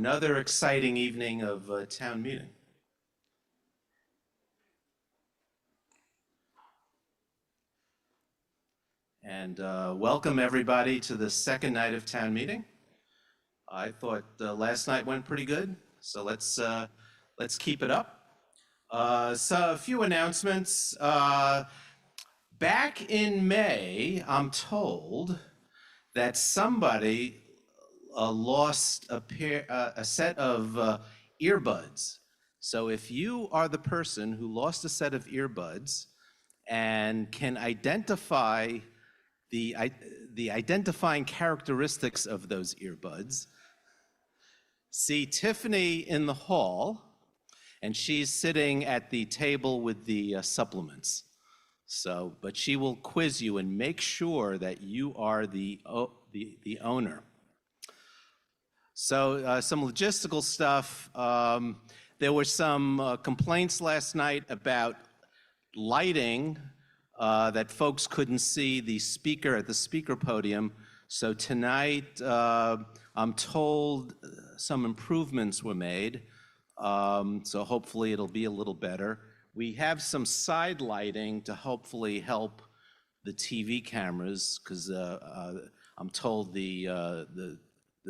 another exciting evening of town meeting. And welcome everybody to the second night of town meeting. I thought last night went pretty good, so let's keep it up. So a few announcements. Back in May, I'm told that somebody lost a set of earbuds. So if you are the person who lost a set of earbuds and can identify the identifying characteristics of those earbuds, see Tiffany in the hall, and she's sitting at the table with the supplements. So, but she will quiz you and make sure that you are the owner. So some logistical stuff. There were some complaints last night about lighting, that folks couldn't see the speaker at the speaker podium. So tonight, I'm told some improvements were made. So hopefully it'll be a little better. We have some side lighting to hopefully help the TV cameras, because I'm told the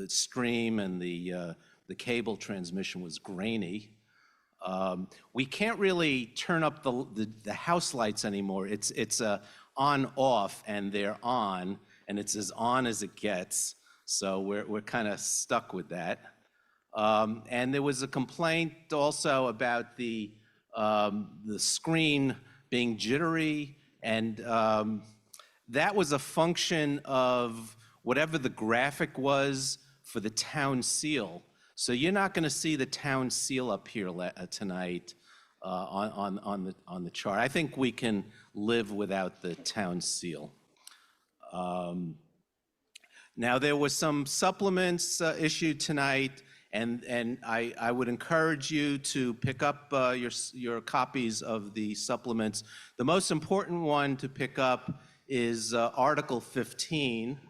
stream and the cable transmission was grainy. We can't really turn up the house lights anymore. It's on off, and they're on, and it's as on as it gets. So we're kind of stuck with that. And there was a complaint also about the screen being jittery, and that was a function of whatever the graphic was for the town seal. So you're not going to see the town seal up here tonight on the chart. I think we can live without the town seal. Now there was some supplements issued tonight. And I would encourage you to pick up your copies of the supplements. The most important one to pick up is Article 15.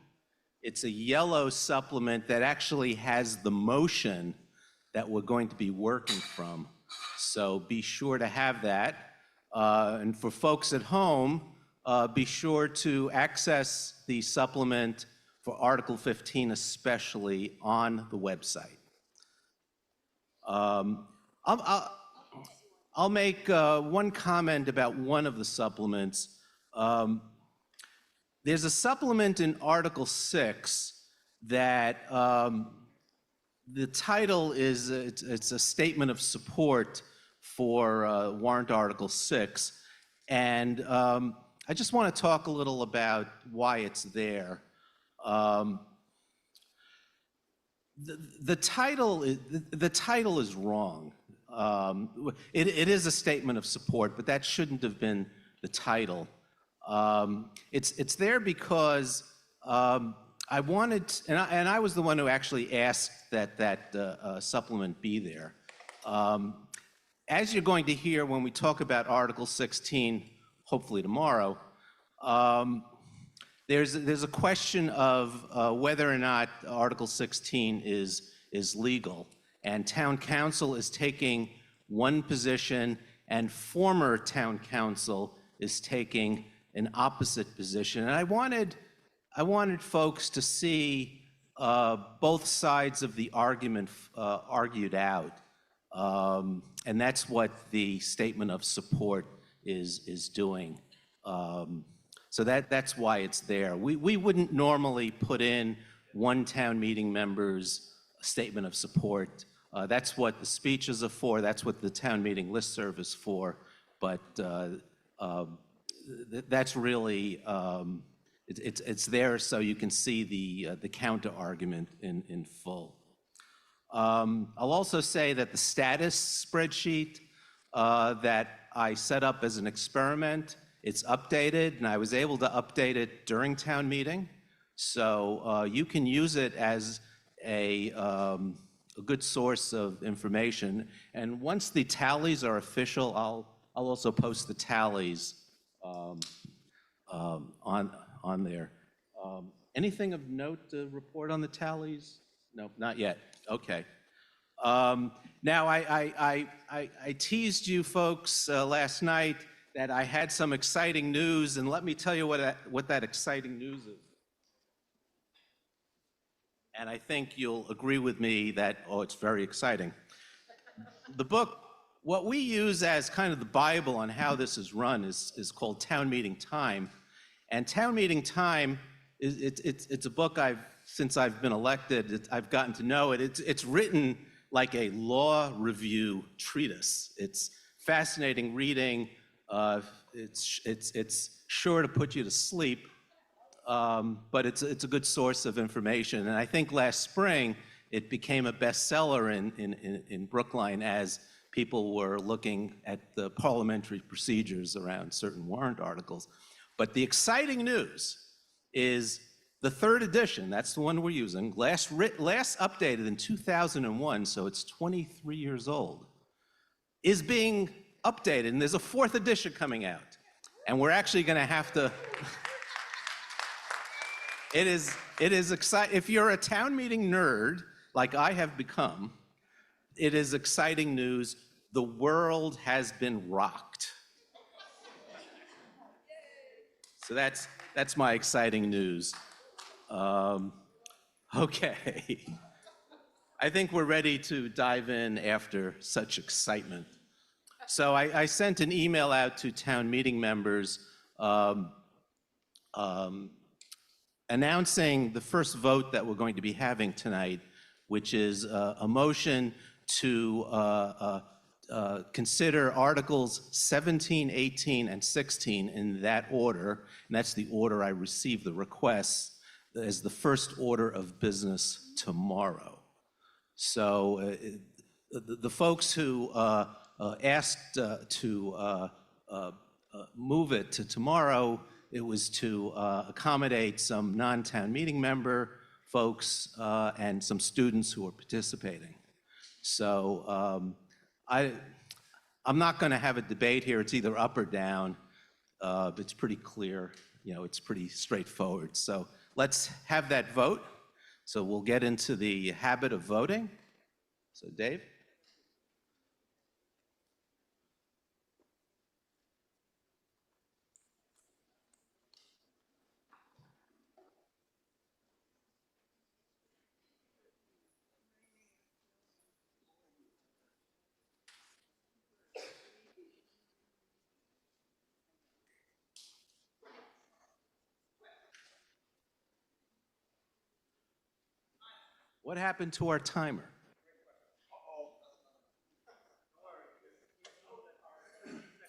It's a yellow supplement that actually has the motion that we're going to be working from. So be sure to have that. And for folks at home, be sure to access the supplement for Article 15 especially on the website. I'll make one comment about one of the supplements. There's a supplement in Article 6 that the title is, it's a statement of support for warrant Article 6. And I just want to talk a little about why it's there. The title is wrong. It is a statement of support, but that shouldn't have been the title. It's there because I wanted, and I was the one who actually asked that supplement be there. As you're going to hear when we talk about Article 16, hopefully tomorrow, there's a question of whether or not Article 16 is legal, and town council is taking one position, and former town council is taking an opposite position. And I wanted folks to see both sides of the argument argued out, and that's what the statement of support is doing. So that's why it's there. We wouldn't normally put in one town meeting member's statement of support. That's what the speeches are for. That's what the town meeting listserv is for. But that's really, it's there so you can see the counter argument in full. I'll also say that the status spreadsheet that I set up as an experiment, it's updated, and I was able to update it during town meeting. So you can use it as a good source of information. And once the tallies are official, I'll also post the tallies on there. Anything of note to report on the tallies? No, not yet. Okay. Now, I teased you folks last night that I had some exciting news, and let me tell you what that exciting news is. And I think you'll agree with me that, oh, it's very exciting. The book, what we use as kind of the Bible on how this is run is called Town Meeting Time. And Town Meeting Time, it's a book since I've been elected, I've gotten to know it. It's written like a law review treatise. It's fascinating reading. It's sure to put you to sleep, but it's a good source of information. And I think last spring it became a bestseller in Brookline as people were looking at the parliamentary procedures around certain warrant articles. But the exciting news is the third edition, that's the one we're using, last updated in 2001, so it's 23 years old, is being updated, and there's a fourth edition coming out. And we're actually going to have to... It is exciting. If you're a town meeting nerd, like I have become, it is exciting news. The world has been rocked. So that's my exciting news. Okay. I think we're ready to dive in after such excitement. So I sent an email out to town meeting members announcing the first vote that we're going to be having tonight, which is a motion to consider Articles 17, 18, and 16 in that order, and that's the order I received the requests, as the first order of business tomorrow. So the folks who asked to move it to tomorrow, it was to accommodate some non-town meeting member folks and some students who are participating. So I'm not going to have a debate here. It's either up or down. It's pretty clear. It's pretty straightforward. So let's have that vote. So we'll get into the habit of voting. So Dave? What happened to our timer?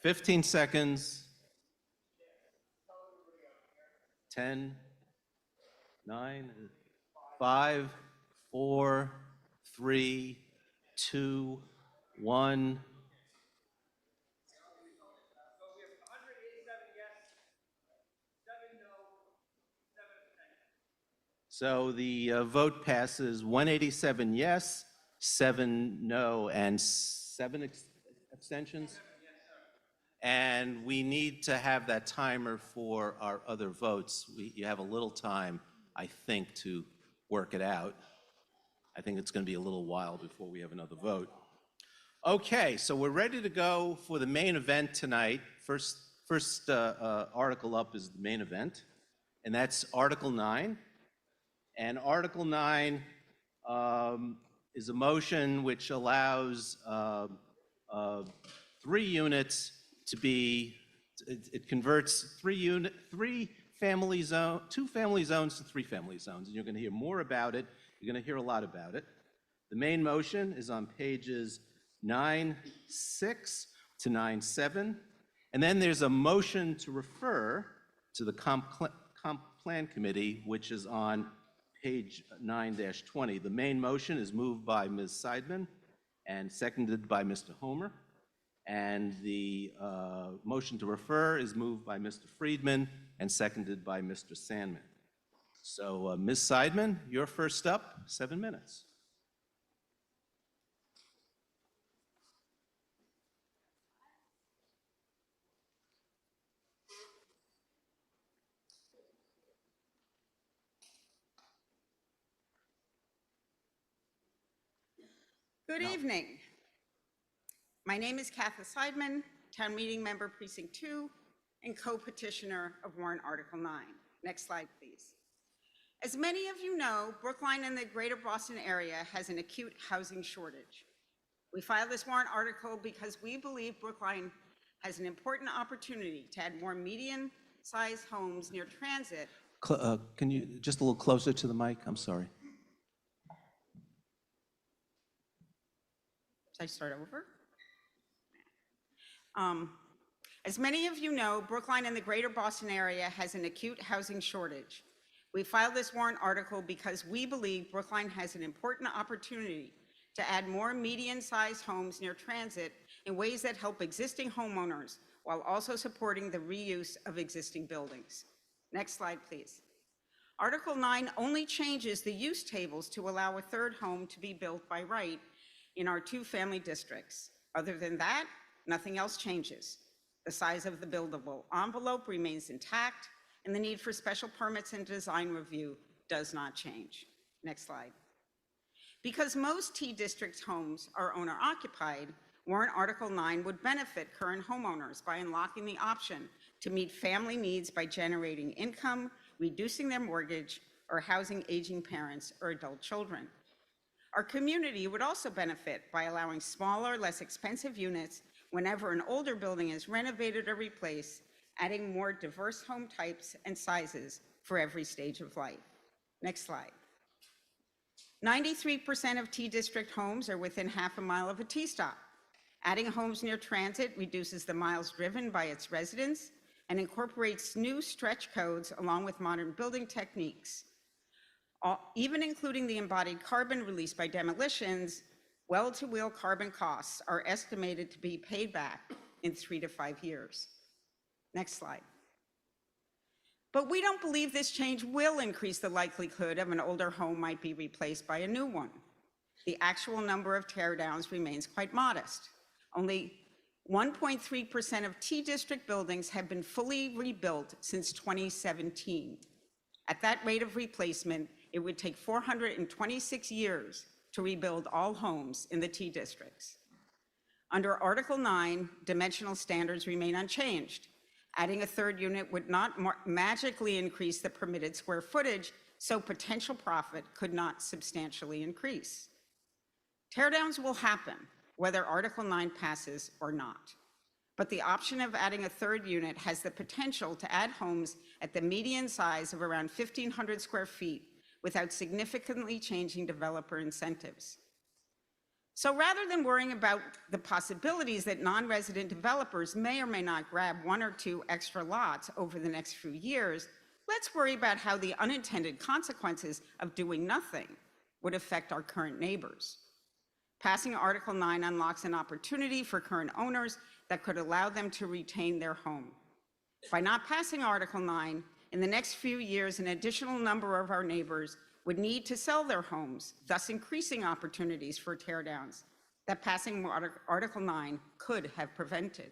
15 seconds. 10, 9, 5, 4, 3, 2, 1. So the vote passes 187 yes, 7 no, and 7 abstentions. And we need to have that timer for our other votes. You have a little time, I think, to work it out. I think it's going to be a little while before we have another vote. Okay, so we're ready to go for the main event tonight. First article up is the main event, and that's Article 9. And Article 9 is a motion which allows 3 units to be, it converts 2 family zones to 3 family zones. And you're going to hear more about it. You're going to hear a lot about it. The main motion is on pages 9.6 to 9.7. And then there's a motion to refer to the Comp Plan Committee, which is on page 9-20. The main motion is moved by Ms. Seidman and seconded by Mr. Homer. And the motion to refer is moved by Mr. Friedman and seconded by Mr. Sandman. So Ms. Seidman, you're first up, 7 minutes. Good evening. My name is Kathy Seidman, Town Meeting Member Precinct 2 and co-petitioner of Warrant Article 9. Next slide, please. As many of you know, Brookline and the greater Boston area has an acute housing shortage. We filed this warrant article because we believe Brookline has an important opportunity to add more median-sized homes near transit. Can you just a little closer to the mic? I'm sorry. Should I start over? As many of you know, Brookline and the greater Boston area has an acute housing shortage. We filed this warrant article because we believe Brookline has an important opportunity to add more median-sized homes near transit in ways that help existing homeowners while also supporting the reuse of existing buildings. Next slide, please. Article 9 only changes the use tables to allow a third home to be built by right in our two-family districts. Other than that, nothing else changes. The size of the buildable envelope remains intact, and the need for special permits and design review does not change. Next slide. Because most T-District homes are owner-occupied, Warrant Article 9 would benefit current homeowners by unlocking the option to meet family needs by generating income, reducing their mortgage, or housing aging parents or adult children. Our community would also benefit by allowing smaller, less expensive units whenever an older building is renovated or replaced, adding more diverse home types and sizes for every stage of life. Next slide. 93% of T-District homes are within half a mile of a T-stop. Adding homes near transit reduces the miles driven by its residents and incorporates new stretch codes along with modern building techniques. Even including the embodied carbon released by demolitions, well-to-wheel carbon costs are estimated to be paid back in 3 to 5 years. Next slide. But we don't believe this change will increase the likelihood of an older home might be replaced by a new one. The actual number of teardowns remains quite modest. Only 1.3% of T-District buildings have been fully rebuilt since 2017. At that rate of replacement, it would take 426 years to rebuild all homes in the T-Districts. Under Article 9, dimensional standards remain unchanged. Adding a third unit would not magically increase the permitted square footage, so potential profit could not substantially increase. Teardowns will happen, whether Article 9 passes or not. But the option of adding a third unit has the potential to add homes at the median size of around 1,500 square feet without significantly changing developer incentives. So rather than worrying about the possibilities that non-resident developers may or may not grab 1 or 2 extra lots over the next few years, let's worry about how the unintended consequences of doing nothing would affect our current neighbors. Passing Article 9 unlocks an opportunity for current owners that could allow them to retain their home. By not passing Article 9, in the next few years, an additional number of our neighbors would need to sell their homes, thus increasing opportunities for teardowns that passing Article 9 could have prevented.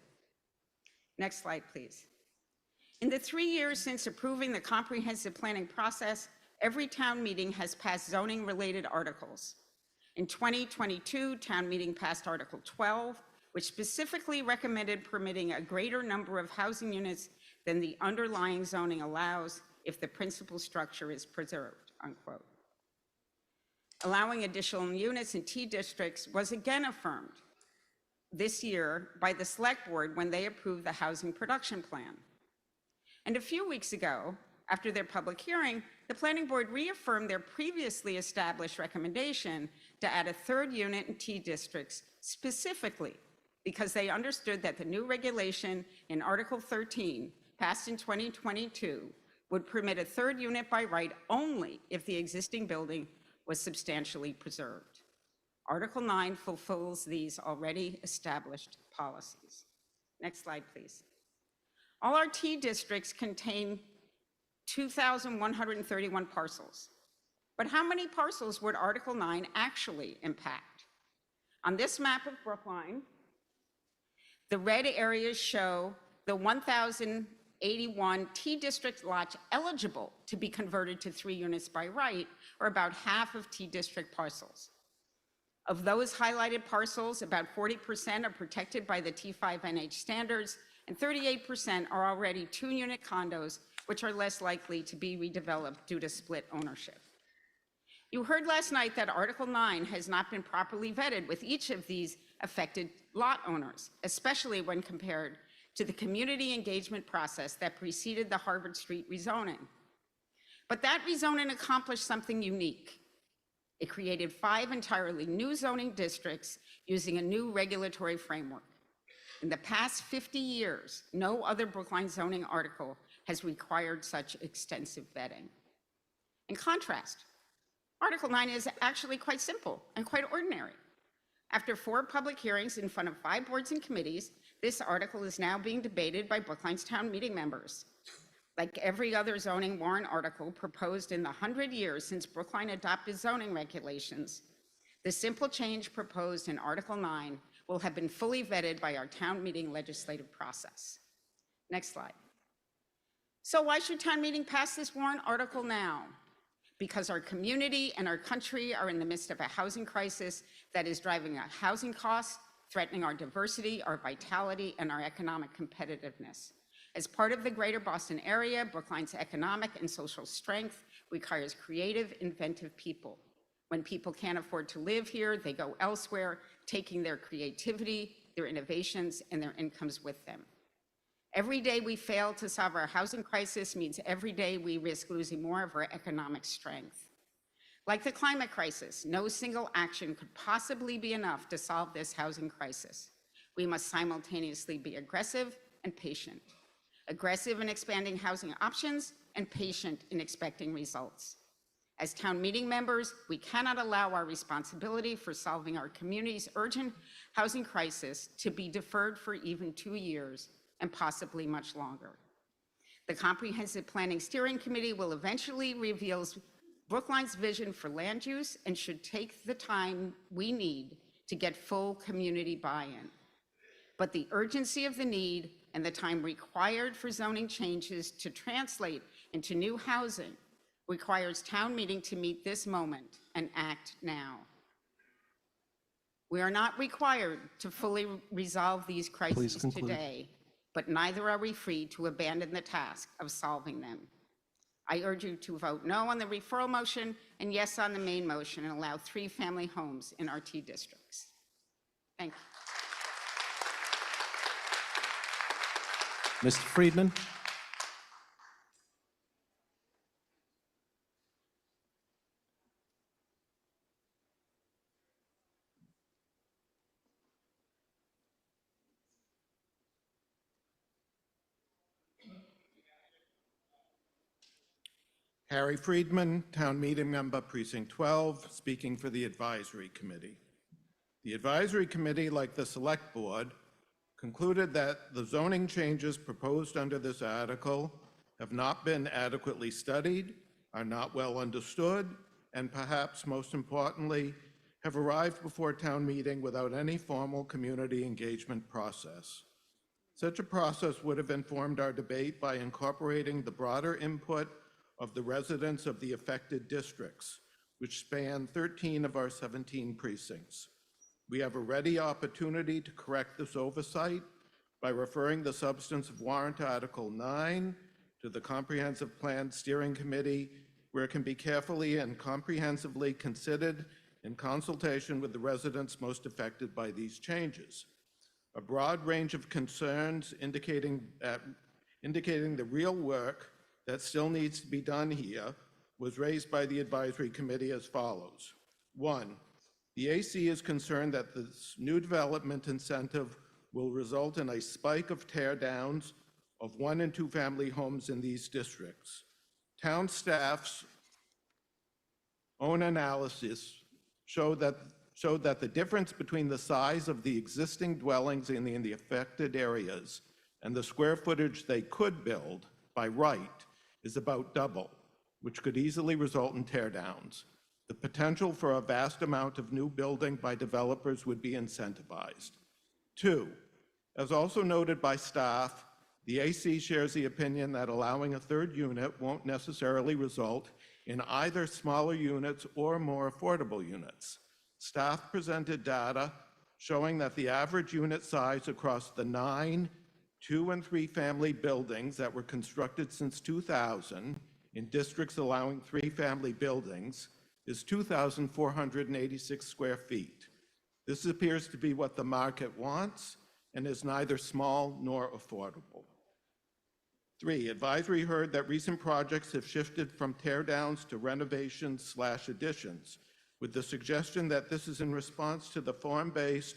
Next slide, please. In the 3 years since approving the comprehensive planning process, every town meeting has passed zoning-related articles. In 2022, town meeting passed Article 12, which specifically recommended permitting a greater number of housing units than the underlying zoning allows if the principal structure is preserved, unquote. Allowing additional units in T-Districts was again affirmed this year by the Select Board when they approved the Housing Production Plan. And a few weeks ago, after their public hearing, the Planning Board reaffirmed their previously established recommendation to add a third unit in T-Districts specifically because they understood that the new regulation in Article 13, passed in 2022, would permit a third unit by right only if the existing building was substantially preserved. Article 9 fulfills these already established policies. Next slide, please. All our T-Districts contain 2,131 parcels. But how many parcels would Article 9 actually impact? On this map of Brookline, the red areas show the 1,081 T-District lots eligible to be converted to 3 units by right, or about half of T-District parcels. Of those highlighted parcels, about 40% are protected by the T5NH standards, and 38% are already 2-unit condos, which are less likely to be redeveloped due to split ownership. You heard last night that Article 9 has not been properly vetted with each of these affected lot owners, especially when compared to the community engagement process that preceded the Harvard Street rezoning. But that rezoning accomplished something unique. It created 5 entirely new zoning districts using a new regulatory framework. In the past 50 years, no other Brookline zoning article has required such extensive vetting. In contrast, Article 9 is actually quite simple and quite ordinary. After 4 public hearings in front of 5 boards and committees, this article is now being debated by Brookline's town meeting members. Like every other zoning warrant article proposed in the 100 years since Brookline adopted zoning regulations, the simple change proposed in Article 9 will have been fully vetted by our town meeting legislative process. Next slide. So why should town meeting pass this warrant article now? Because our community and our country are in the midst of a housing crisis that is driving up housing costs, threatening our diversity, our vitality, and our economic competitiveness. As part of the greater Boston area, Brookline's economic and social strength requires creative, inventive people. When people can't afford to live here, they go elsewhere, taking their creativity, their innovations, and their incomes with them. Every day we fail to solve our housing crisis means every day we risk losing more of our economic strength. Like the climate crisis, no single action could possibly be enough to solve this housing crisis. We must simultaneously be aggressive and patient. Aggressive in expanding housing options and patient in expecting results. As town meeting members, we cannot allow our responsibility for solving our community's urgent housing crisis to be deferred for even 2 years and possibly much longer. The Comprehensive Planning Steering Committee will eventually reveal Brookline's vision for land use and should take the time we need to get full community buy-in. But the urgency of the need and the time required for zoning changes to translate into new housing requires town meeting to meet this moment and act now. We are not required to fully resolve these crises today, but neither are we free to abandon the task of solving them. I urge you to vote no on the referral motion and yes on the main motion and allow 3 family homes in RT districts. Thank you. Mr. Friedman? Harry Friedman, Town Meeting Member, Precinct 12, speaking for the Advisory Committee. The Advisory Committee, like the Select Board, concluded that the zoning changes proposed under this article have not been adequately studied, are not well understood, and perhaps most importantly, have arrived before town meeting without any formal community engagement process. Such a process would have informed our debate by incorporating the broader input of the residents of the affected districts, which span 13 of our 17 precincts. We have a ready opportunity to correct this oversight by referring the substance of Warrant Article 9 to the Comprehensive Plan Steering Committee, where it can be carefully and comprehensively considered in consultation with the residents most affected by these changes. A broad range of concerns indicating the real work that still needs to be done here was raised by the Advisory Committee as follows. 1, the AC is concerned that this new development incentive will result in a spike of tear-downs of 1 and 2 family homes in these districts. Town staff's own analysis showed that the difference between the size of the existing dwellings in the affected areas and the square footage they could build by right is about double, which could easily result in teardowns. The potential for a vast amount of new building by developers would be incentivized. 2, as also noted by staff, the AC shares the opinion that allowing a 3rd unit won't necessarily result in either smaller units or more affordable units. Staff presented data showing that the average unit size across the 9 2- and 3-family buildings that were constructed since 2000 in districts allowing 3-family buildings is 2,486 square feet. This appears to be what the market wants and is neither small nor affordable. 3, advisory heard that recent projects have shifted from teardowns to renovations/additions, with the suggestion that this is in response to the form-based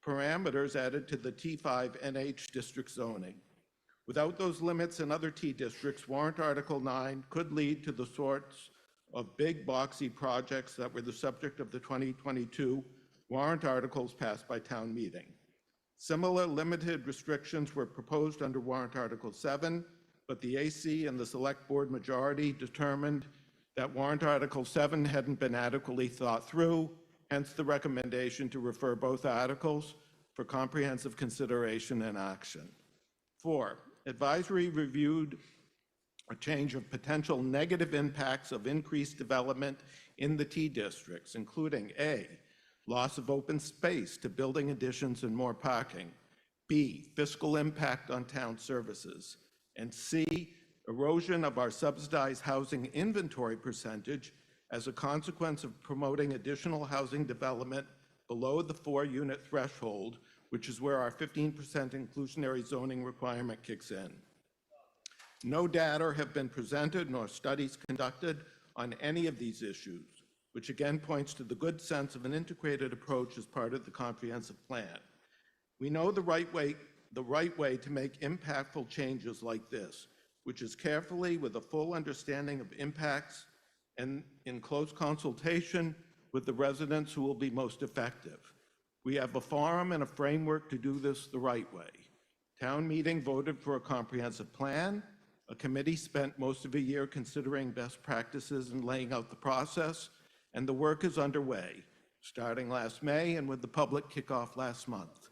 parameters added to the T5 NH district zoning. Without those limits in other T districts, warrant Article 9 could lead to the sorts of big boxy projects that were the subject of the 2022 warrant articles passed by town meeting. Similar limited restrictions were proposed under warrant Article 7, but the AC and the Select Board majority determined that warrant Article 7 hadn't been adequately thought through, hence the recommendation to refer both articles for comprehensive consideration and action. 4, advisory reviewed a change of potential negative impacts of increased development in the T districts, including A, loss of open space to building additions and more parking, B, fiscal impact on town services, and C, erosion of our subsidized housing inventory percentage as a consequence of promoting additional housing development below the 4-unit threshold, which is where our 15% inclusionary zoning requirement kicks in. No data have been presented nor studies conducted on any of these issues, which again points to the good sense of an integrated approach as part of the comprehensive plan. We know the right way to make impactful changes like this, which is carefully with a full understanding of impacts and in close consultation with the residents who will be most effective. We have a forum and a framework to do this the right way. Town meeting voted for a comprehensive plan. A committee spent most of a year considering best practices and laying out the process, and the work is underway, starting last May and with the public kickoff last month.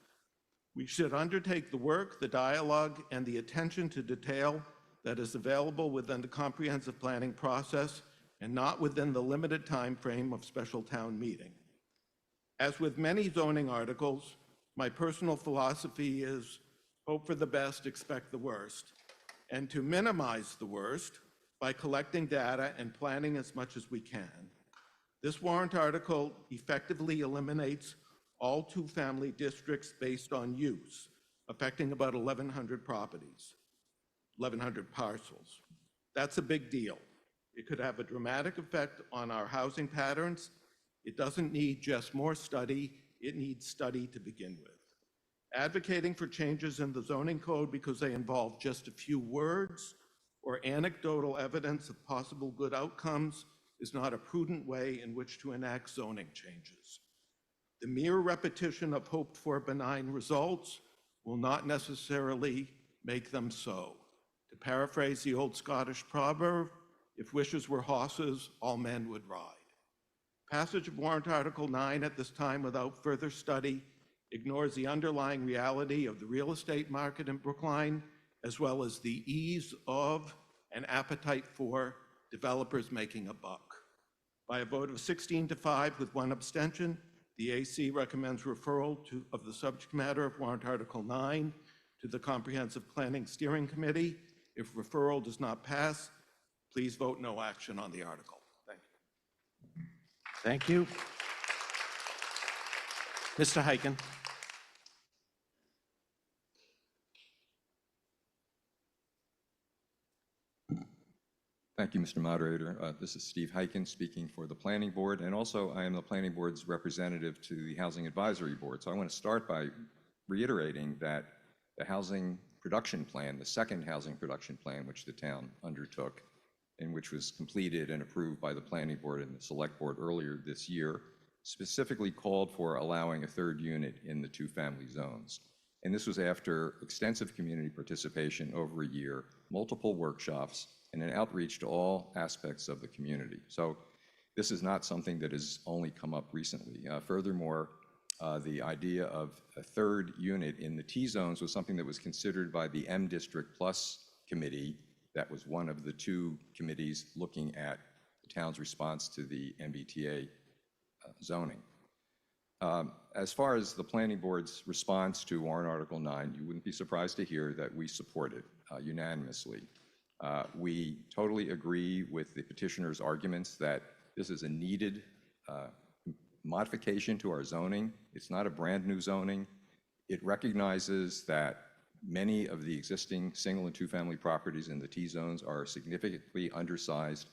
We should undertake the work, the dialogue, and the attention to detail that is available within the comprehensive planning process and not within the limited time frame of special town meeting. As with many zoning articles, my personal philosophy is hope for the best, expect the worst, and to minimize the worst by collecting data and planning as much as we can. This warrant article effectively eliminates all 2-family districts based on use, affecting about 1,100 properties, 1,100 parcels. That's a big deal. It could have a dramatic effect on our housing patterns. It doesn't need just more study, it needs study to begin with. Advocating for changes in the zoning code because they involve just a few words or anecdotal evidence of possible good outcomes is not a prudent way in which to enact zoning changes. The mere repetition of hoped-for benign results will not necessarily make them so. To paraphrase the old Scottish proverb, if wishes were horses, all men would ride. Passage of warrant Article 9 at this time without further study ignores the underlying reality of the real estate market in Brookline, as well as the ease of and appetite for developers making a buck. By a vote of 16-5 with 1 abstention, the AC recommends referral of the subject matter of warrant Article 9 to the Comprehensive Planning Steering Committee. If referral does not pass, please vote no action on the article. Thank you. Thank you. Mr. Hyken. Thank you, Mr. Moderator. This is Steve Hyken speaking for the Planning Board, and also I am the Planning Board's representative to the Housing Advisory Board. So I want to start by reiterating that the Housing Production Plan, the second Housing Production Plan, which the town undertook, and which was completed and approved by the Planning Board and the Select Board earlier this year, specifically called for allowing a 3rd unit in the 2-family zones. And this was after extensive community participation over a year, multiple workshops, and an outreach to all aspects of the community. So this is not something that has only come up recently. Furthermore, the idea of a 3rd unit in the T zones was something that was considered by the M District Plus committee. That was one of the 2 committees looking at the town's response to the MBTA zoning. As far as the Planning Board's response to warrant Article 9, you wouldn't be surprised to hear that we support it unanimously. We totally agree with the petitioner's arguments that this is a needed modification to our zoning. It's not a brand new zoning. It recognizes that many of the existing single and two-family properties in the T-zones are significantly undersized.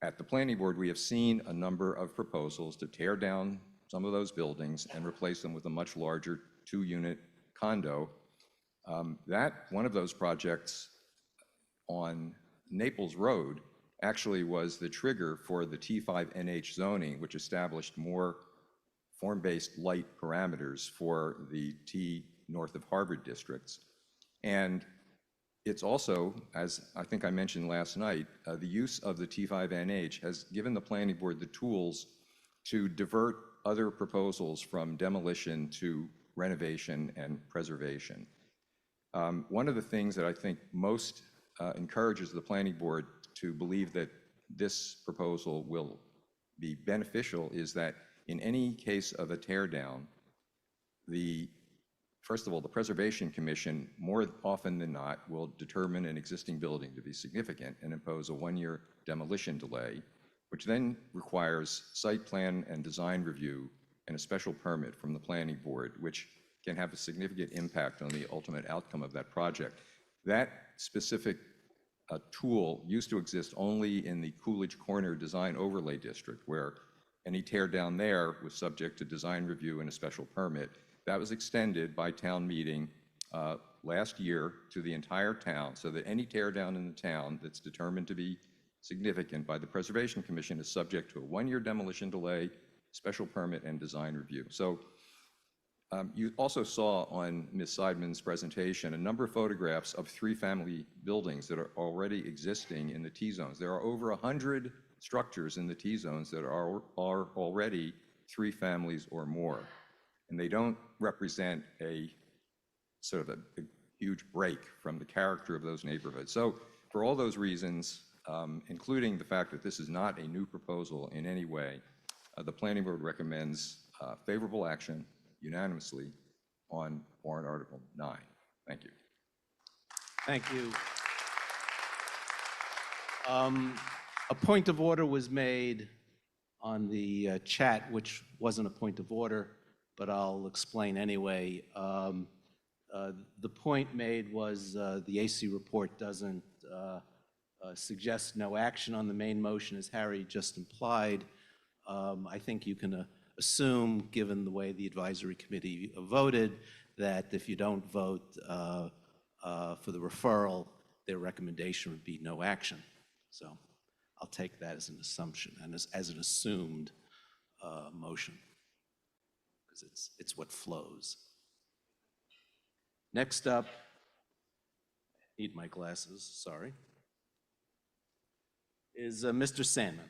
At the Planning Board, we have seen a number of proposals to tear down some of those buildings and replace them with a much larger two-unit condo. One of those projects on Naples Road actually was the trigger for the T5NH zoning, which established more form-based light parameters for the T north of Harvard districts. And it's also, as I think I mentioned last night, the use of the T5NH has given the Planning Board the tools to divert other proposals from demolition to renovation and preservation. One of the things that I think most encourages the Planning Board to believe that this proposal will be beneficial is that in any case of a tear down, first of all, the Preservation Commission, more often than not, will determine an existing building to be significant and impose a one-year demolition delay, which then requires site plan and design review and a special permit from the Planning Board, which can have a significant impact on the ultimate outcome of that project. That specific tool used to exist only in the Coolidge Corner Design Overlay District, where any tear down there was subject to design review and a special permit. That was extended by town meeting last year to the entire town, so that any tear down in the town that's determined to be significant by the Preservation Commission is subject to a one-year demolition delay, special permit, and design review. So you also saw on Ms. Seidman's presentation a number of photographs of three-family buildings that are already existing in the T-zones. There are over 100 structures in the T-zones that are already three families or more. And they don't represent a sort of a huge break from the character of those neighborhoods. So for all those reasons, including the fact that this is not a new proposal in any way, the Planning Board recommends favorable action unanimously on warrant Article 9. Thank you. Thank you. A point of order was made on the chat, which wasn't a point of order, but I'll explain anyway. The point made was the AC report doesn't suggest no action on the main motion, as Harry just implied. I think you can assume, given the way the advisory committee voted, that if you don't vote for the referral, their recommendation would be no action. So I'll take that as an assumption and as an assumed motion, because it's what flows. Next up, need my glasses, sorry, is Mr. Sandman.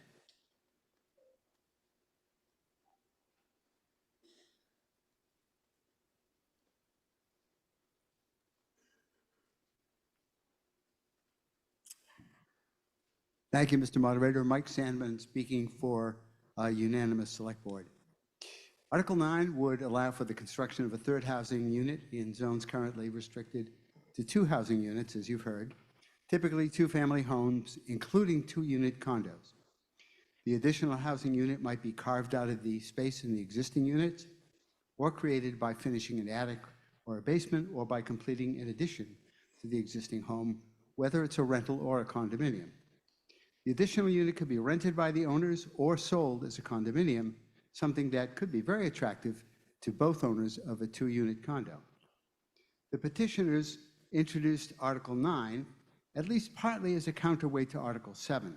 Thank you, Mr. Moderator. Mike Sandman speaking for unanimous Select Board. Article 9 would allow for the construction of a third housing unit in zones currently restricted to 2 housing units, as you've heard, typically 2-family homes, including 2-unit condos. The additional housing unit might be carved out of the space in the existing units or created by finishing an attic or a basement or by completing an addition to the existing home, whether it's a rental or a condominium. The additional unit could be rented by the owners or sold as a condominium, something that could be very attractive to both owners of a 2-unit condo. The petitioners introduced Article 9, at least partly as a counterweight to Article 7,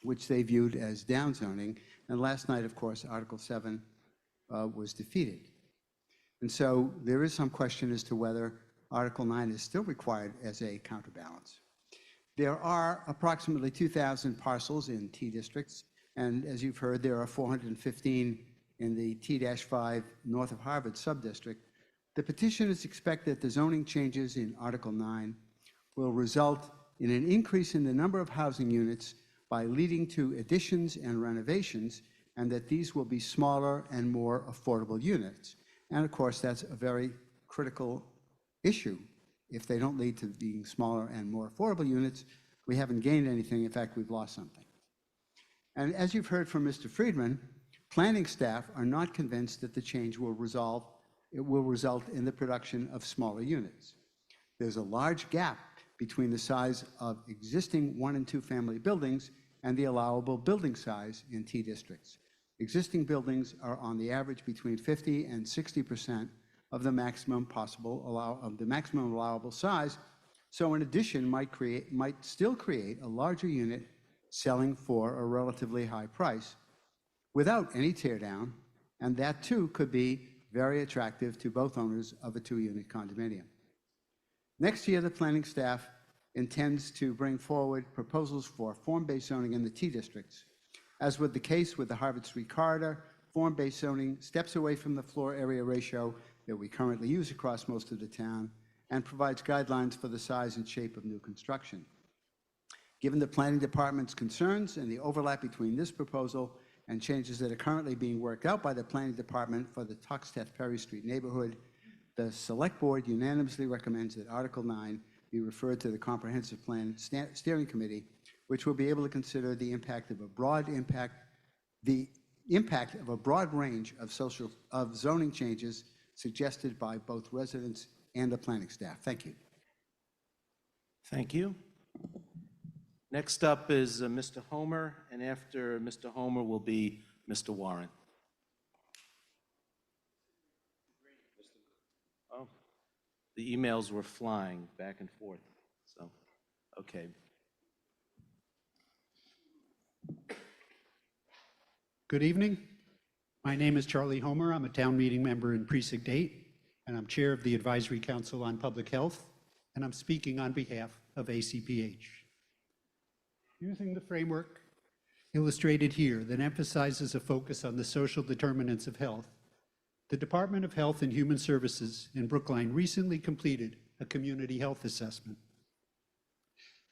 which they viewed as downzoning, and last night, of course, Article 7 was defeated. And so there is some question as to whether Article 9 is still required as a counterbalance. There are approximately 2,000 parcels in T districts, and as you've heard, there are 415 in the T-5 north of Harvard subdistrict. The petitioners expect that the zoning changes in Article 9 will result in an increase in the number of housing units by leading to additions and renovations and that these will be smaller and more affordable units. And of course, that's a very critical issue. If they don't lead to being smaller and more affordable units, we haven't gained anything. In fact, we've lost something. And as you've heard from Mr. Friedman, planning staff are not convinced that the change will result in the production of smaller units. There's a large gap between the size of existing 1- and 2-family buildings and the allowable building size in T districts. Existing buildings are on the average between 50 and 60% of the maximum allowable size. So an addition might still create a larger unit selling for a relatively high price without any tear down, and that too could be very attractive to both owners of a 2-unit condominium. Next year, the planning staff intends to bring forward proposals for form-based zoning in the T districts. As with the case with the Harvard Street corridor, form-based zoning steps away from the floor area ratio that we currently use across most of the town and provides guidelines for the size and shape of new construction. Given the planning department's concerns and the overlap between this proposal and changes that are currently being worked out by the planning department for the Tuxteth Perry Street neighborhood, the Select Board unanimously recommends that Article 9 be referred to the Comprehensive Plan Steering Committee, which will be able to consider the impact of a broad range of zoning changes suggested by both residents and the planning staff. Thank you. Thank you. Next up is Mr. Homer, and after Mr. Homer will be Mr. Warren. Oh, the emails were flying back and forth, so, okay. Good evening. My name is Charlie Homer. I'm a town meeting member in Precinct 8, and I'm chair of the Advisory Council on Public Health, and I'm speaking on behalf of ACPH. Using the framework illustrated here that emphasizes a focus on the social determinants of health, the Department of Health and Human Services in Brookline recently completed a community health assessment.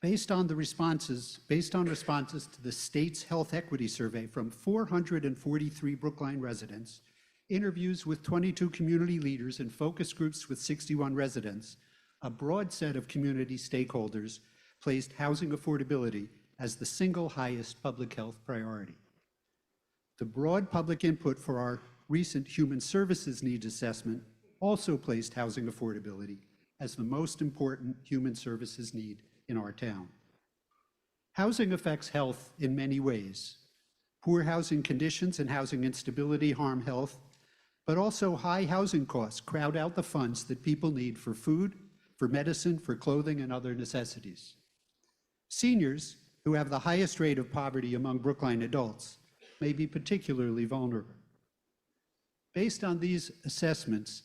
Based on responses to the state's health equity survey from 443 Brookline residents, interviews with 22 community leaders and focus groups with 61 residents, a broad set of community stakeholders placed housing affordability as the single highest public health priority. The broad public input for our recent Human Services Needs Assessment also placed housing affordability as the most important human services need in our town. Housing affects health in many ways. Poor housing conditions and housing instability harm health, but also high housing costs crowd out the funds that people need for food, for medicine, for clothing, and other necessities. Seniors, who have the highest rate of poverty among Brookline adults, may be particularly vulnerable. Based on these assessments,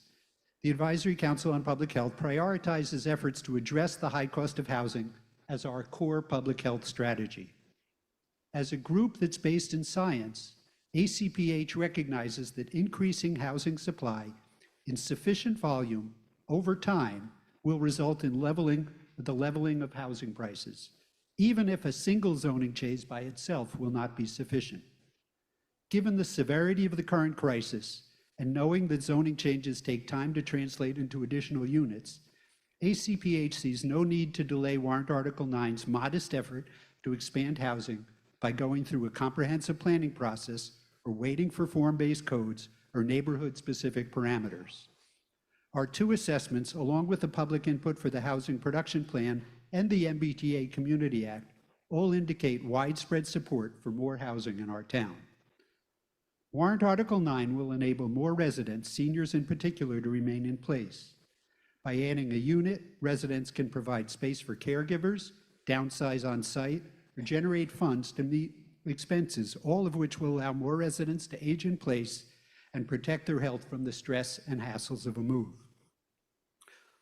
the Advisory Council on Public Health prioritizes efforts to address the high cost of housing as our core public health strategy. As a group that's based in science, ACPH recognizes that increasing housing supply in sufficient volume over time will result in the leveling of housing prices, even if a single zoning change by itself will not be sufficient. Given the severity of the current crisis, and knowing that zoning changes take time to translate into additional units, ACPH sees no need to delay Warrant Article 9's modest effort to expand housing by going through a comprehensive planning process or waiting for form-based codes or neighborhood-specific parameters. Our two assessments, along with the public input for the Housing Production Plan and the MBTA Community Act, all indicate widespread support for more housing in our town. Warrant Article 9 will enable more residents, seniors in particular, to remain in place. By adding a unit, residents can provide space for caregivers, downsize on site, or generate funds to meet expenses, all of which will allow more residents to age in place and protect their health from the stress and hassles of a move.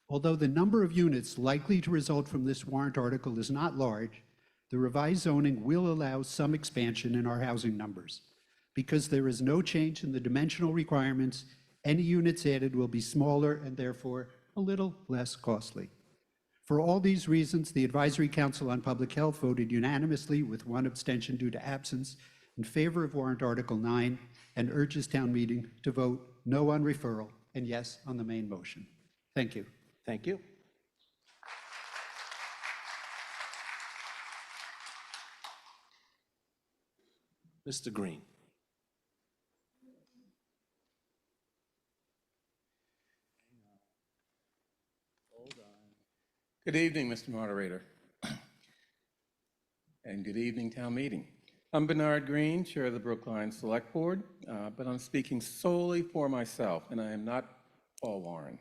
Although the number of units likely to result from this warrant article is not large, the revised zoning will allow some expansion in our housing numbers. Because there is no change in the dimensional requirements, any units added will be smaller and therefore a little less costly. For all these reasons, the Advisory Council on Public Health voted unanimously with one abstention due to absence, in favor of warrant Article 9 and urges town meeting to vote no on referral and yes on the main motion. Thank you. Thank you. Mr. Green. Good evening, Mr. Moderator, and good evening, town meeting. I'm Bernard Green, Chair of the Brookline Select Board, but I'm speaking solely for myself, and I am not Paul Warren.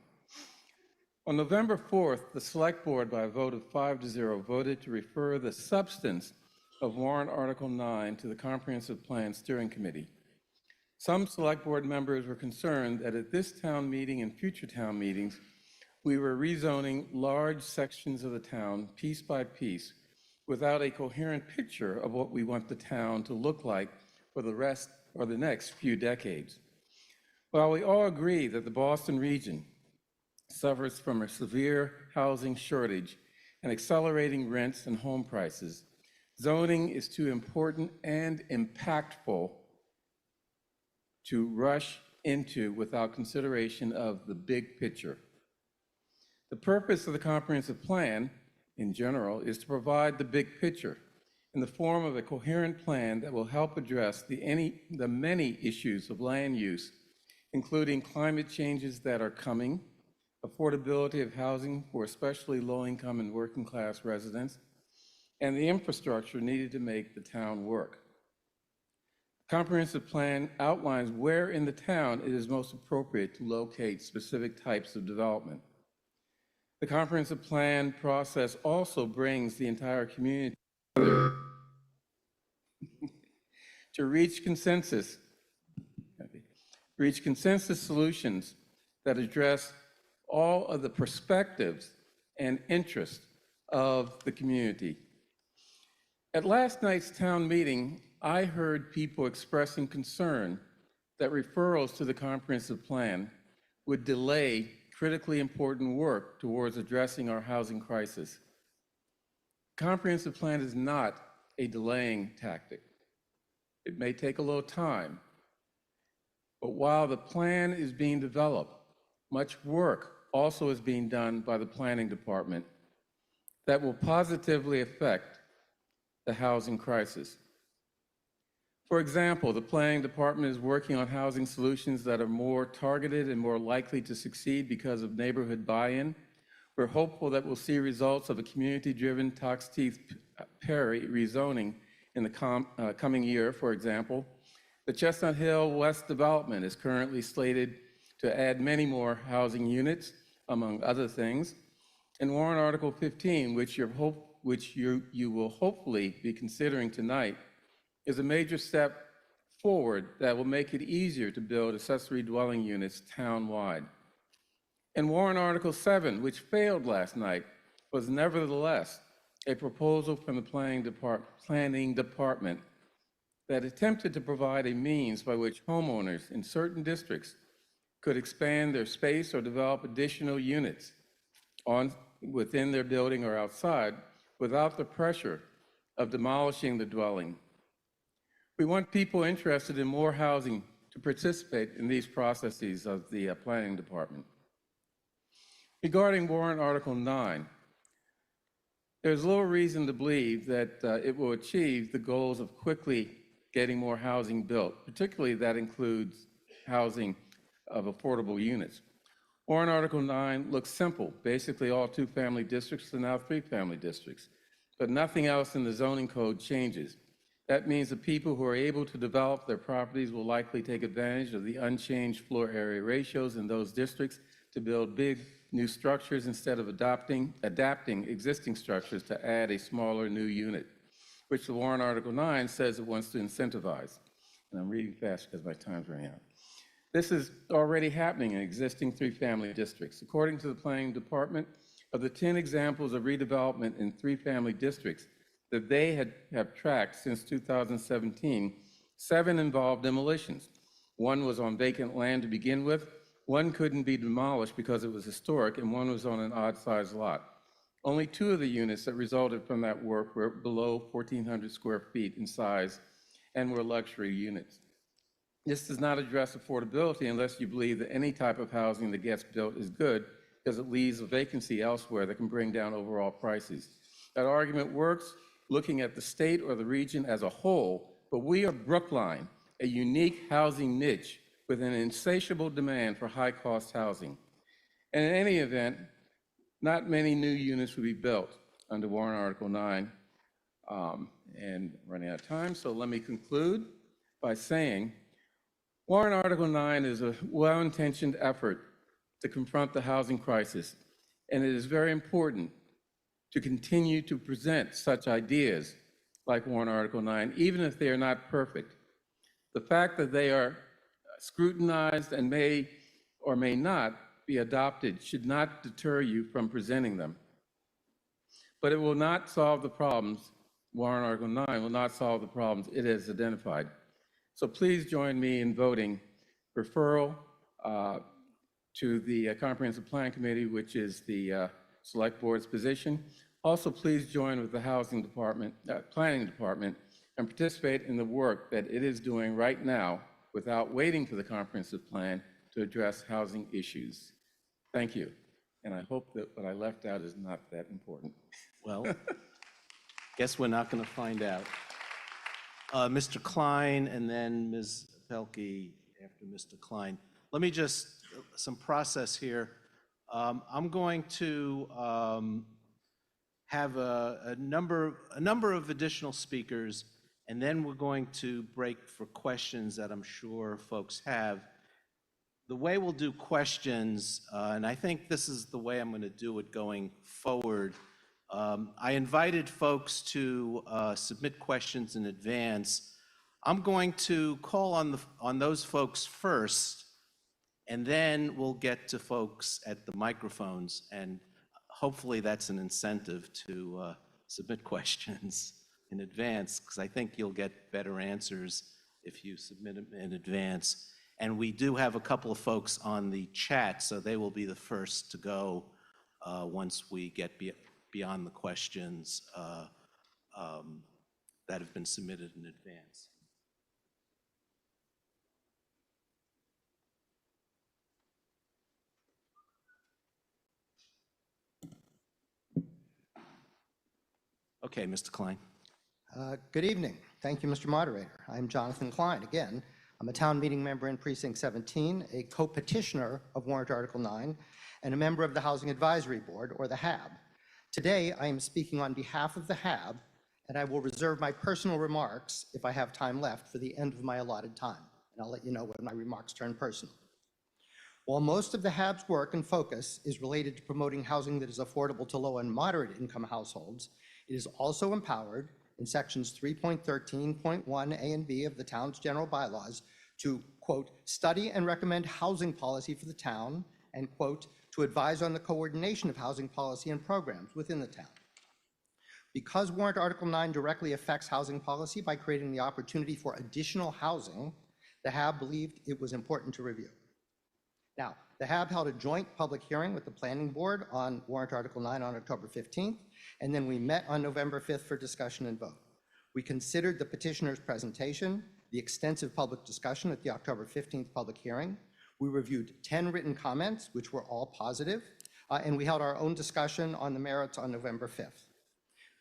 On November 4th, the Select Board, by a vote of 5-0, voted to refer the substance of warrant Article 9 to the Comprehensive Plan Steering Committee. Some Select Board members were concerned that at this town meeting and future town meetings, we were rezoning large sections of the town piece by piece without a coherent picture of what we want the town to look like for the rest or the next few decades. While we all agree that the Boston region suffers from a severe housing shortage and accelerating rents and home prices, zoning is too important and impactful to rush into without consideration of the big picture. The purpose of the comprehensive plan, in general, is to provide the big picture in the form of a coherent plan that will help address the many issues of land use, including climate changes that are coming, affordability of housing for especially low-income and working-class residents, and the infrastructure needed to make the town work. The comprehensive plan outlines where in the town it is most appropriate to locate specific types of development. The comprehensive plan process also brings the entire community together to reach consensus solutions that address all of the perspectives and interests of the community. At last night's town meeting, I heard people expressing concern that referrals to the comprehensive plan would delay critically important work towards addressing our housing crisis. Comprehensive plan is not a delaying tactic. It may take a little time, but while the plan is being developed, much work also is being done by the planning department that will positively affect the housing crisis. For example, the planning department is working on housing solutions that are more targeted and more likely to succeed because of neighborhood buy-in. We're hopeful that we'll see results of a community-driven Tox-Teeth Perry rezoning in the coming year. For example, the Chestnut Hill West development is currently slated to add many more housing units, among other things. And warrant Article 15, which you will hopefully be considering tonight, is a major step forward that will make it easier to build accessory dwelling units town-wide. And warrant Article 7, which failed last night, was nevertheless a proposal from the planning department that attempted to provide a means by which homeowners in certain districts could expand their space or develop additional units within their building or outside without the pressure of demolishing the dwelling. We want people interested in more housing to participate in these processes of the planning department. Regarding warrant Article 9, there's little reason to believe that it will achieve the goals of quickly getting more housing built, particularly that includes housing of affordable units. Warrant Article 9 looks simple. Basically, all two-family districts are now three-family districts, but nothing else in the zoning code changes. That means the people who are able to develop their properties will likely take advantage of the unchanged floor area ratios in those districts to build big new structures instead of adapting existing structures to add a smaller new unit, which the warrant Article 9 says it wants to incentivize. And I'm reading fast because my time's running out. This is already happening in existing three-family districts. According to the planning department, of the 10 examples of redevelopment in three-family districts that they have tracked since 2017, 7 involved demolitions. 1 was on vacant land to begin with, 1 couldn't be demolished because it was historic, and 1 was on an odd-sized lot. Only 2 of the units that resulted from that work were below 1,400 square feet in size and were luxury units. This does not address affordability unless you believe that any type of housing that gets built is good because it leaves a vacancy elsewhere that can bring down overall prices. That argument works looking at the state or the region as a whole, but we are Brookline, a unique housing niche with an insatiable demand for high-cost housing. And in any event, not many new units will be built under Warrant Article 9. And running out of time, so let me conclude by saying Warrant Article 9 is a well-intentioned effort to confront the housing crisis, and it is very important to continue to present such ideas like Warrant Article 9, even if they are not perfect. The fact that they are scrutinized and may or may not be adopted should not deter you from presenting them. But it will not solve the problems. Warrant Article 9 will not solve the problems it has identified. So please join me in voting referral to the Comprehensive Plan Committee, which is the Select Board's position. Also, please join with the Housing Department, Planning Department, and participate in the work that it is doing right now without waiting for the comprehensive plan to address housing issues. Thank you. And I hope that what I left out is not that important. Well, guess we're not going to find out. Mr. Klein and then Ms. Pelkey after Mr. Klein. Let me just, some process here. I'm going to have a number of additional speakers, and then we're going to break for questions that I'm sure folks have. The way we'll do questions, and I think this is the way I'm going to do it going forward, I invited folks to submit questions in advance. I'm going to call on those folks first, and then we'll get to folks at the microphones, and hopefully that's an incentive to submit questions in advance, because I think you'll get better answers if you submit them in advance. And we do have a couple of folks on the chat, so they will be the first to go once we get beyond the questions that have been submitted in advance. Okay, Mr. Klein. Good evening. Thank you, Mr. Moderator. I'm Jonathan Klein again. I'm a town meeting member in Precinct 17, a co-petitioner of Warrant Article 9, and a member of the Housing Advisory Board, or the HAB. Today, I am speaking on behalf of the HAB, and I will reserve my personal remarks, if I have time left, for the end of my allotted time. And I'll let you know when my remarks turn personal. While most of the HAB's work and focus is related to promoting housing that is affordable to low and moderate income households, it is also empowered in sections 3.13.1 A and B of the town's general bylaws to, quote, study and recommend housing policy for the town, and, quote, to advise on the coordination of housing policy and programs within the town. Because Warrant Article 9 directly affects housing policy by creating the opportunity for additional housing, the HAB believed it was important to review. Now, the HAB held a joint public hearing with the Planning Board on Warrant Article 9 on October 15th, and then we met on November 5th for discussion and vote. We considered the petitioner's presentation, the extensive public discussion at the October 15th public hearing. We reviewed 10 written comments, which were all positive, and we held our own discussion on the merits on November 5th.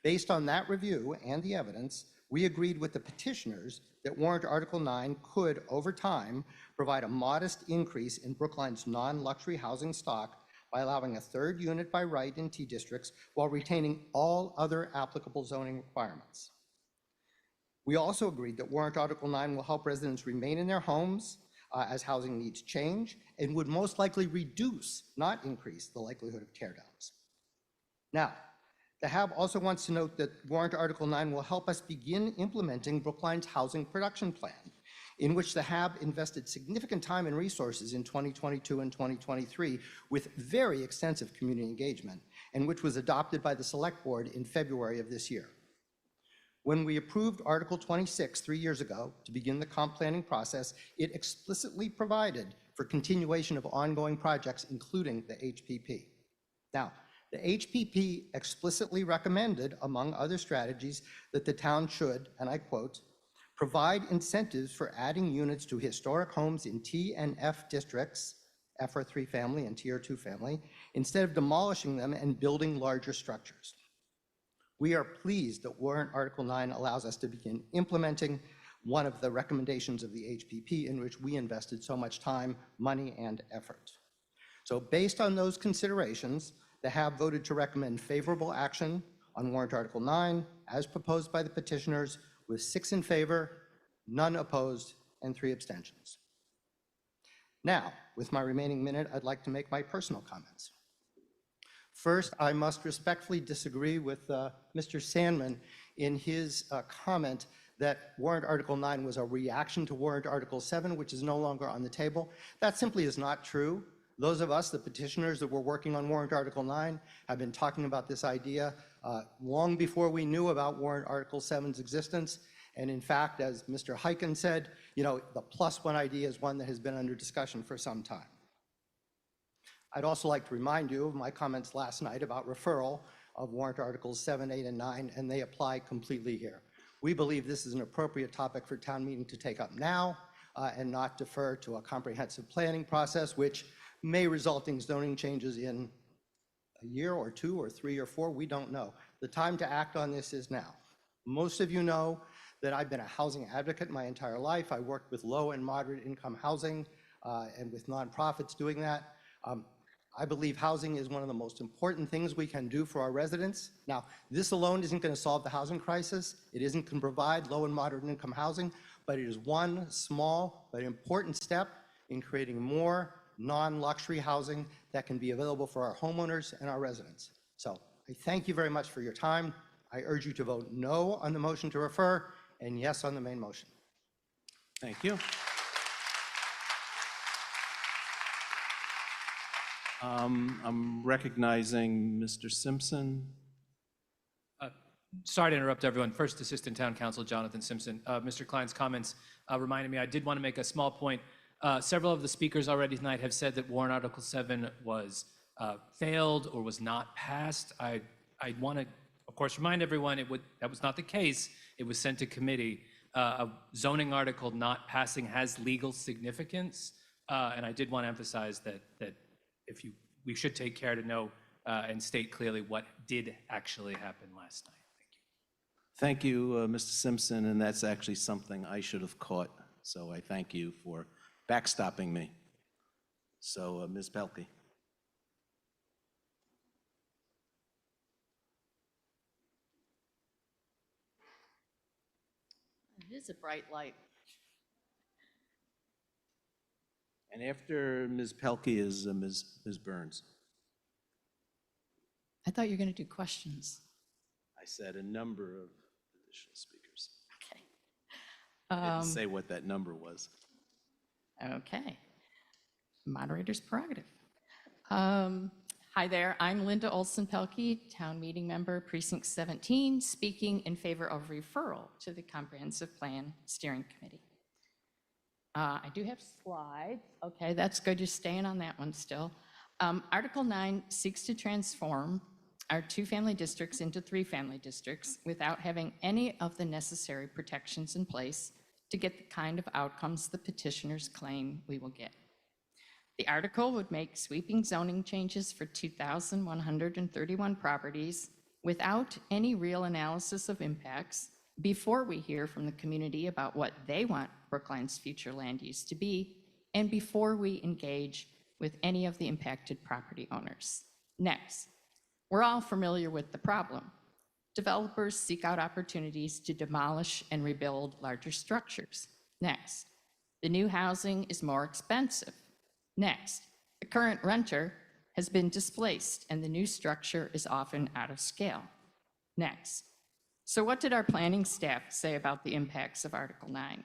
Based on that review and the evidence, we agreed with the petitioners that Warrant Article 9 could, over time, provide a modest increase in Brookline's non-luxury housing stock by allowing a third unit by right in T districts while retaining all other applicable zoning requirements. We also agreed that Warrant Article 9 will help residents remain in their homes as housing needs change, and would most likely reduce, not increase, the likelihood of teardowns. Now, the HAB also wants to note that Warrant Article 9 will help us begin implementing Brookline's housing production plan, in which the HAB invested significant time and resources in 2022 and 2023 with very extensive community engagement, and which was adopted by the Select Board in February of this year. When we approved Article 26 3 years ago to begin the comp planning process, it explicitly provided for continuation of ongoing projects, including the HPP. Now, the HPP explicitly recommended, among other strategies, that the town should, and I quote, provide incentives for adding units to historic homes in T and F districts, F are 3-family and T are 2-family, instead of demolishing them and building larger structures. We are pleased that warrant Article 9 allows us to begin implementing one of the recommendations of the HPP in which we invested so much time, money, and effort. So based on those considerations, the HAB voted to recommend favorable action on warrant Article 9 as proposed by the petitioners, with 6 in favor, none opposed, and 3 abstentions. Now, with my remaining minute, I'd like to make my personal comments. First, I must respectfully disagree with Mr. Sandman in his comment that warrant Article 9 was a reaction to warrant Article 7, which is no longer on the table. That simply is not true. Those of us, the petitioners that were working on warrant Article 9, have been talking about this idea long before we knew about warrant Article 7's existence. And in fact, as Mr. Hyken said, the +1 idea is one that has been under discussion for some time. I'd also like to remind you of my comments last night about referral of warrant Articles 7, 8, and 9, and they apply completely here. We believe this is an appropriate topic for town meeting to take up now and not defer to a comprehensive planning process, which may result in zoning changes in a year or 2 or 3 or 4, we don't know. The time to act on this is now. Most of you know that I've been a housing advocate my entire life. I worked with low and moderate income housing and with nonprofits doing that. I believe housing is one of the most important things we can do for our residents. Now, this alone isn't going to solve the housing crisis. It isn't going to provide low and moderate income housing, but it is one small but important step in creating more non-luxury housing that can be available for our homeowners and our residents. So I thank you very much for your time. I urge you to vote no on the motion to refer and yes on the main motion. Thank you. I'm recognizing Mr. Simpson. Sorry to interrupt everyone. First Assistant Town Council Jonathan Simpson. Mr. Klein's comments reminded me I did want to make a small point. Several of the speakers already tonight have said that warrant Article 7 was failed or was not passed. I want to, of course, remind everyone that was not the case. It was sent to committee. A zoning article not passing has legal significance, and I did want to emphasize that we should take care to know and state clearly what did actually happen last night. Thank you, Mr. Simpson, and that's actually something I should have caught, so I thank you for backstopping me. So, Ms. Pelkey. It is a bright light. And after Ms. Pelkey is Ms. Burns. I thought you were going to do questions. I said a number of additional speakers. Okay. I didn't say what that number was. Okay. Moderator's prerogative. Hi there. I'm Linda Olson-Pelkey, town meeting member, Precinct 17, speaking in favor of referral to the Comprehensive Plan Steering Committee. I do have slides. Okay, that's good. You're staying on that one still. Article 9 seeks to transform our 2-family districts into 3-family districts without having any of the necessary protections in place to get the kind of outcomes the petitioners claim we will get. The article would make sweeping zoning changes for 2,131 properties without any real analysis of impacts before we hear from the community about what they want Brookline's future land use to be, and before we engage with any of the impacted property owners. Next, we're all familiar with the problem. Developers seek out opportunities to demolish and rebuild larger structures. Next, the new housing is more expensive. Next, the current renter has been displaced and the new structure is often out of scale. Next, so what did our planning staff say about the impacts of Article 9?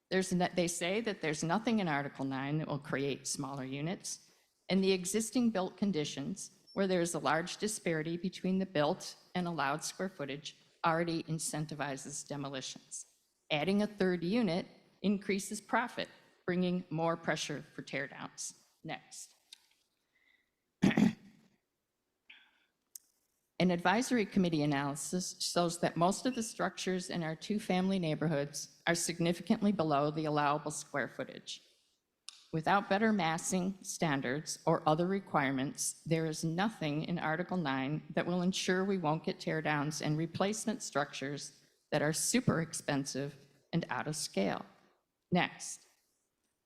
They say that there's nothing in Article 9 that will create smaller units, and the existing built conditions, where there's a large disparity between the built and allowed square footage, already incentivizes demolitions. Adding a third unit increases profit, bringing more pressure for teardowns. Next. An advisory committee analysis shows that most of the structures in our two-family neighborhoods are significantly below the allowable square footage. Without better massing standards or other requirements, there is nothing in Article 9 that will ensure we won't get teardowns and replacement structures that are super expensive and out of scale. Next.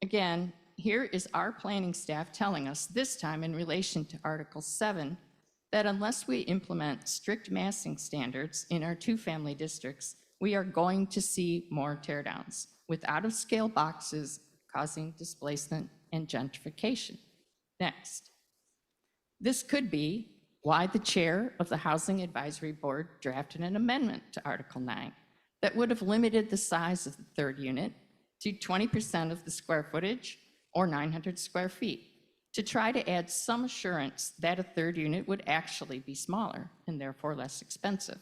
Again, here is our planning staff telling us, this time in relation to Article 7, that unless we implement strict massing standards in our two-family districts, we are going to see more teardowns with out-of-scale boxes causing displacement and gentrification. Next. This could be why the chair of the Housing Advisory Board drafted an amendment to Article 9 that would have limited the size of the third unit to 20% of the square footage or 900 square feet to try to add some assurance that a third unit would actually be smaller and therefore less expensive.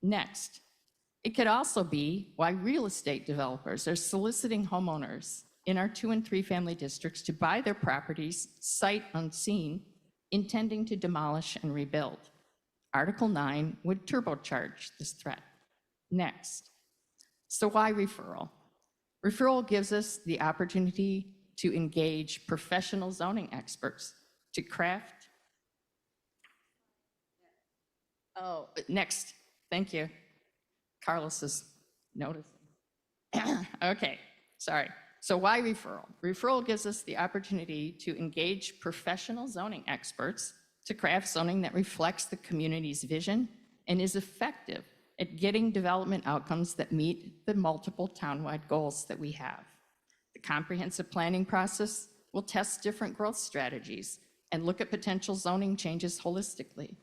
Next, it could also be why real estate developers are soliciting homeowners in our 2- and 3-family districts to buy their properties sight unseen, intending to demolish and rebuild. Article 9 would turbocharge this threat. Next, so why referral? Referral gives us the opportunity to engage professional zoning experts to craft. Oh, next, thank you. Carlos is noticing. Okay, sorry. So why referral? Referral gives us the opportunity to engage professional zoning experts to craft zoning that reflects the community's vision and is effective at getting development outcomes that meet the multiple townwide goals that we have. The comprehensive planning process will test different growth strategies and look at potential zoning changes holistically.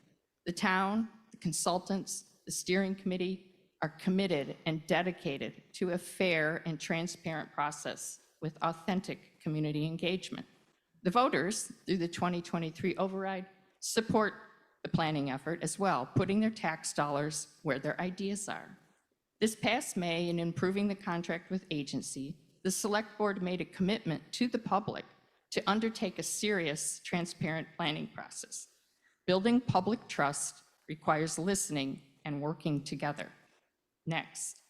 The town, the consultants, the steering committee are committed and dedicated to a fair and transparent process with authentic community engagement. The voters, through the 2023 override, support the planning effort as well, putting their tax dollars where their ideas are. This past May, in improving the contract with agency, the Select Board made a commitment to the public to undertake a serious, transparent planning process. Building public trust requires listening and working together. Next,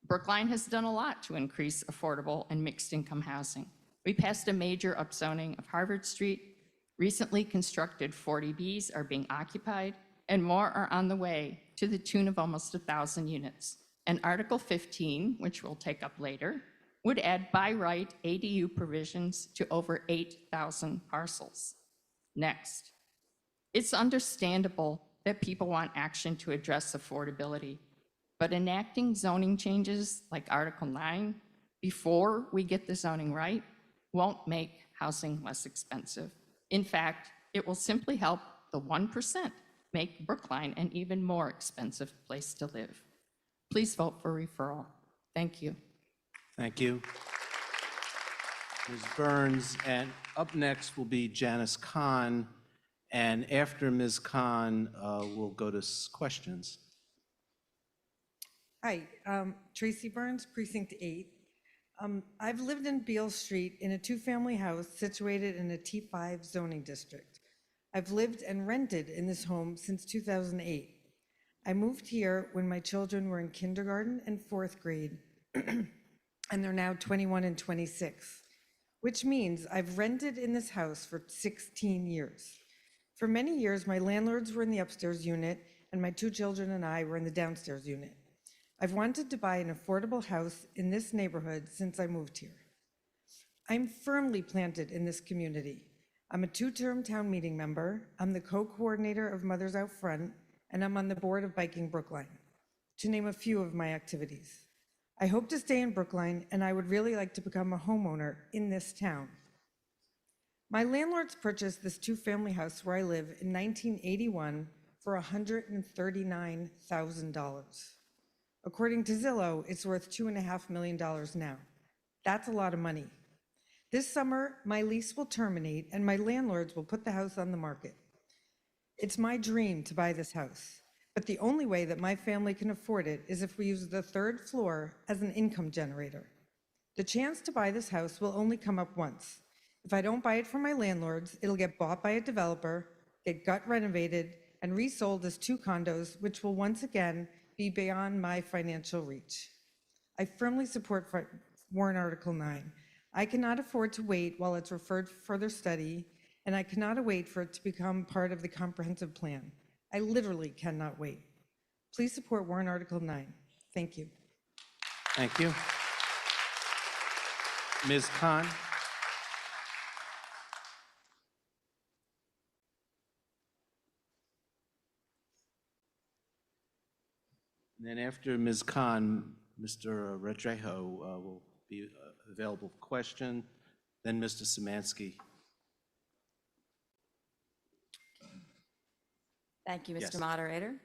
Brookline has done a lot to increase affordable and mixed-income housing. We passed a major upzoning of Harvard Street. Recently constructed 40Bs are being occupied, and more are on the way to the tune of almost 1,000 units. And Article 15, which we'll take up later, would add by right ADU provisions to over 8,000 parcels. Next, it's understandable that people want action to address affordability, but enacting zoning changes like Article 9 before we get the zoning right won't make housing less expensive. In fact, it will simply help the 1% make Brookline an even more expensive place to live. Please vote for referral. Thank you. Thank you. Ms. Burns, and up next will be Janice Kahn, and after Ms. Kahn, we'll go to questions. Hi, Tracy Burns, Precinct 8. I've lived in Beale Street in a 2-family house situated in a T5 zoning district. I've lived and rented in this home since 2008. I moved here when my children were in kindergarten and 4th grade, and they're now 21 and 26, which means I've rented in this house for 16 years. For many years, my landlords were in the upstairs unit, and my 2 children and I were in the downstairs unit. I've wanted to buy an affordable house in this neighborhood since I moved here. I'm firmly planted in this community. I'm a 2-term town meeting member, I'm the co-coordinator of Mothers Out Front, and I'm on the board of Biking Brookline, to name a few of my activities. I hope to stay in Brookline, and I would really like to become a homeowner in this town. My landlords purchased this 2-family house where I live in 1981 for $139,000. According to Zillow, it's worth $2.5 million now. That's a lot of money. This summer, my lease will terminate and my landlords will put the house on the market. It's my dream to buy this house, but the only way that my family can afford it is if we use the 3rd floor as an income generator. The chance to buy this house will only come up once. If I don't buy it from my landlords, it'll get bought by a developer, get gut renovated, and resold as 2 condos, which will once again be beyond my financial reach. I firmly support warrant Article 9. I cannot afford to wait while it's referred for further study, and I cannot wait for it to become part of the comprehensive plan. I literally cannot wait. Please support warrant Article 9. Thank you. Thank you. Ms. Khan? And then after Ms. Khan, Mr. Rodrejo will be available for question, then Mr. Szymanski. Thank you, Yes. Mr. Moderator.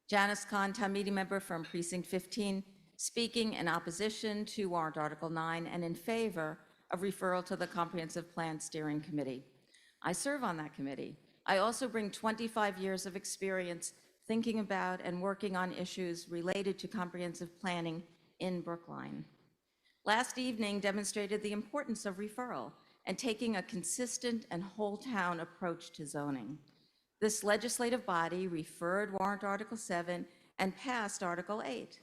Janice Khan, Town Meeting Member from Precinct 15, speaking in opposition to warrant Article 9 and in favor of referral to the Comprehensive Plan Steering Committee. I serve on that committee. I also bring 25 years of experience thinking about and working on issues related to comprehensive planning in Brookline. Last evening demonstrated the importance of referral and taking a consistent and whole town approach to zoning. This legislative body referred warrant Article 7 and passed Article 8.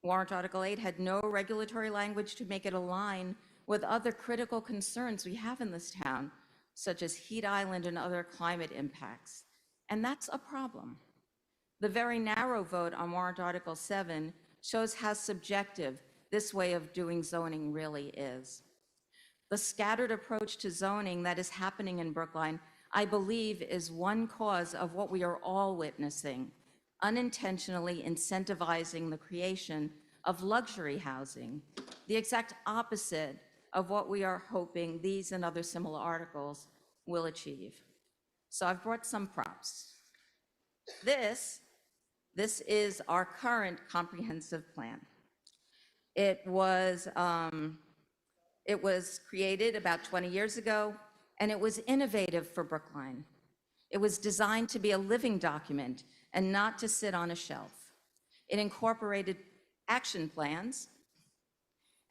Warrant Article 8 had no regulatory language to make it align with other critical concerns we have in this town, such as heat island and other climate impacts. And that's a problem. The very narrow vote on warrant Article 7 shows how subjective this way of doing zoning really is. The scattered approach to zoning that is happening in Brookline, I believe, is one cause of what we are all witnessing, unintentionally incentivizing the creation of luxury housing, the exact opposite of what we are hoping these and other similar articles will achieve. So I've brought some props. This is our current comprehensive plan. It was created about 20 years ago, and it was innovative for Brookline. It was designed to be a living document and not to sit on a shelf. It incorporated action plans,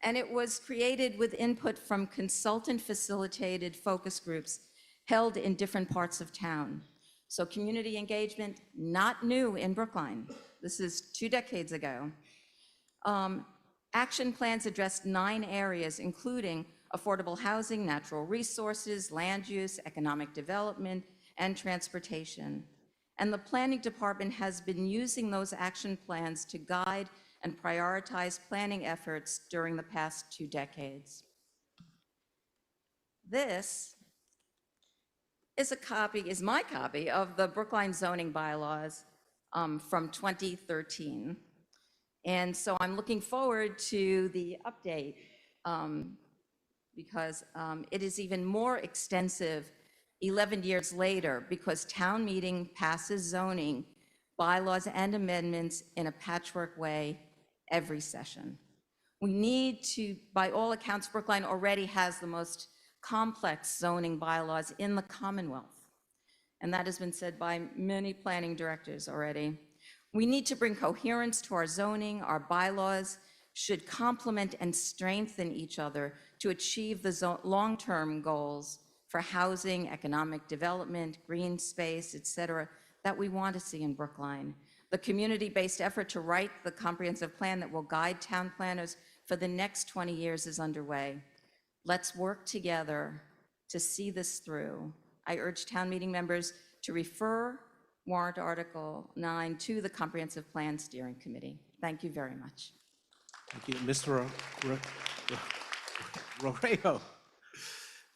and it was created with input from consultant-facilitated focus groups held in different parts of town. So community engagement, not new in Brookline. This is 2 decades ago. Action plans addressed 9 areas, including affordable housing, natural resources, land use, economic development, and transportation. And the planning department has been using those action plans to guide and prioritize planning efforts during the past 2 decades. This is my copy of the Brookline zoning bylaws from 2013. And so I'm looking forward to the update because it is even more extensive 11 years later because town meeting passes zoning bylaws and amendments in a patchwork way every session. We need to, by all accounts, Brookline already has the most complex zoning bylaws in the Commonwealth. And that has been said by many planning directors already. We need to bring coherence to our zoning. Our bylaws should complement and strengthen each other to achieve the long-term goals for housing, economic development, green space, et cetera, that we want to see in Brookline. The community-based effort to write the comprehensive plan that will guide town planners for the next 20 years is underway. Let's work together to see this through. I urge town meeting members to refer warrant Article 9 to the Comprehensive Plan Steering Committee. Thank you very much. Thank you. Mr. Rodrejo.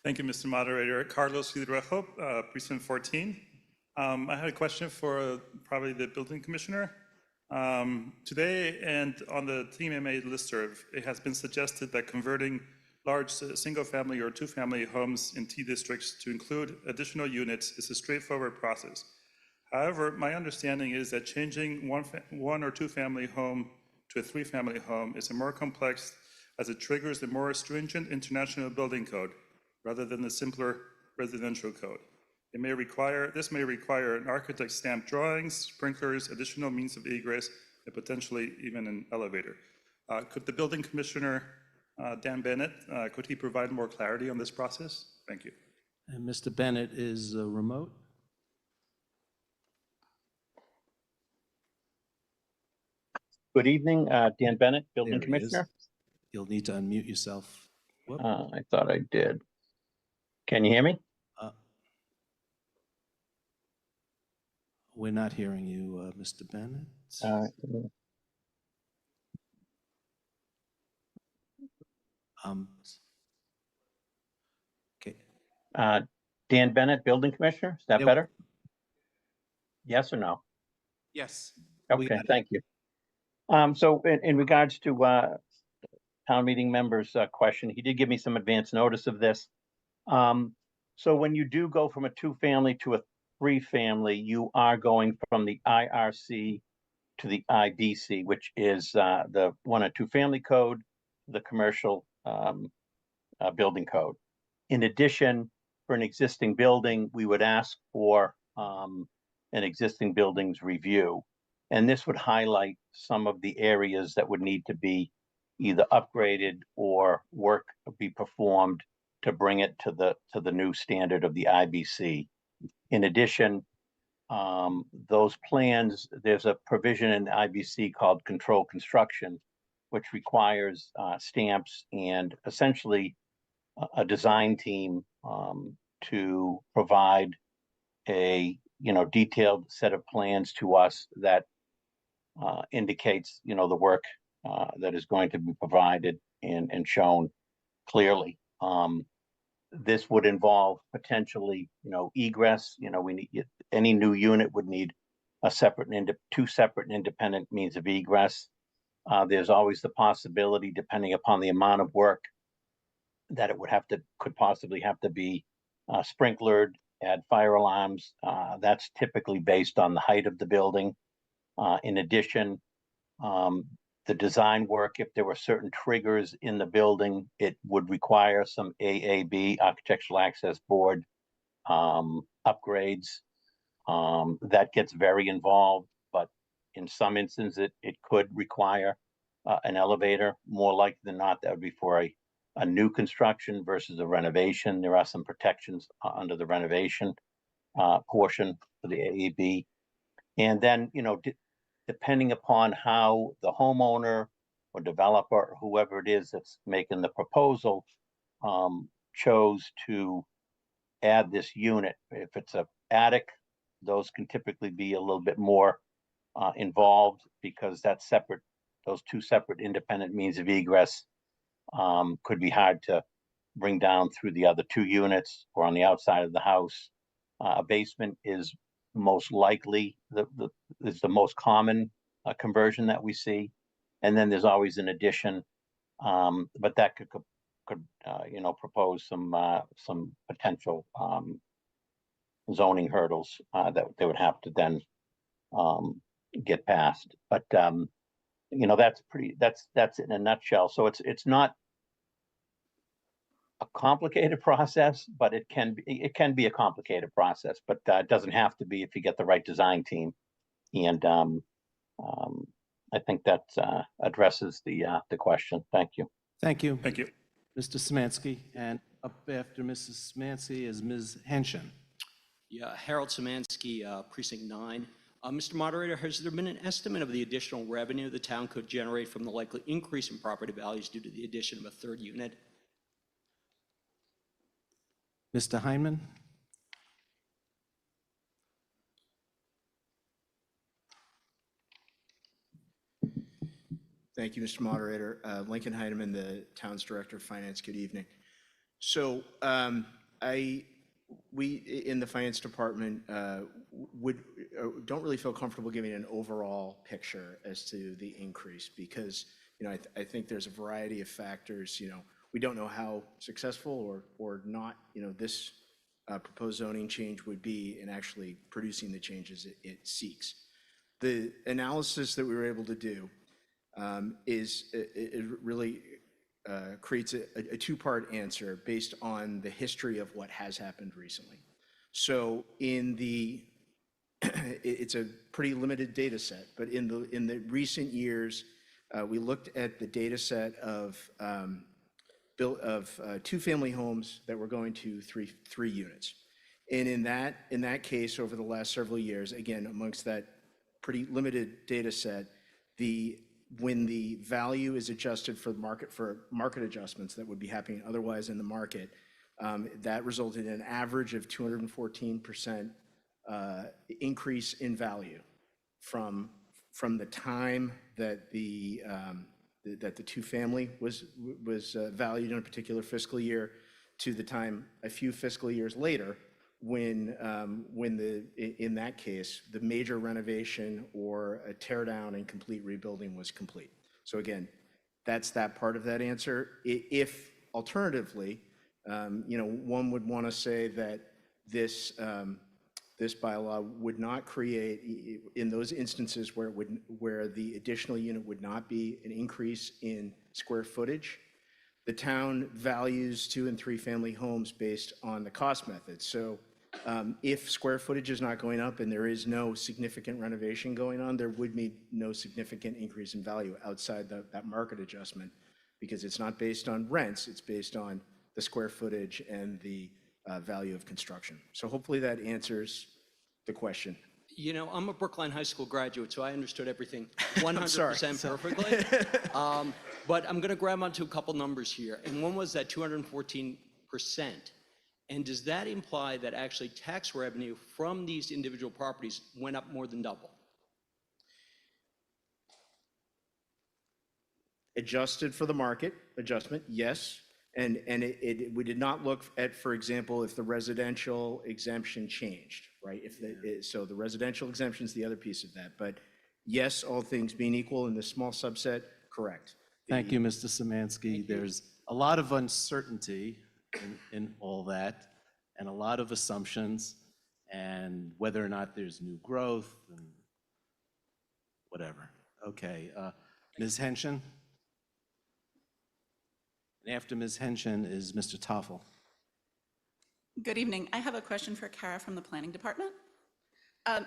Thank you, Mr. Moderator. Carlos Hidrojo, Precinct 14. I had a question for probably the building commissioner. Today and on the TMA listserv, it has been suggested that converting large single-family or two-family homes in T districts to include additional units is a straightforward process. However, my understanding is that changing one or two-family home to a three-family home is more complex as it triggers a more stringent international building code rather than the simpler residential code. This may require an architect's stamped drawings, sprinklers, additional means of egress, and potentially even an elevator. Could the building commissioner, Dan Bennett, could he provide more clarity on this process? Thank you. And Mr. Bennett is remote. Good evening, Dan Bennett, Building There he is. Commissioner. You'll need to unmute yourself. Whoop. I thought I did. Can you hear me? We're not hearing you, Mr. Bennett. Okay. Dan Bennett, Building Commissioner, is that Yeah. better? Yes or no? Yes. we Okay, got it. thank you. So in regards to town meeting members' question, he did give me some advance notice of this. So when you do go from a 2-family to a 3-family, you are going from the IRC to the IBC, which is the 1 or 2-family code, the commercial building code. In addition, for an existing building, we would ask for an existing buildings review. And this would highlight some of the areas that would need to be either upgraded or work be performed to bring it to the new standard of the IBC. In addition, those plans, there's a provision in the IBC called control construction, which requires stamps and essentially a design team to provide a detailed set of plans to us that indicates the work that is going to be provided and shown clearly. This would involve potentially egress. We need any new unit would need a separate two separate and independent means of egress. There's always the possibility, depending upon the amount of work, that it could possibly have to be sprinklered, add fire alarms. That's typically based on the height of the building. In addition, the design work, if there were certain triggers in the building, it would require some AAB, Architectural Access Board, upgrades. That gets very involved, but in some instances, it could require an elevator. More likely than not, that would be for a new construction versus a renovation. There are some protections under the renovation portion for the AAB. And then, depending upon how the homeowner or developer or whoever it is that's making the proposal chose to add this unit. If it's an attic, those can typically be a little bit more involved because that's separate. Those two separate independent means of egress could be hard to bring down through the other 2 units or on the outside of the house. A basement is most likely is the most common conversion that we see, and then there's always an addition, but that could propose some potential zoning hurdles that they would have to then get past. But that's in a nutshell. So it's not a complicated process, but it can be a complicated process, but it doesn't have to be if you get the right design team. And I think that addresses the question. Thank you. Thank you. Thank you. Mr. Szymanski, and up after Mrs. Szymanski is Ms. Henshin. Yeah, Harold Szymanski, Precinct 9. Mr. Moderator, has there been an estimate of the additional revenue the town could generate from the likely increase in property values due to the addition of a 3rd unit? Mr. Heineman? Thank you, Mr. Moderator. Lincoln Heineman, the town's Director of Finance. Good evening. So we in the Finance Department don't really feel comfortable giving an overall picture as to the increase because I think there's a variety of factors. We don't know how successful or not this proposed zoning change would be in actually producing the changes it seeks. The analysis that we were able to do it really creates a 2-part answer based on the history of what has happened recently. So it's a pretty limited data set, but in the recent years, we looked at the data set of 2-family homes that were going to three units. And in that case, over the last several years, again, amongst that pretty limited data set, the when the value is adjusted for market adjustments that would be happening otherwise in the market, that resulted in an average of 214% increase in value from the time that the two-family was valued in a particular fiscal year to the time a few fiscal years later when in that case, the major renovation or a tear down and complete rebuilding was complete. So again, that's that part of that answer. If alternatively, one would want to say that this bylaw would not create, in those instances where the additional unit would not be an increase in square footage, the town values 2- and 3-family homes based on the cost method. So if square footage is not going up and there is no significant renovation going on, there would be no significant increase in value outside that market adjustment, because it's not based on rents, it's based on the square footage and the value of construction. So hopefully that answers the question. You know, I'm a Brookline High School graduate, so I understood everything 100% perfectly. But I'm going to grab onto a couple numbers here. And one was that 214%. And does that imply that actually tax revenue from these individual properties went up more than double? Adjusted for the market adjustment, yes. And we did not look at, for example, if the residential exemption changed, right? So the residential exemption is the other piece of that. But yes, all things being equal in this small subset, correct. Thank you, Mr. Szymanski. There's a lot of uncertainty in all that, and a lot of assumptions, and whether or not there's new growth and whatever. Okay, Ms. Henshin? And after Ms. Henshin is Mr. Toffel. Good evening. I have a question for Kara from the Planning Department.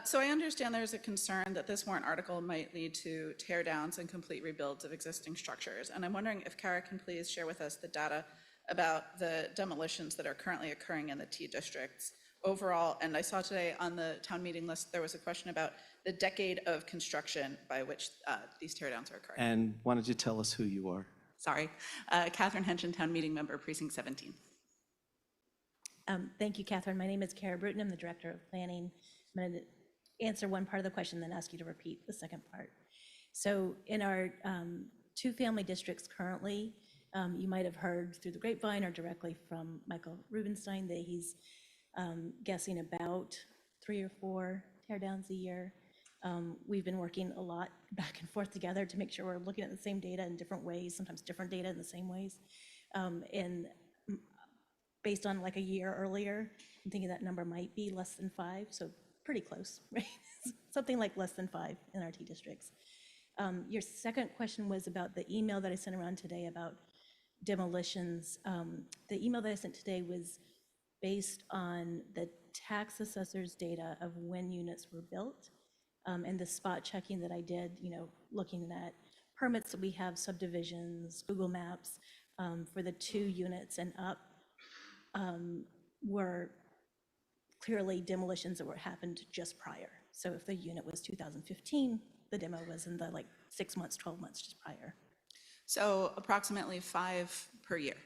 So I understand there's a concern that this warrant article might lead to tear downs and complete rebuilds of existing structures. And I'm wondering if Kara can please share with us the data about the demolitions that are currently occurring in the T districts overall. And I saw today on the town meeting list, there was a question about the decade of construction by which these tear downs are occurring. And why don't you tell us who you are? Sorry. Catherine Henshin, town meeting member, precinct 17. Thank you, Catherine. My name is Kara Bruton. I'm the Director of Planning. I'm going to answer one part of the question, then ask you to repeat the second part. So in our two-family districts currently, you might have heard through the grapevine or directly from Michael Rubenstein that he's guessing about 3 or 4 tear downs a year. We've been working a lot back and forth together to make sure we're looking at the same data in different ways, sometimes different data in the same ways. And based on like a year earlier, I'm thinking that number might be less than 5, so pretty close, right? Something like less than 5 in our T districts. Your second question was about the email that I sent around today about demolitions. The email that I sent today was based on the tax assessor's data of when units were built, and the spot checking that I did, looking at permits that we have, subdivisions, Google Maps, for the 2 units and up, were clearly demolitions that happened just prior. So if the unit was 2015, the demo was in the 6 months, 12 months just prior. So approximately 5 per year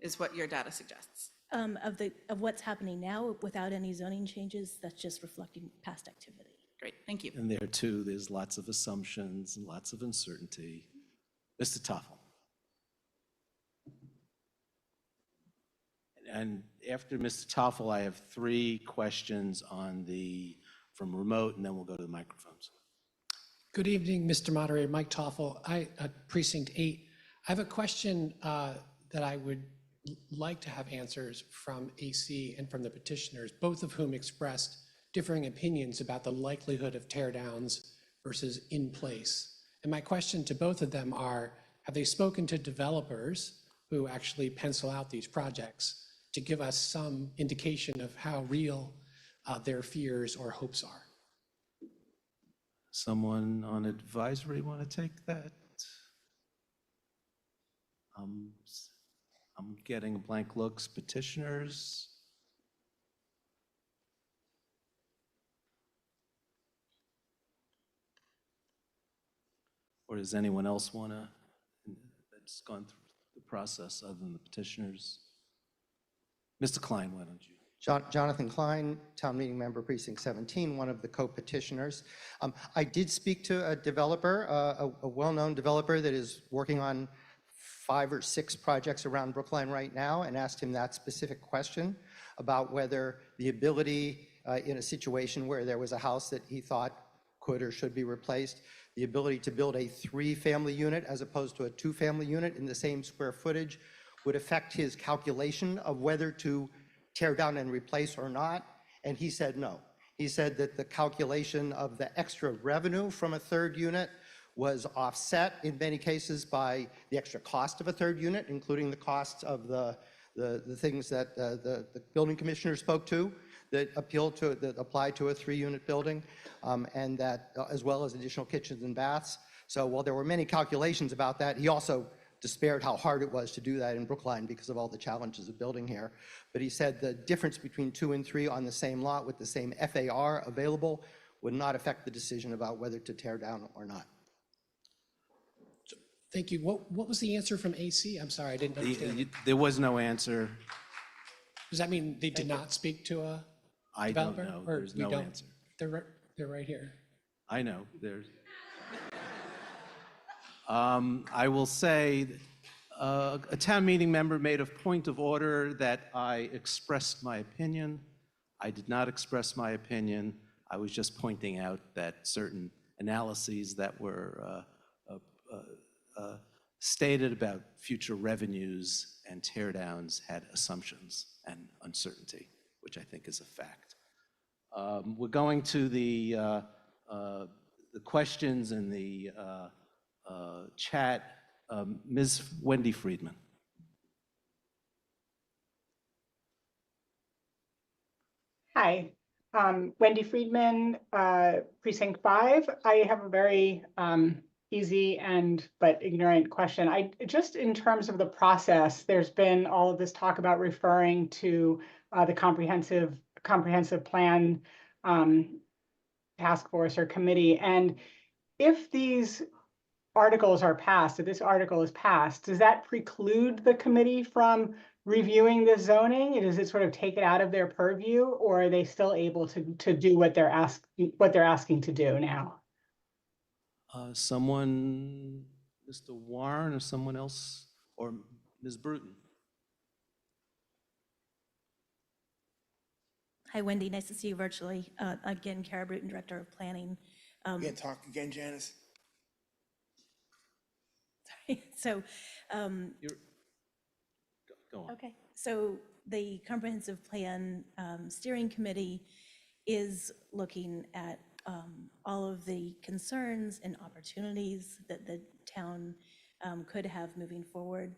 is what your data suggests. Of what's happening now without any zoning changes, that's just reflecting past activity. Great, thank you. And there too, there's lots of assumptions and lots of uncertainty. Mr. Toffel. And after Mr. Toffel, I have 3 questions from remote, and then we'll go to the microphones. Good evening, Mr. Moderator. Mike Toffel, Precinct 8. I have a question that I would like to have answers from AC and from the petitioners, both of whom expressed differing opinions about the likelihood of tear downs versus in place. And my question to both of them are, have they spoken to developers who actually pencil out these projects to give us some indication of how real their fears or hopes are? Someone on advisory want to take that? I'm getting blank looks. Petitioners? Or does anyone else want to, that's gone through the process other than the petitioners? Mr. Klein, why don't you? Jonathan Klein, Town Meeting Member, Precinct 17, one of the co-petitioners. I did speak to a developer, a well-known developer that is working on 5 or 6 projects around Brookline right now, and asked him that specific question about whether the ability in a situation where there was a house that he thought could or should be replaced, the ability to build a 3-family unit as opposed to a 2-family unit in the same square footage would affect his calculation of whether to tear down and replace or not, and he said no. He said that the calculation of the extra revenue from a 3rd unit was offset in many cases by the extra cost of a 3rd unit, including the costs of the things that the building commissioner spoke to that apply to a 3-unit building, and that as well as additional kitchens and baths. So while there were many calculations about that, he also despaired how hard it was to do that in Brookline because of all the challenges of building here. But he said the difference between 2 and 3 on the same lot with the same FAR available would not affect the decision about whether to tear down or not. Thank you. What was the answer from AC? I'm sorry, I didn't understand. There was no answer. Does that mean they did not speak to a I developer? don't know. Or There's we no don't? answer. They're right here. I know. There's. I will say, a town meeting member made a point of order that I expressed my opinion. I did not express my opinion. I was just pointing out that certain analyses that were stated about future revenues and teardowns had assumptions and uncertainty, which I think is a fact. We're going to the questions in the chat. Ms. Wendy Friedman. Hi, Wendy Friedman, Precinct 5. I have a very easy but ignorant question. Just in terms of the process, there's been all of this talk about referring to the comprehensive plan task force or committee. And if these articles are passed, if this article is passed, does that preclude the committee from reviewing this zoning? Does it sort of take it out of their purview, or are they still able to do what they're asking to do now? Someone, Mr. Warren, or someone else, or Ms. Bruton? Hi, Wendy. Nice to see you virtually. Again, Kara Bruton, Director of Planning. You can't talk again, Janice? Sorry. So, Go on. okay. So the Comprehensive Plan Steering Committee is looking at all of the concerns and opportunities that the town could have moving forward.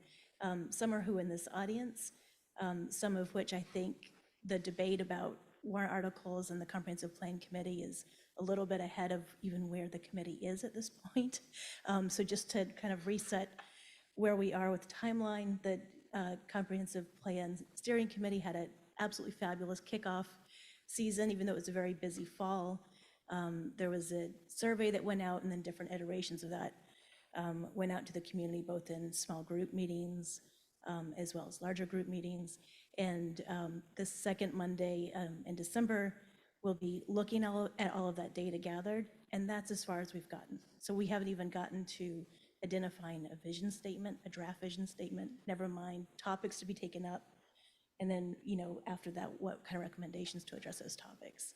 Some are who in this audience, some of which I think the debate about warrant articles and the Comprehensive Plan Committee is a little bit ahead of even where the committee is at this point. So just to kind of reset where we are with the timeline, the Comprehensive Plan Steering Committee had an absolutely fabulous kickoff season, even though it was a very busy fall. There was a survey that went out, and then different iterations of that went out to the community, both in small group meetings as well as larger group meetings. And the second Monday in December, we'll be looking at all of that data gathered, and that's as far as we've gotten. So we haven't even gotten to identifying a vision statement, a draft vision statement, never mind topics to be taken up. And then, after that, what kind of recommendations to address those topics.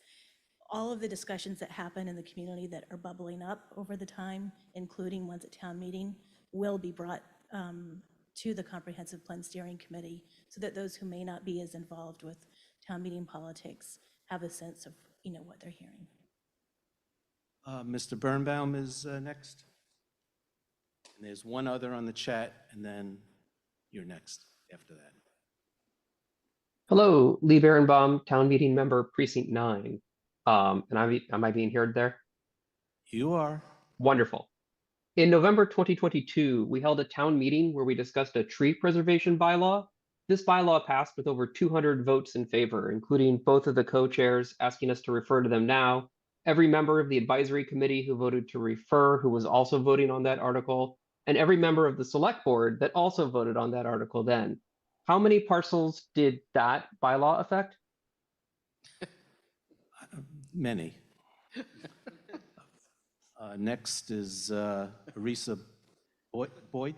All of the discussions that happen in the community that are bubbling up over the time, including ones at town meeting, will be brought to the Comprehensive Plan Steering Committee so that those who may not be as involved with town meeting politics have a sense of, what they're hearing. Mr. Birnbaum is next. And there's one other on the chat, and then you're next after that. Hello, Lee Berenbaum, Town Meeting Member, Precinct 9. And am I being heard there? You are. Wonderful. In November 2022, we held a town meeting where we discussed a tree preservation bylaw. This bylaw passed with over 200 votes in favor, including both of the co-chairs asking us to refer to them now, every member of the advisory committee who voted to refer, who was also voting on that article, and every member of the select board that also voted on that article then. How many parcels did that bylaw affect? Many. Next is Arisa Boyd.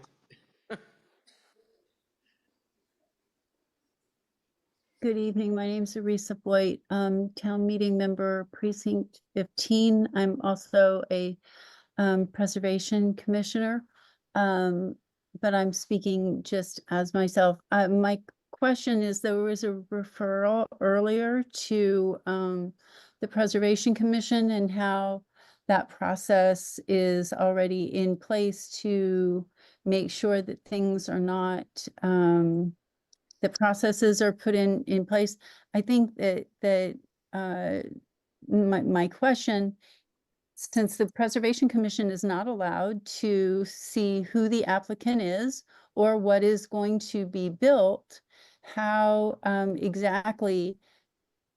Good evening. My name is Arisa Boyd, town meeting member, precinct 15. I'm also a preservation commissioner, but I'm speaking just as myself. My question is, there was a referral earlier to the Preservation Commission and how that process is already in place to make sure that things are not the processes are put in place. I think that my question, since the Preservation Commission is not allowed to see who the applicant is or what is going to be built, how exactly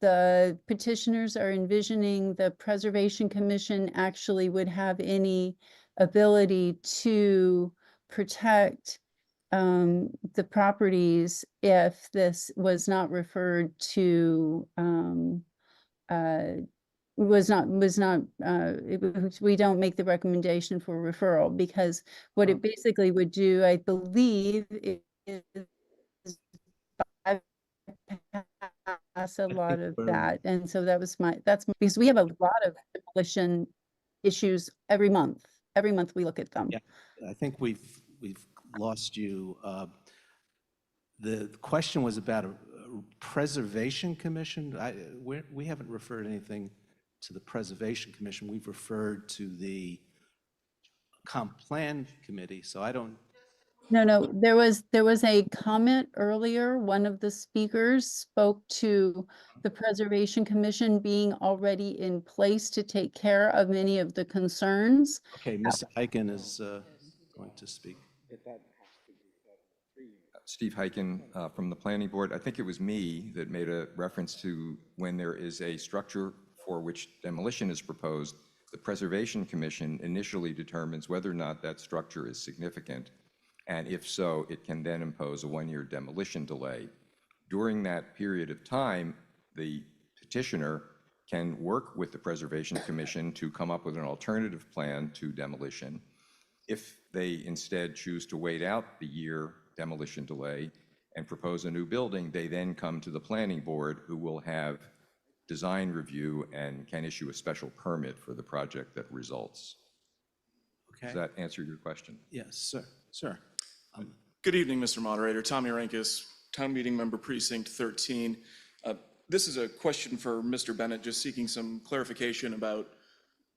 the petitioners are envisioning the Preservation Commission actually would have any ability to protect the properties if this was not referred to, we don't make the recommendation for referral, because what it basically would do, I believe, is bypass a lot of that. And so because we have a lot of demolition issues every month. Every month we look at them. Yeah, I think we've lost you. The question was about a preservation commission. We haven't referred anything to the Preservation Commission. We've referred to the comp plan committee, so I don't. No, there was a comment earlier. One of the speakers spoke to the Preservation Commission being already in place to take care of many of the concerns. Okay, Mr. Eichen is going to speak. Steve Heiken from the Planning Board. I think it was me that made a reference to when there is a structure for which demolition is proposed, the Preservation Commission initially determines whether or not that structure is significant. And if so, it can then impose a one-year demolition delay. During that period of time, the petitioner can work with the Preservation Commission to come up with an alternative plan to demolition. If they instead choose to wait out the year demolition delay and propose a new building, they then come to the Planning Board, who will have design review and can issue a special permit for the project that results. Okay. Does that answer your question? Yes, sir. Sir. Good evening, Mr. Moderator. Tommy Rankus, Town Meeting Member Precinct 13. This is a question for Mr. Bennett, just seeking some clarification about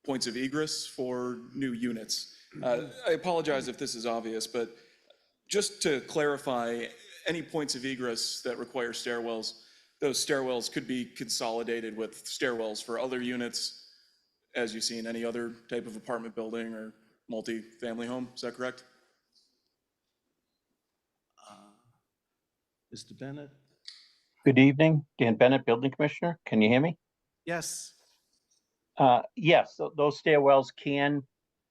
points of egress for new units. I apologize if this is obvious, but just to clarify, any points of egress that require stairwells, those stairwells could be consolidated with stairwells for other units, as you see in any other type of apartment building or multi-family home. Is that correct? Mr. Bennett? Good evening, Dan Bennett, Building Commissioner. Can you hear me? Yes. Yes, those stairwells can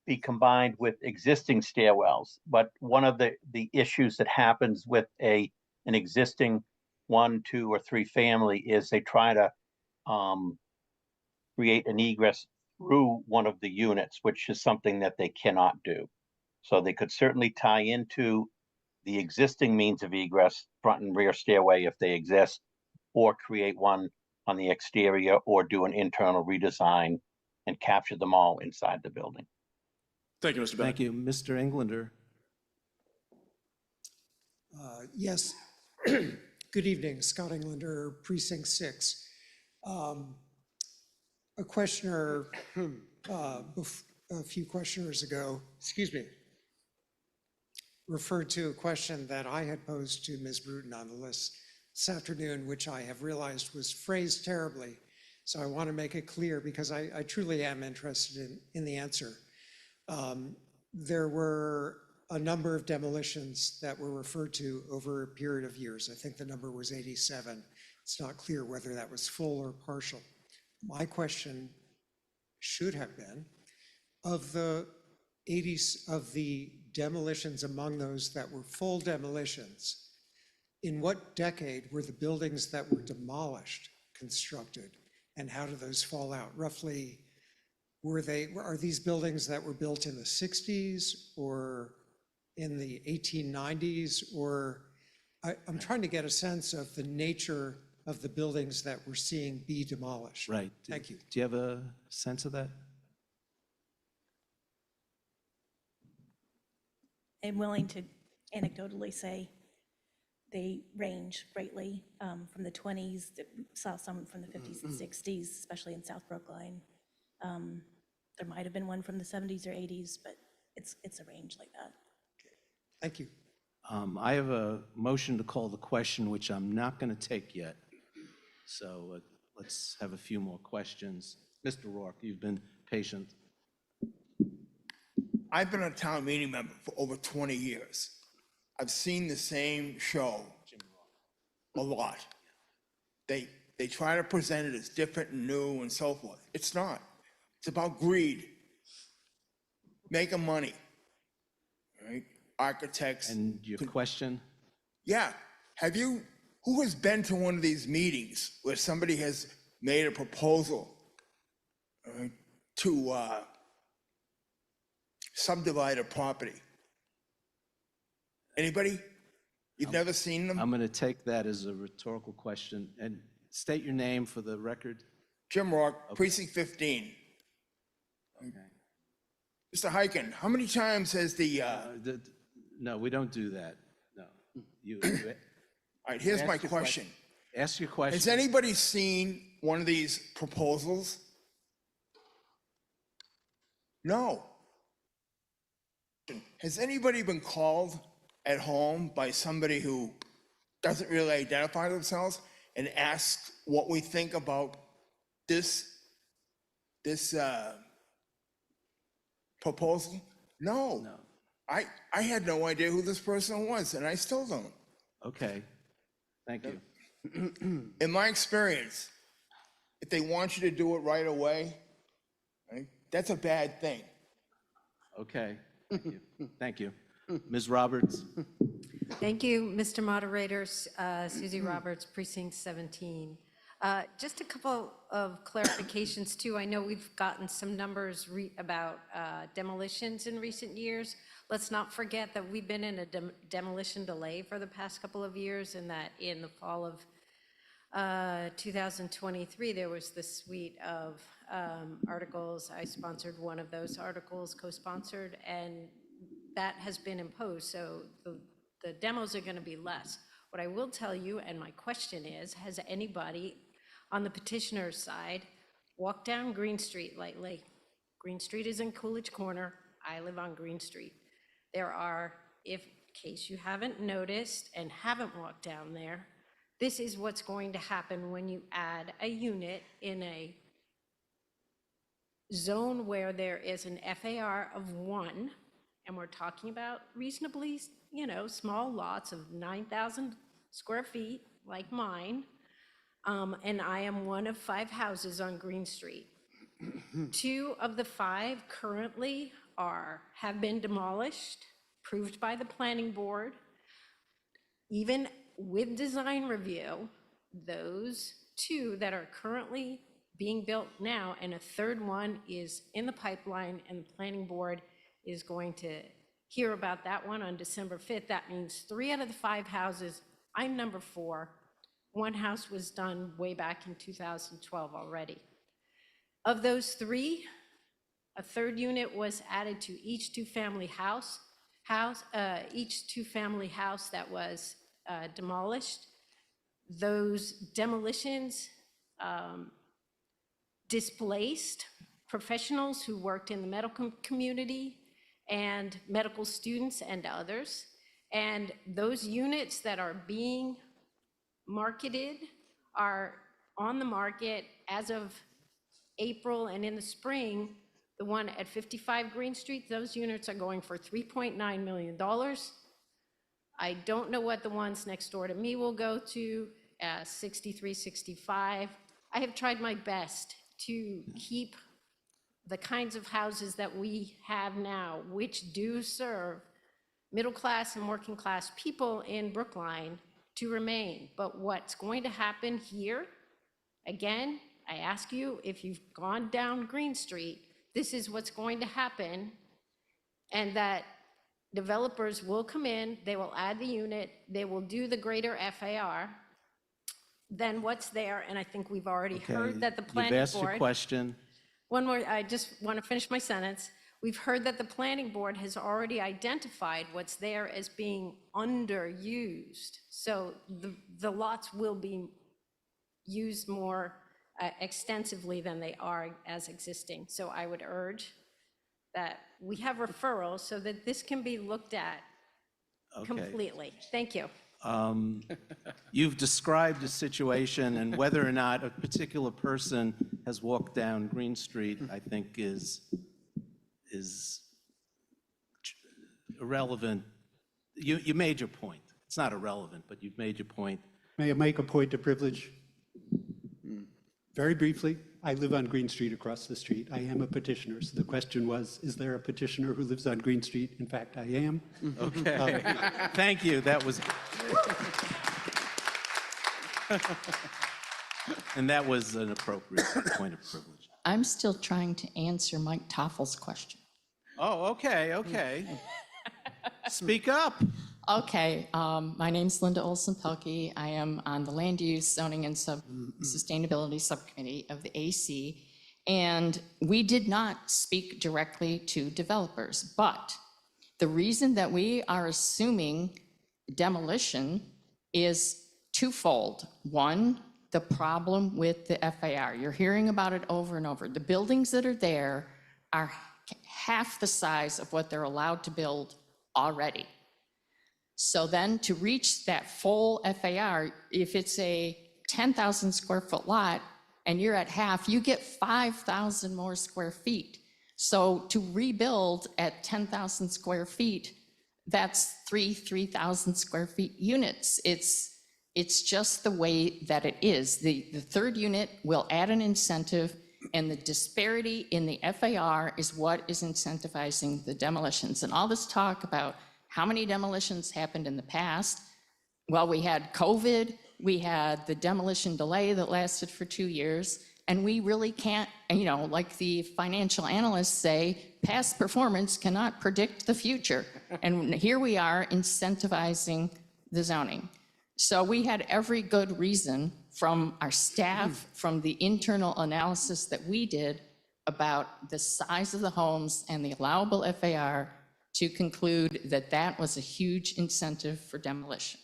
be combined with existing stairwells, but one of the issues that happens with an existing 1, 2, or 3 family is they try to create an egress through one of the units, which is something that they cannot do. So they could certainly tie into the existing means of egress, front and rear stairway if they exist, or create one on the exterior, or do an internal redesign and capture them all inside the building. Thank you, Mr. Bennett. Thank you. Mr. Englander? Yes. Good evening, Scott Englander, Precinct 6. A questioner, a few questioners ago, referred to a question that I had posed to Ms. Bruton on the list this afternoon, which I have realized was phrased terribly. So I want to make it clear, because I truly am interested in the answer. There were a number of demolitions that were referred to over a period of years. I think the number was 87. It's not clear whether that was full or partial. My question should have been, of the 80s, of the demolitions among those that were full demolitions, in what decade were the buildings that were demolished constructed? And how do those fall out? Roughly, are these buildings that were built in the 60s or in the 1890s? Or I'm trying to get a sense of the nature of the buildings that we're seeing be demolished. Right. Thank you. Do you have a sense of that? I'm willing to anecdotally say they range greatly from the 20s, saw some from the 50s and 60s, especially in South Brookline. There might have been one from the 70s or 80s, but it's a range like that. Thank you. I have a motion to call the question, which I'm not going to take yet. So let's have a few more questions. Mr. Rourke, you've been patient. I've been a town meeting member for over 20 years. I've seen the same show a lot. They try to present it as different and new and so forth. It's not. It's about greed, making money, right? Architects. And your question? Yeah. Who has been to one of these meetings where somebody has made a proposal to subdivide a property? Anybody? You've never seen them? I'm going to take that as a rhetorical question. And state your name for the record. Jim Rourke, Precinct 15. Okay. Mr. Hyken, how many times has No, we don't do that. No. All right, here's Ask my your question. Ask your question. Has anybody seen one of these proposals? No. Has anybody been called at home by somebody who doesn't really identify themselves and asked what we think about this proposal? No. I had no idea who this person was, and I still don't. Okay. Thank you. In my experience, if they want you to do it right away, right, that's a bad thing. Okay. Thank you. Thank you. Ms. Roberts? Thank you, Mr. Moderator. Susie Roberts, Precinct 17. Just a couple of clarifications, too. I know we've gotten some numbers about demolitions in recent years. Let's not forget that we've been in a demolition delay for the past couple of years, and that in the fall of 2023, there was this suite of articles. I sponsored one of those articles, co-sponsored, and that has been imposed. So the demos are going to be less. What I will tell you, and my question is, has anybody on the petitioner's side walked down Green Street lately? Green Street is in Coolidge Corner. I live on Green Street. There are, in case you haven't noticed and haven't walked down there, this is what's going to happen when you add a unit in a zone where there is an FAR of 1, and we're talking about reasonably, small lots of 9,000 square feet, like mine, and I am one of 5 houses on Green Street. 2 of the 5 currently have been demolished, approved by the planning board. Even with design review, those 2 that are currently being built now, and a 3rd one is in the pipeline, and the planning board is going to hear about that one on December 5th. That means 3 out of the 5 houses, I'm number 4. 1 house was done way back in 2012 already. Of those 3, a 3rd unit was added to each two-family house that was demolished. Those demolitions displaced professionals who worked in the medical community and medical students and others. And those units that are being marketed are on the market as of April, and in the spring, the one at 55 Green Street, those units are going for $3.9 million. I don't know what the ones next door to me will go to, 63, 65. I have tried my best to keep the kinds of houses that we have now, which do serve middle-class and working-class people in Brookline, to remain. But what's going to happen here, again, I ask you, if you've gone down Green Street, this is what's going to happen, and that developers will come in, they will add the unit, they will do the greater FAR than what's there, and I think we've already heard that the planning You've asked your board. question. One more, I just want to finish my sentence. We've heard that the planning board has already identified what's there as being underused. So the lots will be used more extensively than they are as existing. So I would urge that we have referrals so that this can be looked at completely. Thank you. You've described a situation, and whether or not a particular person has walked down Green Street, I think is irrelevant. You made your point. It's not irrelevant, but you've made your point. May I make a point of privilege? Very briefly, I live on Green Street across the street. I am a petitioner. So the question was, is there a petitioner who lives on Green Street? In fact, I am. Okay. Thank you. That was. And that was an appropriate point of privilege. I'm still trying to answer Mike Toffel's question. Oh, okay, okay. Speak up. Okay, my name's Linda Olson-Pelkey. I am on the Land Use, Zoning, and Sustainability Subcommittee of the AC. And we did not speak directly to developers, but the reason that we are assuming demolition is twofold. One, the problem with the FAR. You're hearing about it over and over. The buildings that are there are half the size of what they're allowed to build already. So then to reach that full FAR, if it's a 10,000 square foot lot and you're at half, you get 5,000 more square feet. So to rebuild at 10,000 square feet, that's 3,000 square feet units. It's just the way that it is. The third unit will add an incentive, and the disparity in the FAR is what is incentivizing the demolitions. And all this talk about how many demolitions happened in the past. Well, we had COVID, we had the demolition delay that lasted for 2 years, and we really can't, like the financial analysts say, past performance cannot predict the future. And here we are incentivizing the zoning. So we had every good reason from our staff, from the internal analysis that we did about the size of the homes and the allowable FAR, to conclude that that was a huge incentive for demolition.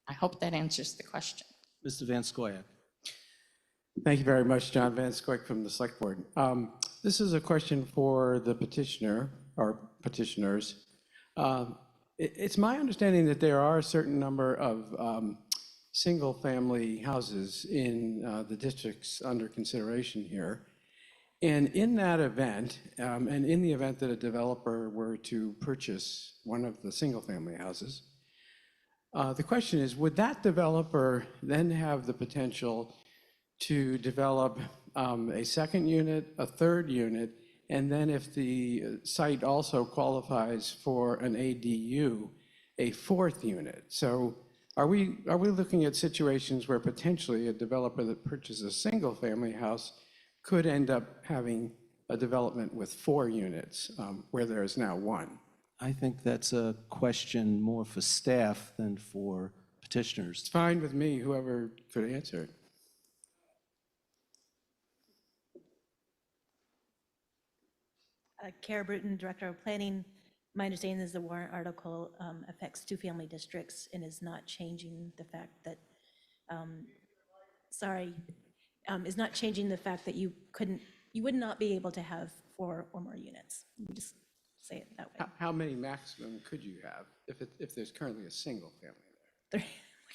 I hope that answers the question. Mr. Van Scoyac. Thank you very much, John Van Scoyac from the Select Board. This is a question for the petitioner or petitioners. It's my understanding that there are a certain number of single-family houses in the districts under consideration here. And in that event, and in the event that a developer were to purchase one of the single-family houses, the question is, would that developer then have the potential to develop a second unit, a third unit, and then if the site also qualifies for an ADU, a fourth unit? So are we looking at situations where potentially a developer that purchases a single-family house could end up having a development with 4 units where there is now 1? I think that's a question more for staff than for petitioners. It's fine with me, whoever could answer it. Kara Bruton, Director of Planning. My understanding is the warrant article affects 2-family districts and is not changing the fact that, is not changing the fact that you would not be able to have 4 or more units. You just say it that way. How many maximum could you have if there's currently a single family there?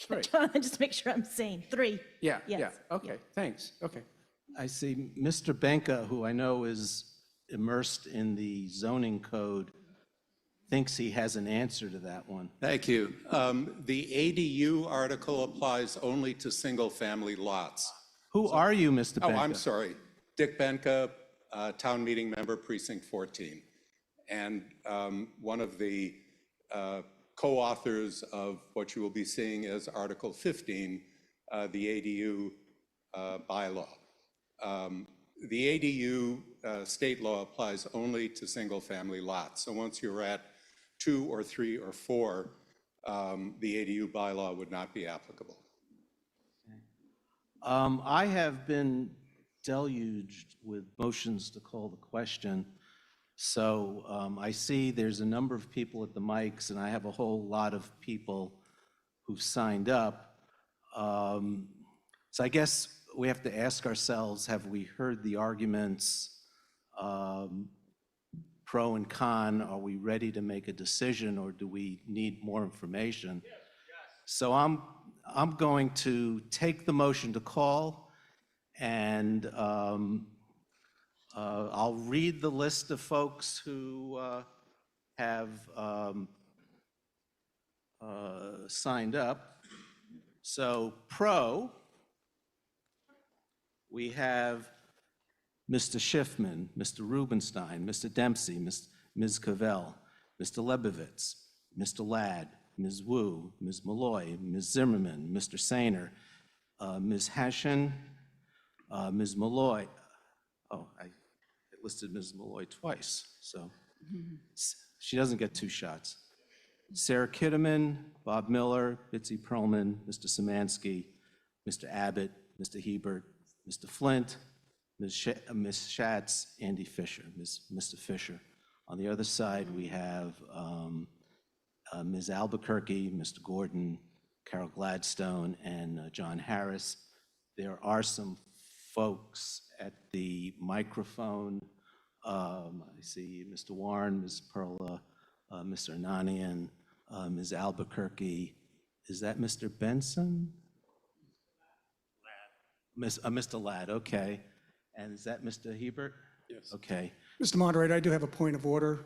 3. Jonathan, just make sure I'm saying 3. Yeah, Yes. yeah, okay, thanks, okay. I see Mr. Benka, who I know is immersed in the zoning code, thinks he has an answer to that one. Thank you. The ADU article applies only to single-family lots. Who are you, Mr. Benka? Oh, I'm sorry. Dick Benka, town meeting member, Precinct 14, and one of the co-authors of what you will be seeing as Article 15, the ADU bylaw. The ADU state law applies only to single-family lots. So once you're at 2 or 3 or 4, the ADU bylaw would not be applicable. I have been deluged with motions to call the question. So I see there's a number of people at the mics, and I have a whole lot of people who've signed up. So I guess we have to ask ourselves, have we heard the arguments, pro and con? Are we ready to make a decision, or do we need more information? So I'm going to take the motion to call, and I'll read the list of folks who have signed up. So pro, we have Mr. Schiffman, Mr. Rubenstein, Mr. Dempsey, Ms. Cavell, Mr. Lebovitz, Mr. Ladd, Ms. Wu, Ms. Malloy, Ms. Zimmerman, Mr. Sainer, Ms. Hashin, Ms. Malloy. Oh, I listed Ms. Malloy twice, so she doesn't get 2 shots. Sarah Kitterman, Bob Miller, Bitsy Perlman, Mr. Szymanski, Mr. Abbott, Mr. Hebert, Mr. Flint, Ms. Schatz, Andy Fisher, Mr. Fisher. On the other side, we have Ms. Albuquerque, Mr. Gordon, Carol Gladstone, and John Harris. There are some folks at the microphone. I see Mr. Warren, Ms. Perla, Mr. Ananian, Ms. Albuquerque. Is that Mr. Benson? Mr. Ladd, okay. And is that Mr. Hebert? Yes. Okay. Mr. Moderator, I do have a point of order.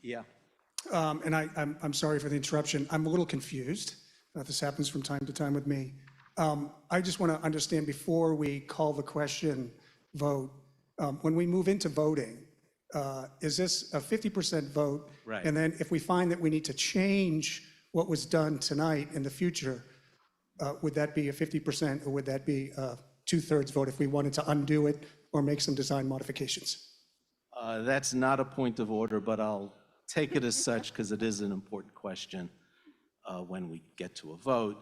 Yeah. And I'm sorry for the interruption. I'm a little confused. This happens from time to time with me. I just want to understand before we call the question vote, when we move into voting, is this a 50% vote? Right. And then if we find that we need to change what was done tonight in the future, would that be a 50% or would that be a 2/3 vote if we wanted to undo it or make some design modifications? That's not a point of order, but I'll take it as such because it is an important question when we get to a vote.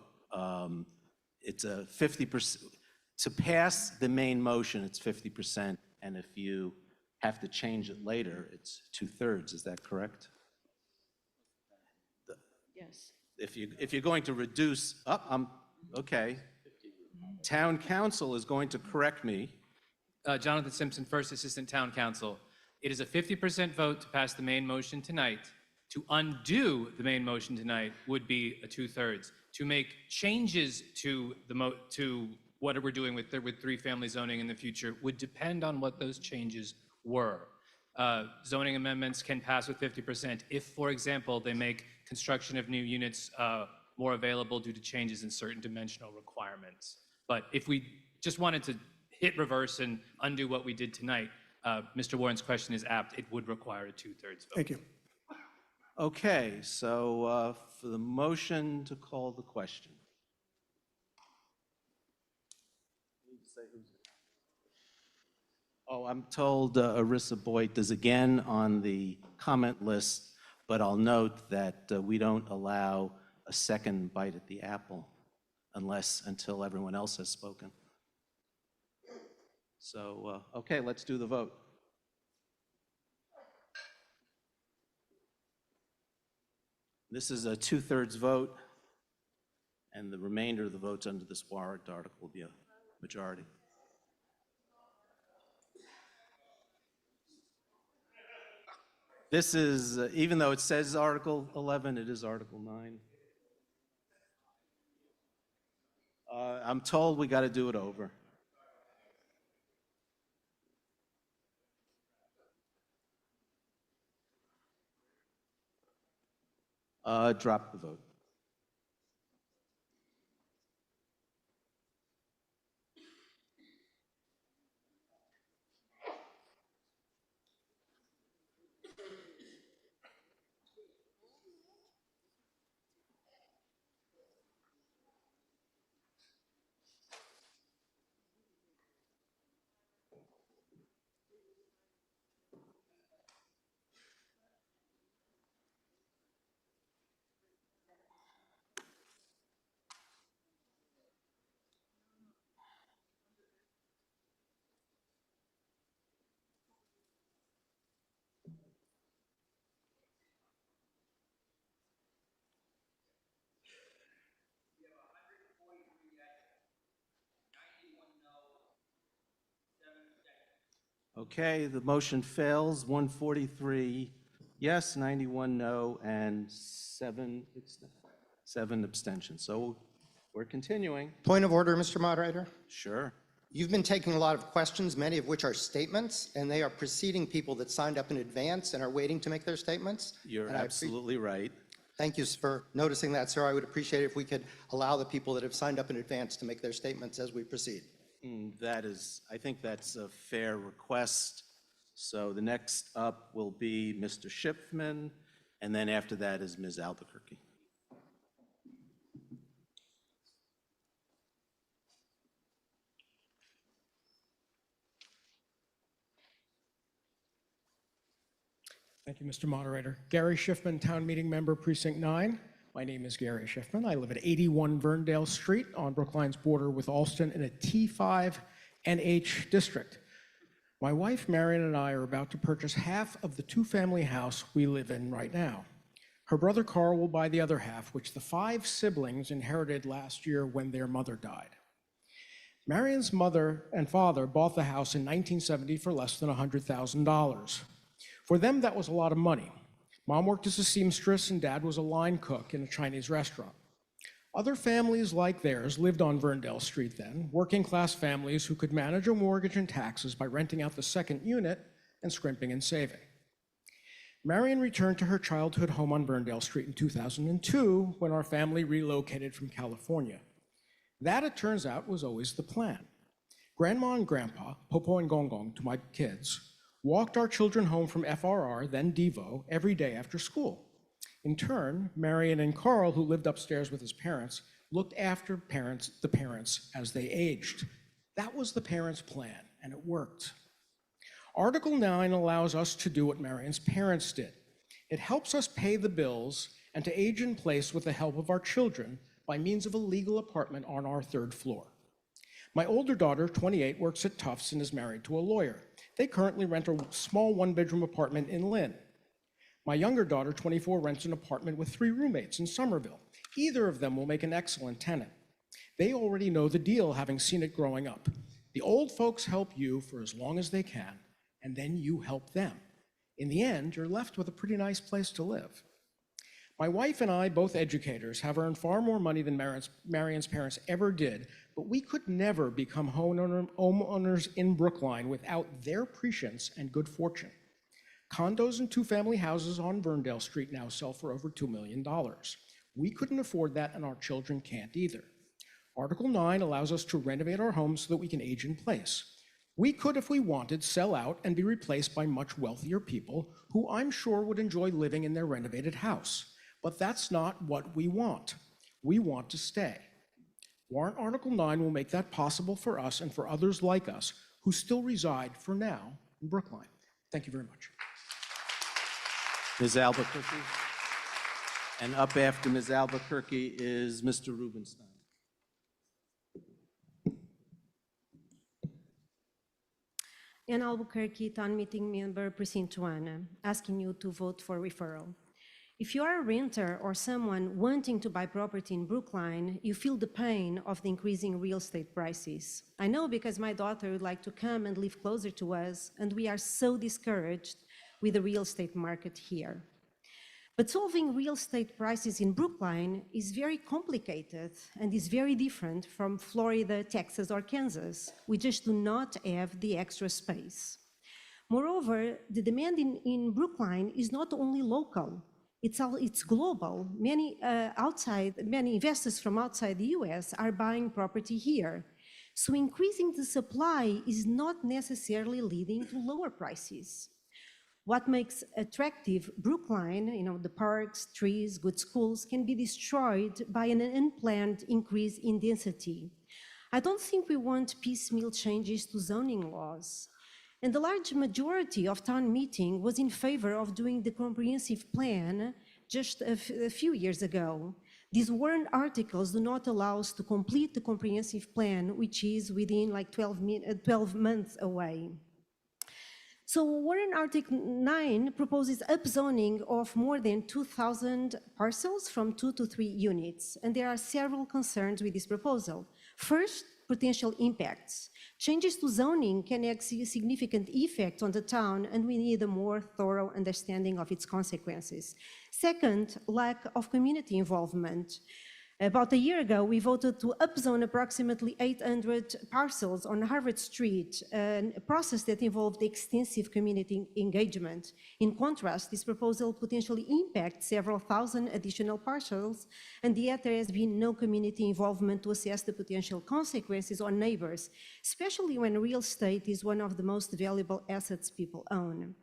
It's a 50%. To pass the main motion, it's 50%, and if you have to change it later, it's 2/3. Is that correct? Yes. If you're going to reduce, okay. Town council is going to correct me. Jonathan Simpson, First Assistant Town Council. It is a 50% vote to pass the main motion tonight. To undo the main motion tonight would be a 2/3. To make changes to to what we're doing with 3-family zoning in the future would depend on what those changes were. Zoning amendments can pass with 50% if, for example, they make construction of new units more available due to changes in certain dimensional requirements. But if we just wanted to hit reverse and undo what we did tonight, Mr. Warren's question is apt. It would require a 2/3 vote. Thank you. Okay, so for the motion to call the question. Oh, I'm told Arissa Boyd is again on the comment list, but I'll note that we don't allow a second bite at the apple until everyone else has spoken. So, okay, let's do the vote. This is a 2/3 vote, and the remainder of the votes under this warrant article will be a majority. This is, even though it says Article 11, it is Article 9. I'm told we got to do it over. Drop the vote. Okay, the motion fails, 143 yes, 91 no, and 7 abstentions. So we're continuing. Point of order, Mr. Moderator. Sure. You've been taking a lot of questions, many of which are statements, and they are preceding people that signed up in advance and are waiting to make their statements. You're And absolutely right. Thank you for noticing that, sir. I would appreciate it if we could allow the people that have signed up in advance to make their statements as we proceed. That is, I think that's a fair request. So the next up will be Mr. Shipman, and then after that is Ms. Albuquerque. Thank you, Mr. Moderator. Gary Schiffman, Town Meeting Member, Precinct 9. My name is Gary Schiffman. I live at 81 Verndale Street on Brookline's border with Alston in a T5 NH district. My wife, Marion, and I are about to purchase half of the two-family house we live in right now. Her brother Carl will buy the other half, which the 5 siblings inherited last year when their mother died. Marion's mother and father bought the house in 1970 for less than $100,000. For them, that was a lot of money. Mom worked as a seamstress and Dad was a line cook in a Chinese restaurant. Other families like theirs lived on Verndale Street then, working-class families who could manage a mortgage and taxes by renting out the second unit and scrimping and saving. Marion returned to her childhood home on Verndale Street in 2002 when our family relocated from California. That, it turns out, was always the plan. Grandma and Grandpa, Popo and Gong to my kids, walked our children home from FRR, then Devo, every day after school. In turn, Marion and Carl, who lived upstairs with his parents, looked after the parents as they aged. That was the parents' plan, and it worked. Article 9 allows us to do what Marion's parents did. It helps us pay the bills and to age in place with the help of our children by means of a legal apartment on our 3rd floor. My older daughter, 28, works at Tufts and is married to a lawyer. They currently rent a small 1-bedroom apartment in Lynn. My younger daughter, 24, rents an apartment with 3 roommates in Somerville. Either of them will make an excellent tenant. They already know the deal, having seen it growing up. The old folks help you for as long as they can, and then you help them. In the end, you're left with a pretty nice place to live. My wife and I, both educators, have earned far more money than Marion's parents ever did, but we could never become homeowners in Brookline without their prescience and good fortune. Condos and two-family houses on Verndale Street now sell for over $2 million. We couldn't afford that, and our children can't either. Article 9 allows us to renovate our homes so that we can age in place. We could, if we wanted, sell out and be replaced by much wealthier people who I'm sure would enjoy living in their renovated house. But that's not what we want. We want to stay. Warrant Article 9 will make that possible for us and for others like us who still reside for now in Brookline. Thank you very much. Ms. Albuquerque. And up after Ms. Albuquerque is Mr. Rubenstein. In Albuquerque, Town Meeting Member Precinct 1, asking you to vote for referral. If you are a renter or someone wanting to buy property in Brookline, you feel the pain of the increasing real estate prices. I know because my daughter would like to come and live closer to us, and we are so discouraged with the real estate market here. But solving real estate prices in Brookline is very complicated and is very different from Florida, Texas, or Kansas. We just do not have the extra space. Moreover, the demand in Brookline is not only local, it's global. Many investors from outside the US are buying property here. So increasing the supply is not necessarily leading to lower prices. What makes attractive Brookline, the parks, trees, good schools, can be destroyed by an unplanned increase in density. I don't think we want piecemeal changes to zoning laws. And the large majority of town meeting was in favor of doing the comprehensive plan just a few years ago. These warrant articles do not allow us to complete the comprehensive plan, which is within like 12 months away. So warrant Article 9 proposes upzoning of more than 2,000 parcels from 2 to 3 units, and there are several concerns with this proposal. First, potential impacts. Changes to zoning can have significant effect on the town, and we need a more thorough understanding of its consequences. Second, lack of community involvement. About a year ago, we voted to upzone approximately 800 parcels on Harvard Street, a process that involved extensive community engagement. In contrast, this proposal potentially impacts several thousand additional parcels, and yet there has been no community involvement to assess the potential consequences on neighbors, especially when real estate is one of the most valuable assets people own.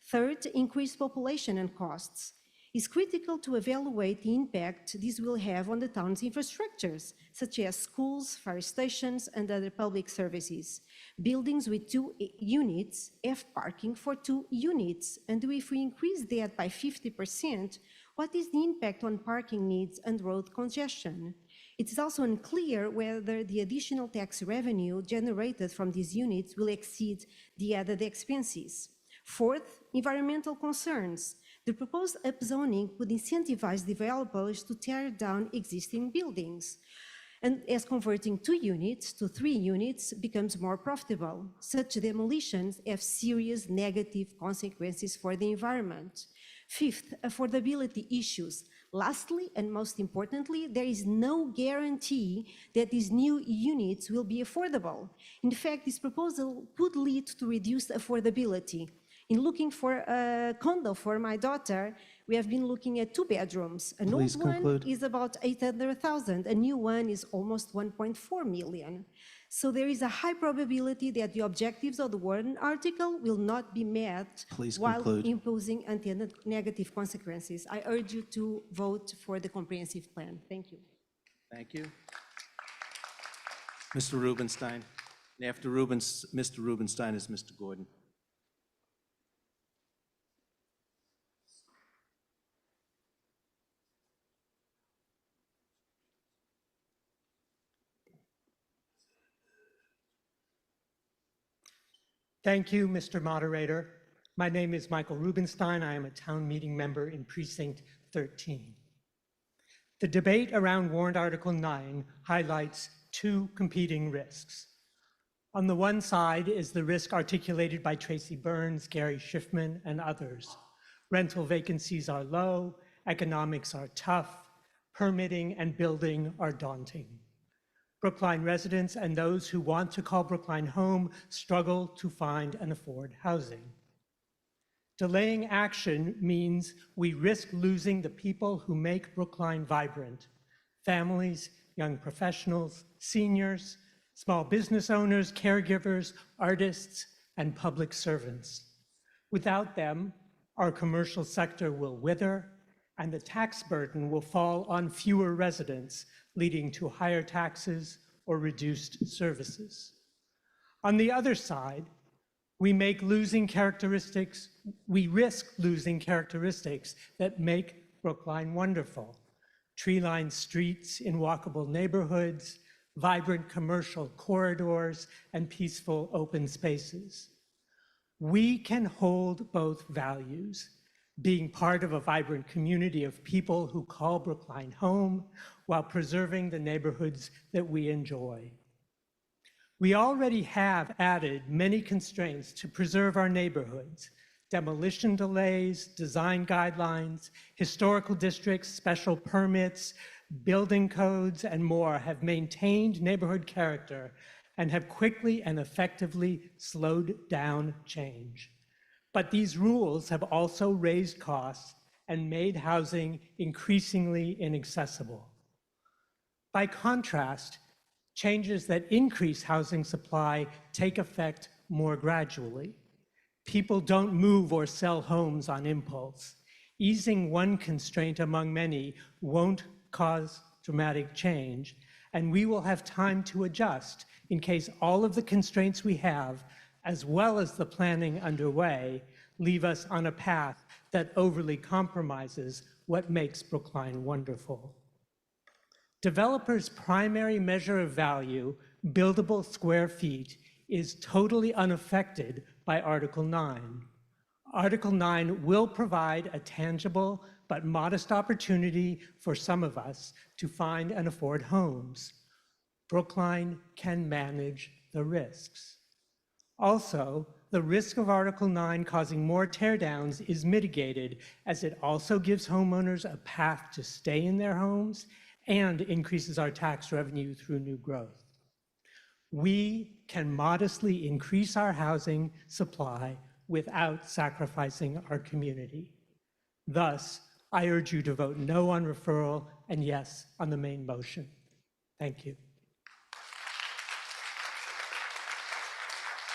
Third, increased population and costs. It's critical to evaluate the impact this will have on the town's infrastructures, such as schools, fire stations, and other public services. Buildings with 2 units have parking for 2 units, and if we increase that by 50%, what is the impact on parking needs and road congestion? It is also unclear whether the additional tax revenue generated from these units will exceed the added expenses. Fourth, environmental concerns. The proposed upzoning would incentivize developers to tear down existing buildings, and as converting 2 units to 3 units becomes more profitable. Such demolitions have serious negative consequences for the environment. Fifth, affordability issues. Lastly, and most importantly, there is no guarantee that these new units will be affordable. In fact, this proposal could lead to reduced affordability. In looking for a condo for my daughter, we have been looking at 2 bedrooms. An old one is about 800,000. A new one is almost 1.4 million. So there is a high probability that the objectives of the Warden article will not be met while imposing unintended negative consequences. I urge you to vote for the comprehensive plan. Thank you. Thank you. Mr. Rubenstein. And after Mr. Rubenstein is Mr. Gordon. Thank you, Mr. Moderator. My name is Michael Rubenstein. I am a town meeting member in Precinct 13. The debate around Warrant Article 9 highlights 2 competing risks. On the one side is the risk articulated by Tracy Burns, Gary Schiffman, and others. Rental vacancies are low, economics are tough, permitting and building are daunting. Brookline residents and those who want to call Brookline home struggle to find and afford housing. Delaying action means we risk losing the people who make Brookline vibrant: families, young professionals, seniors, small business owners, caregivers, artists, and public servants. Without them, our commercial sector will wither, and the tax burden will fall on fewer residents, leading to higher taxes or reduced services. On the other side, we risk losing characteristics that make Brookline wonderful: tree-lined streets in walkable neighborhoods, vibrant commercial corridors, and peaceful open spaces. We can hold both values, being part of a vibrant community of people who call Brookline home while preserving the neighborhoods that we enjoy. We already have added many constraints to preserve our neighborhoods: demolition delays, design guidelines, historical districts, special permits, building codes, and more have maintained neighborhood character and have quickly and effectively slowed down change. But these rules have also raised costs and made housing increasingly inaccessible. By contrast, changes that increase housing supply take effect more gradually. People don't move or sell homes on impulse. Easing one constraint among many won't cause dramatic change, and we will have time to adjust in case all of the constraints we have, as well as the planning underway, leave us on a path that overly compromises what makes Brookline wonderful. Developers' primary measure of value, buildable square feet, is totally unaffected by Article 9. Article 9 will provide a tangible but modest opportunity for some of us to find and afford homes. Brookline can manage the risks. Also, the risk of Article 9 causing more teardowns is mitigated as it also gives homeowners a path to stay in their homes and increases our tax revenue through new growth. We can modestly increase our housing supply without sacrificing our community. Thus, I urge you to vote no on referral and yes on the main motion. Thank you.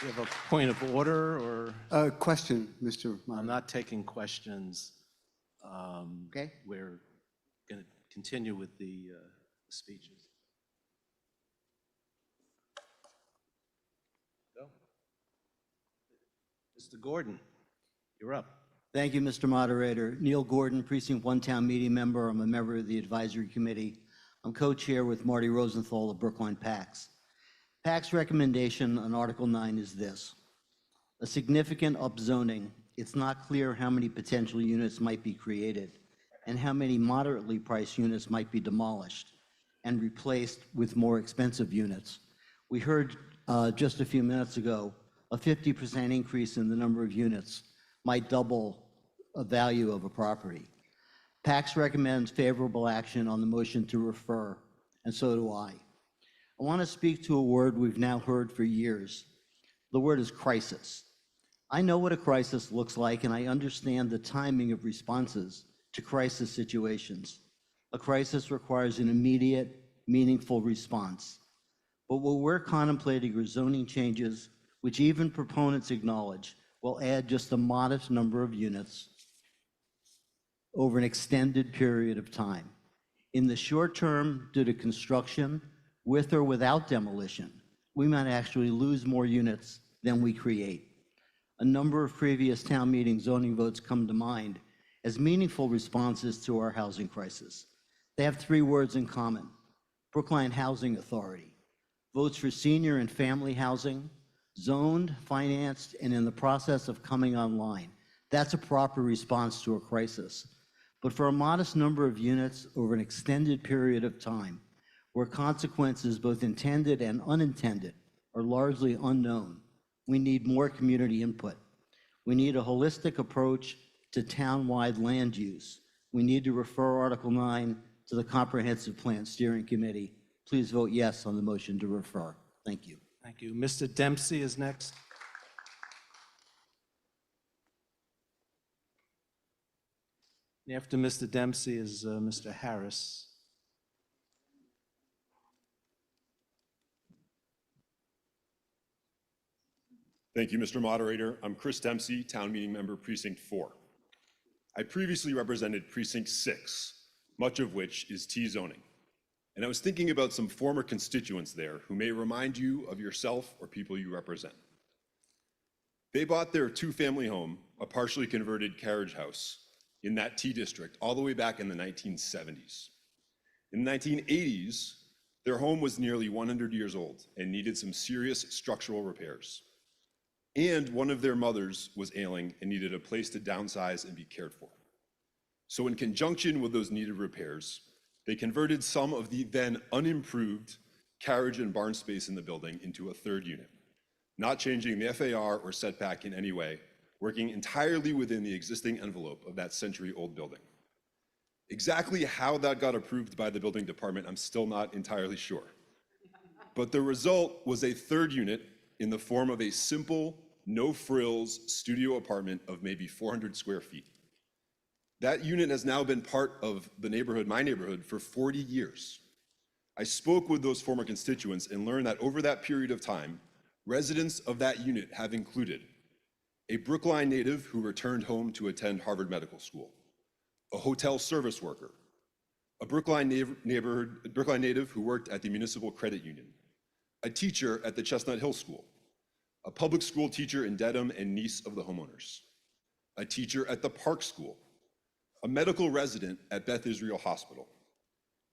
You have a point of order, or? Question, Mr. I'm Moderator. not taking questions. Okay. We're going to continue with the speeches. Go. Mr. Gordon, you're up. Thank you, Mr. Moderator. Neil Gordon, Precinct 1 Town Meeting Member. I'm a member of the Advisory Committee. I'm co-chair with Marty Rosenthal of Brookline PACS. PAC's recommendation on Article 9 is this. A significant upzoning. It's not clear how many potential units might be created and how many moderately priced units might be demolished and replaced with more expensive units. We heard just a few minutes ago, a 50% increase in the number of units might double a value of a property. PACS recommends favorable action on the motion to refer, and so do I. I want to speak to a word we've now heard for years. The word is crisis. I know what a crisis looks like, and I understand the timing of responses to crisis situations. A crisis requires an immediate, meaningful response. But what we're contemplating are zoning changes, which even proponents acknowledge will add just a modest number of units over an extended period of time. In the short term, due to construction, with or without demolition, we might actually lose more units than we create. A number of previous town meeting zoning votes come to mind as meaningful responses to our housing crisis. They have three words in common: Brookline Housing Authority. Votes for senior and family housing, zoned, financed, and in the process of coming online. That's a proper response to a crisis. But for a modest number of units over an extended period of time, where consequences, both intended and unintended, are largely unknown, we need more community input. We need a holistic approach to town-wide land use. We need to refer Article 9 to the Comprehensive Plan Steering Committee. Please vote yes on the motion to refer. Thank you. Thank you. Mr. Dempsey is next. After Mr. Dempsey is Mr. Harris. Thank you, Mr. Moderator. I'm Chris Dempsey, Town Meeting Member, Precinct 4. I previously represented Precinct 6, much of which is T zoning. And I was thinking about some former constituents there who may remind you of yourself or people you represent. They bought their two-family home, a partially converted carriage house, in that T district all the way back in the 1970s. In the 1980s, their home was nearly 100 years old and needed some serious structural repairs. And one of their mothers was ailing and needed a place to downsize and be cared for. So in conjunction with those needed repairs, they converted some of the then unimproved carriage and barn space in the building into a third unit, not changing the FAR or setback in any way, working entirely within the existing envelope of that century-old building. Exactly how that got approved by the building department, I'm still not entirely sure. But the result was a third unit in the form of a simple, no-frills studio apartment of maybe 400 square feet. That unit has now been part of the neighborhood, my neighborhood, for 40 years. I spoke with those former constituents and learned that over that period of time, residents of that unit have included a Brookline native who returned home to attend Harvard Medical School, a hotel service worker, a Brookline native who worked at the Municipal Credit Union, a teacher at the Chestnut Hill School, a public school teacher in Dedham and niece of the homeowners, a teacher at the Park School, a medical resident at Beth Israel Hospital,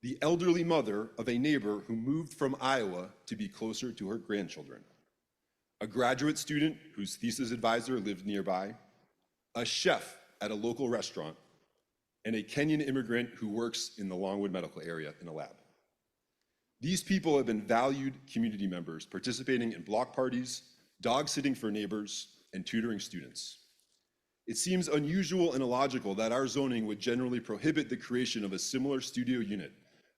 the elderly mother of a neighbor who moved from Iowa to be closer to her grandchildren, a graduate student whose thesis advisor lived nearby, a chef at a local restaurant, and a Kenyan immigrant who works in the Longwood medical area in a lab. These people have been valued community members participating in block parties, dog sitting for neighbors, and tutoring students. It seems unusual and illogical that our zoning would generally prohibit the creation of a similar studio unit,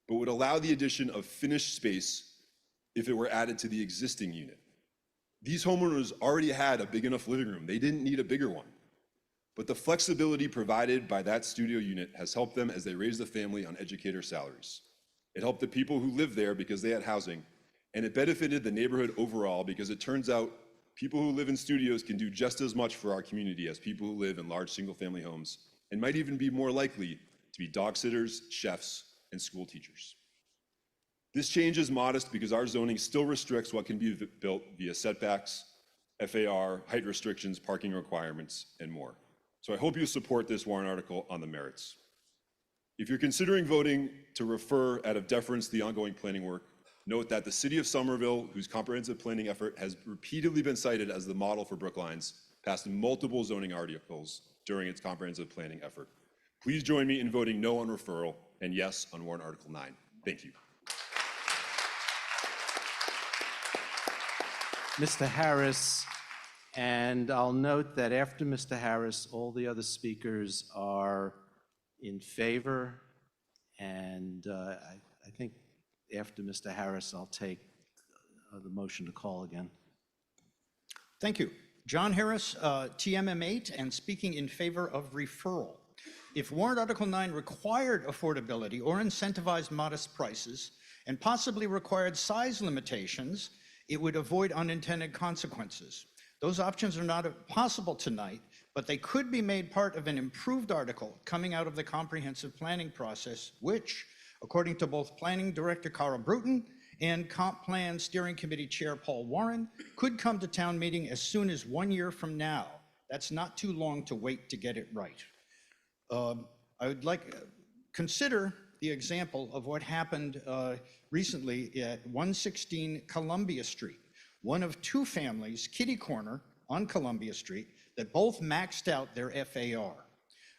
but would allow the addition of finished space if it were added to the existing unit. These homeowners already had a big enough living room. They didn't need a bigger one. But the flexibility provided by that studio unit has helped them as they raised a family on educator salaries. It helped the people who lived there because they had housing, and it benefited the neighborhood overall because it turns out people who live in studios can do just as much for our community as people who live in large single-family homes, and might even be more likely to be dog sitters, chefs, and school teachers. This change is modest because our zoning still restricts what can be built via setbacks, FAR, height restrictions, parking requirements, and more. So I hope you support this warrant article on the merits. If you're considering voting to refer out of deference to the ongoing planning work, note that the city of Somerville, whose comprehensive planning effort has repeatedly been cited as the model for Brookline's, passed multiple zoning articles during its comprehensive planning effort. Please join me in voting no on referral and yes on warrant article 9. Thank you. Mr. Harris, and I'll note that after Mr. Harris, all the other speakers are in favor, and I think after Mr. Harris, I'll take the motion to call again. Thank you. John Harris, TMM8, and speaking in favor of referral. If warrant Article 9 required affordability or incentivized modest prices and possibly required size limitations, it would avoid unintended consequences. Those options are not possible tonight, but they could be made part of an improved article coming out of the comprehensive planning process, which, according to both Planning Director Carl Bruton and Comp Plan Steering Committee Chair Paul Warren, could come to town meeting as soon as 1 year from now. That's not too long to wait to get it right. I would like consider the example of what happened recently at 116 Columbia Street, one of two families, kitty corner on Columbia Street, that both maxed out their FAR.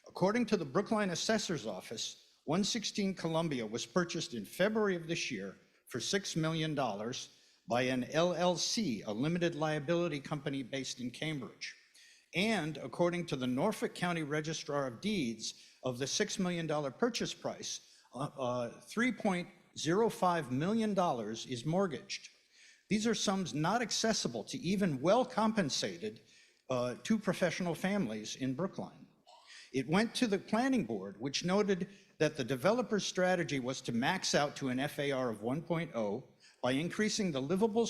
According to the Brookline Assessor's Office, 116 Columbia was purchased in February of this year for $6 million by an LLC, a limited liability company based in Cambridge. And according to the Norfolk County Registrar of Deeds, of the $6 million purchase price, $3.05 million is mortgaged. These are sums not accessible to even well-compensated two professional families in Brookline. It went to the planning board, which noted that the developer's strategy was to max out to an FAR of 1.0 by increasing the livable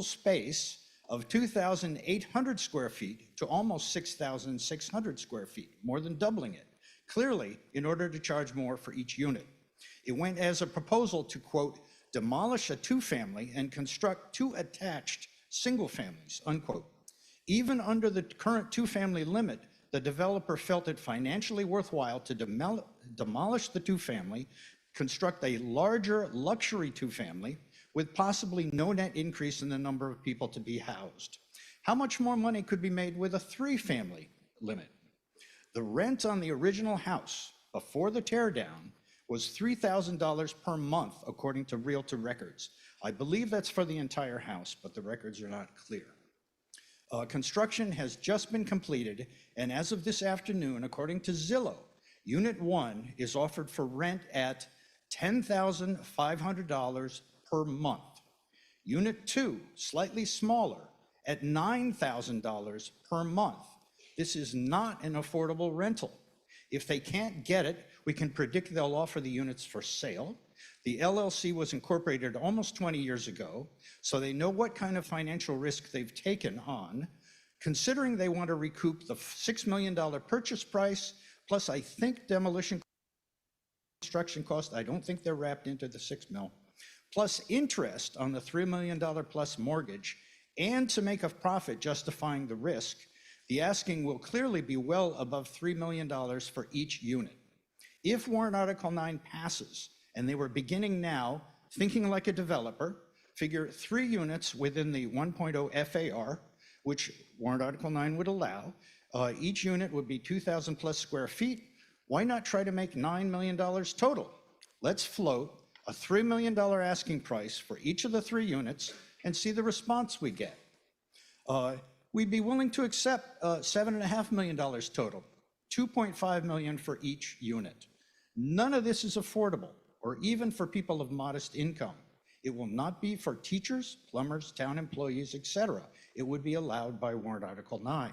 space of 2,800 square feet to almost 6,600 square feet, more than doubling it, clearly in order to charge more for each unit. It went as a proposal to, quote, demolish a two-family and construct two attached single families, unquote. Even under the current two-family limit, the developer felt it financially worthwhile to demolish the two-family, construct a larger luxury two-family with possibly no net increase in the number of people to be housed. How much more money could be made with a three-family limit? The rent on the original house before the teardown was $3,000 per month, according to Realtor records. I believe that's for the entire house, but the records are not clear. Construction has just been completed, and as of this afternoon, according to Zillow, Unit 1 is offered for rent at $10,500 per month. Unit 2, slightly smaller, at $9,000 per month. This is not an affordable rental. If they can't get it, we can predict they'll offer the units for sale. The LLC was incorporated almost 20 years ago, so they know what kind of financial risk they've taken on. Considering they want to recoup the $6 million purchase price, plus I think demolition construction cost, I don't think they're wrapped into the $6 million, plus interest on the $3 million plus mortgage, and to make a profit justifying the risk, the asking will clearly be well above $3 million for each unit. If warrant Article 9 passes, and they were beginning now, thinking like a developer, figure 3 units within the 1.0 FAR, which warrant Article 9 would allow, each unit would be 2,000 plus square feet. Why not try to make $9 million total? Let's float a $3 million asking price for each of the 3 units and see the response we get. We'd be willing to accept $7.5 million total, $2.5 million for each unit. None of this is affordable, or even for people of modest income. It will not be for teachers, plumbers, town employees, etc. It would be allowed by warrant Article 9.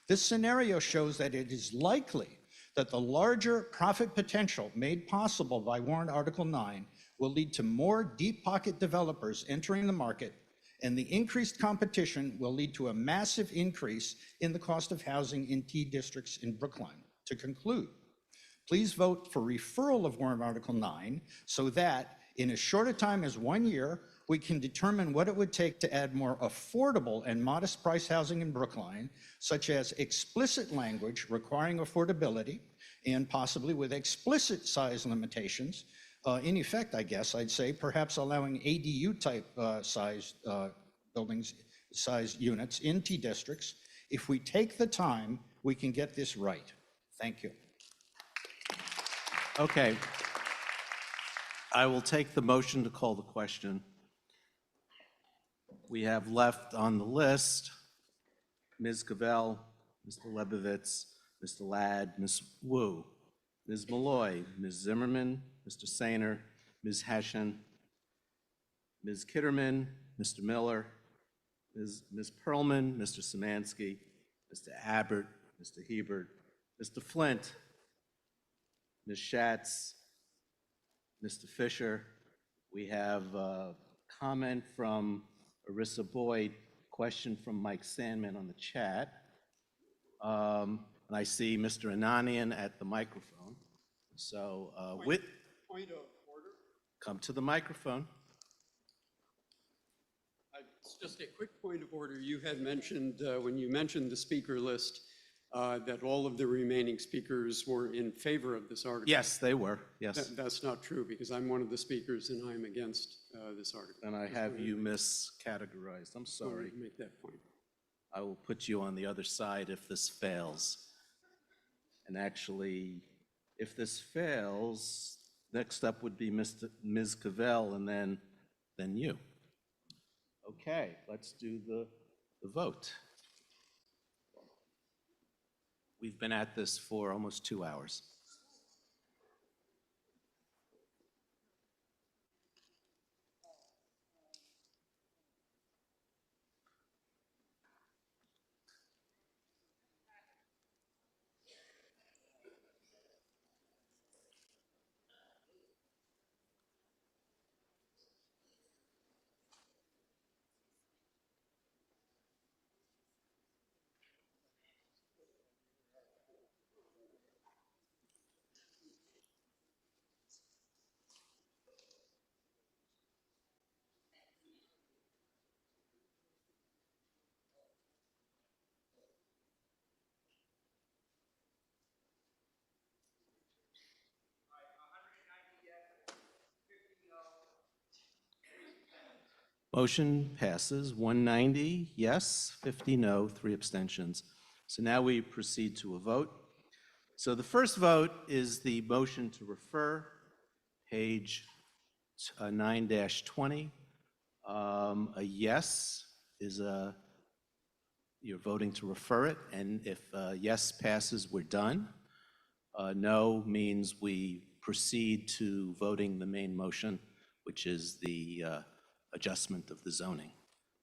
This scenario shows that it is likely that the larger profit potential made possible by warrant Article 9 will lead to more deep pocket developers entering the market, and the increased competition will lead to a massive increase in the cost of housing in T districts in Brookline. To conclude, please vote for referral of warrant Article 9 so that in as short a time as 1 year, we can determine what it would take to add more affordable and modest price housing in Brookline, such as explicit language requiring affordability and possibly with explicit size limitations. In effect, I guess I'd say perhaps allowing ADU type size buildings, size units in T districts. If we take the time, we can get this right. Thank you. Okay. I will take the motion to call the question. We have left on the list Ms. Cavell, Mr. Lebovitz, Mr. Ladd, Ms. Wu, Ms. Malloy, Ms. Zimmerman, Mr. Sainer, Ms. Hession, Ms. Kitterman, Mr. Miller, Ms. Perlman, Mr. Szymanski, Mr. Abbott, Mr. Hebert, Mr. Flint, Ms. Schatz, Mr. Fisher. We have a comment from Arissa Boyd, question from Mike Sandman on the chat. And I see Mr. Ananian at the microphone. So Point of order. come to the microphone. It's just a quick point of order. You had mentioned, when you mentioned the speaker list, that all of the remaining speakers were in favor of this article. Yes, they were, yes. That's not true, because I'm one of the speakers and I'm against this article. And I have you miscategorized. I'm sorry. Make that point. I will put you on the other side if this fails. And actually, if this fails, next up would be Ms. Cavell and then you. Okay, let's do the vote. We've been at this for almost 2 hours. Motion passes 190 yes, 50 no, 3 abstentions. So now we proceed to a vote. So the first vote is the motion to refer, page 9-20. A yes is you're voting to refer it, and if yes passes, we're done. No means we proceed to voting the main motion, which is the adjustment of the zoning.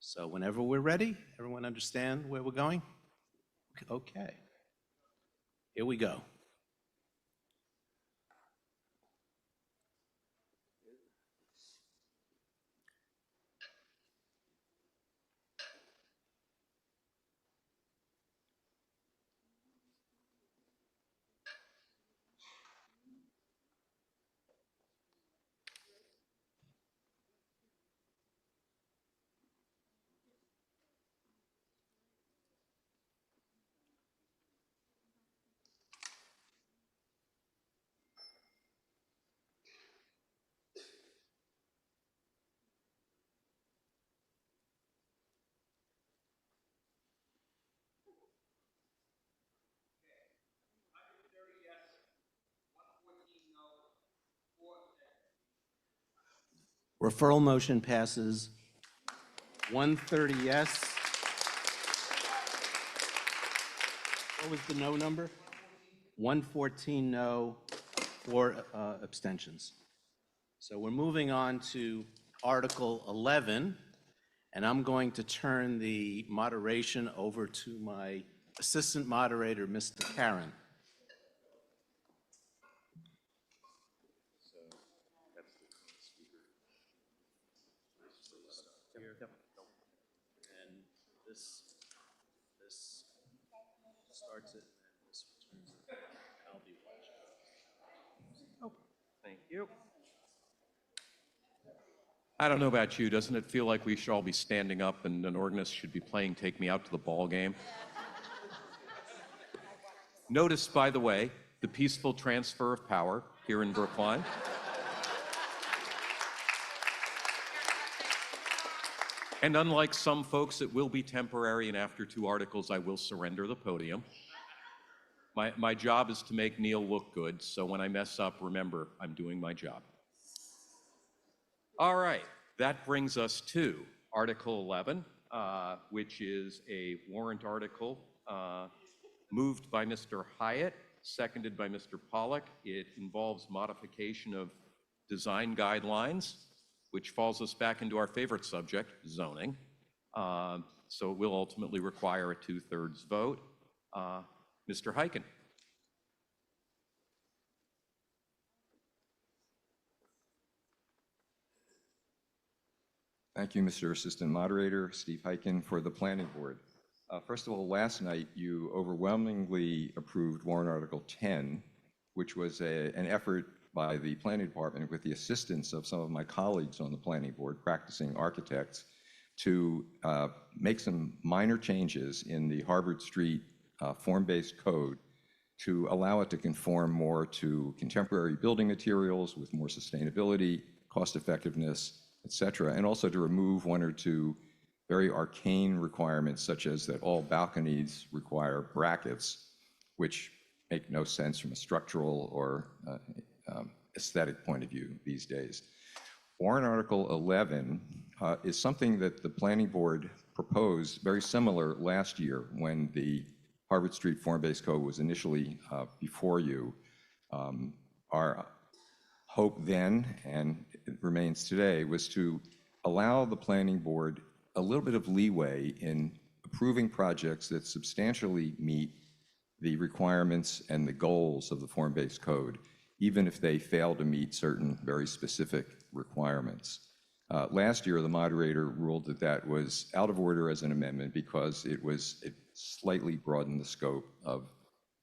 So whenever we're ready, everyone understand where we're going? Okay. Here we go. Referral motion passes 130 yes. What was the no number? 114 no, 4 abstentions. So we're moving on to Article 11, and I'm going to turn the moderation over to my assistant moderator, Mr. Karen. And this starts it, and this returns it. I'll be watching. Oh, thank you. I don't know about you, doesn't it feel like we should all be standing up and an organist should be playing Take Me Out to the Ball Game? Notice, by the way, the peaceful transfer of power here in Brookline. And unlike some folks, it will be temporary, and after 2 articles, I will surrender the podium. My job is to make Neil look good, so when I mess up, remember, I'm doing my job. All right, that brings us to Article 11, which is a warrant article moved by Mr. Hyatt, seconded by Mr. Pollack. It involves modification of design guidelines, which falls us back into our favorite subject, zoning. So it will ultimately require a 2/3 vote. Mr. Hyken. Thank you, Mr. Assistant Moderator, Steve Hyken for the Planning Board. First of all, last night you overwhelmingly approved warrant Article 10, which was an effort by the Planning Department with the assistance of some of my colleagues on the Planning Board, practicing architects, to make some minor changes in the Harvard Street form-based code to allow it to conform more to contemporary building materials with more sustainability, cost effectiveness, et cetera, and also to remove 1 or 2 very arcane requirements, such as that all balconies require brackets, which make no sense from a structural or aesthetic point of view these days. Warrant Article 11 is something that the Planning Board proposed very similar last year when the Harvard Street Form-Based Code was initially before you. Our hope then, and it remains today, was to allow the Planning Board a little bit of leeway in approving projects that substantially meet the requirements and the goals of the form-based code, even if they fail to meet certain very specific requirements. Last year, the moderator ruled that that was out of order as an amendment because it slightly broadened the scope of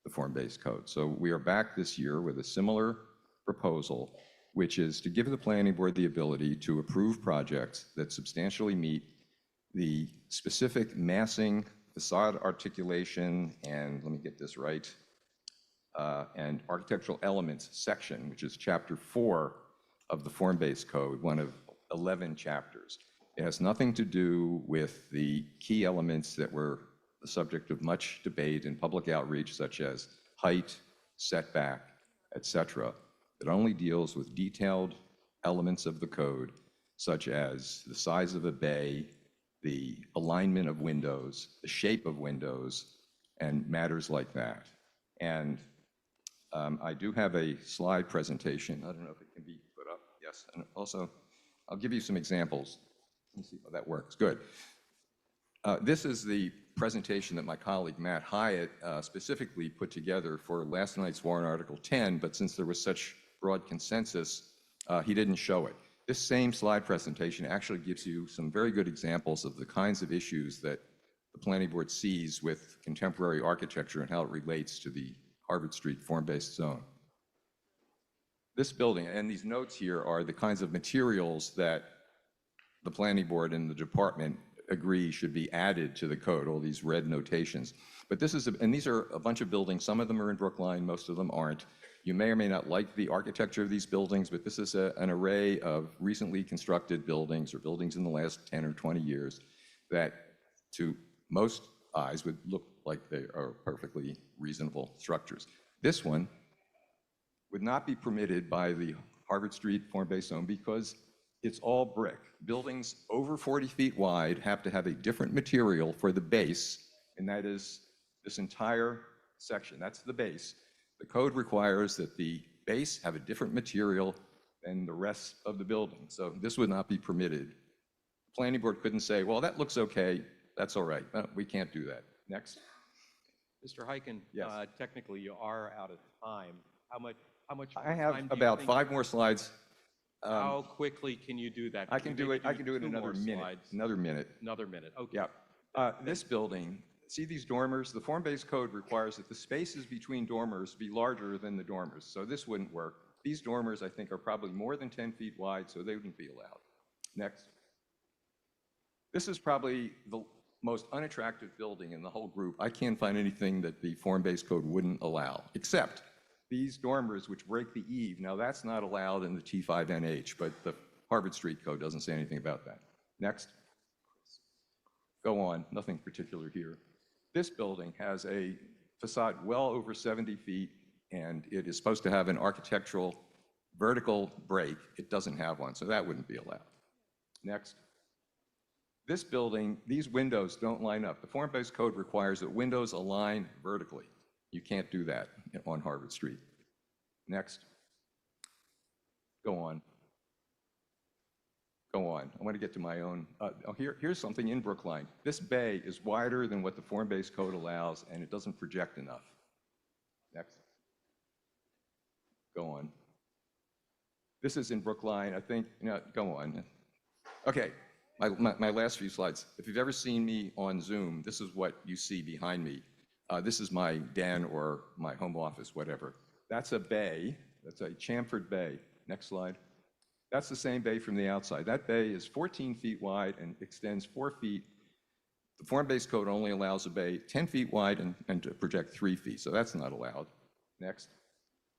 the form-based code. So we are back this year with a similar proposal, which is to give the Planning Board the ability to approve projects that substantially meet the specific massing, facade articulation, and let me get this right, and architectural elements section, which is Chapter 4 of the Form-Based Code, one of 11 chapters. It has nothing to do with the key elements that were the subject of much debate and public outreach, such as height, setback, et cetera. It only deals with detailed elements of the code, such as the size of a bay, the alignment of windows, the shape of windows, and matters like that. And I do have a slide presentation. I don't know if it can be put up. Yes, and also I'll give you some examples. Let me see how that works. Good. This is the presentation that my colleague Matt Hyatt specifically put together for last night's warrant Article 10, but since there was such broad consensus, he didn't show it. This same slide presentation actually gives you some very good examples of the kinds of issues that the Planning Board sees with contemporary architecture and how it relates to the Harvard Street form-based zone. This building, and these notes here are the kinds of materials that the Planning Board and the department agree should be added to the code, all these red notations. But this is, and these are a bunch of buildings. Some of them are in Brookline, most of them aren't. You may or may not like the architecture of these buildings, but this is an array of recently constructed buildings or buildings in the last 10 or 20 years that to most eyes would look like they are perfectly reasonable structures. This one would not be permitted by the Harvard Street form-based zone because It's all brick. Buildings over 40 feet wide have to have a different material for the base, and that is this entire section. That's the base. The code requires that the base have a different material than the rest of the building. So this would not be permitted. The planning board couldn't say, well, that looks okay, that's all right. No, we can't do that. Next. Mr. Heiken, Yes. Technically you are out of time. How much I more have time do you about think- 5 more slides. How quickly can you do that? I can do it in another minute. Slides? Another minute. Another minute, okay. Yeah. This building, see these dormers? The form-based code requires that the spaces between dormers be larger than the dormers, so this wouldn't work. These dormers, I think, are probably more than 10 feet wide, so they wouldn't be allowed. Next. This is probably the most unattractive building in the whole group. I can't find anything that the form-based code wouldn't allow, except these dormers which break the eave. Now, that's not allowed in the T5NH, but the Harvard Street Code doesn't say anything about that. Next. Go on, nothing particular here. This building has a facade well over 70 feet, and it is supposed to have an architectural vertical break. It doesn't have one, so that wouldn't be allowed. Next. This building, these windows don't line up. The form-based code requires that windows align vertically. You can't do that on Harvard Street. Next. Go on. Go on. I want to get to my own. Here's something in Brookline. This bay is wider than what the form-based code allows, and it doesn't project enough. Next. Go on. This is in Brookline. I think, go on. Okay, my last few slides. If you've ever seen me on Zoom, this is what you see behind me. This is my den or my home office, whatever. That's a bay. That's a chamfered bay. Next slide. That's the same bay from the outside. That bay is 14 feet wide and extends 4 feet. The form-based code only allows a bay 10 feet wide and to project 3 feet, so that's not allowed. Next.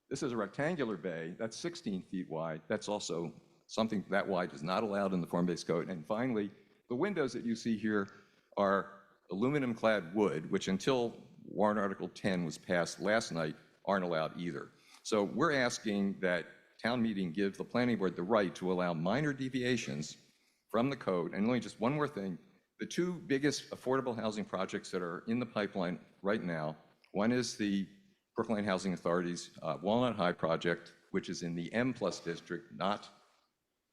This is a rectangular bay. That's 16 feet wide. That's also something that wide is not allowed in the form-based code. And finally, the windows that you see here are aluminum-clad wood, which until Warrant Article 10 was passed last night, aren't allowed either. So we're asking that town meeting give the planning board the right to allow minor deviations from the code. And only just one more thing, the 2 biggest affordable housing projects that are in the pipeline right now, one is the Brookline Housing Authority's Walnut High project, which is in the M+ district, not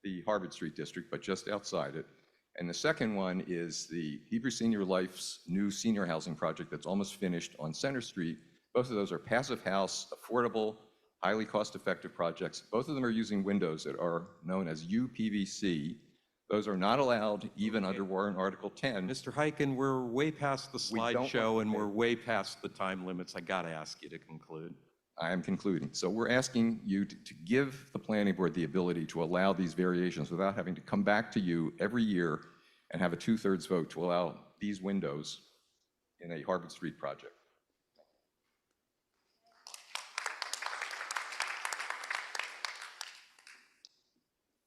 the Harvard Street district, but just outside it. And the second one is the Hebrew Senior Life's new senior housing project that's almost finished on Center Street. Both of those are passive house, affordable, highly cost-effective projects. Both of them are using windows that are known as UPVC. Those are not allowed even under Warrant Article 10. Mr. Heiken, we're way past the slideshow and we're way past the time limits. I got to ask you to conclude. I am concluding. So we're asking you to give the planning board the ability to allow these variations without having to come back to you every year and have a 2/3 vote to allow these windows in a Harvard Street project.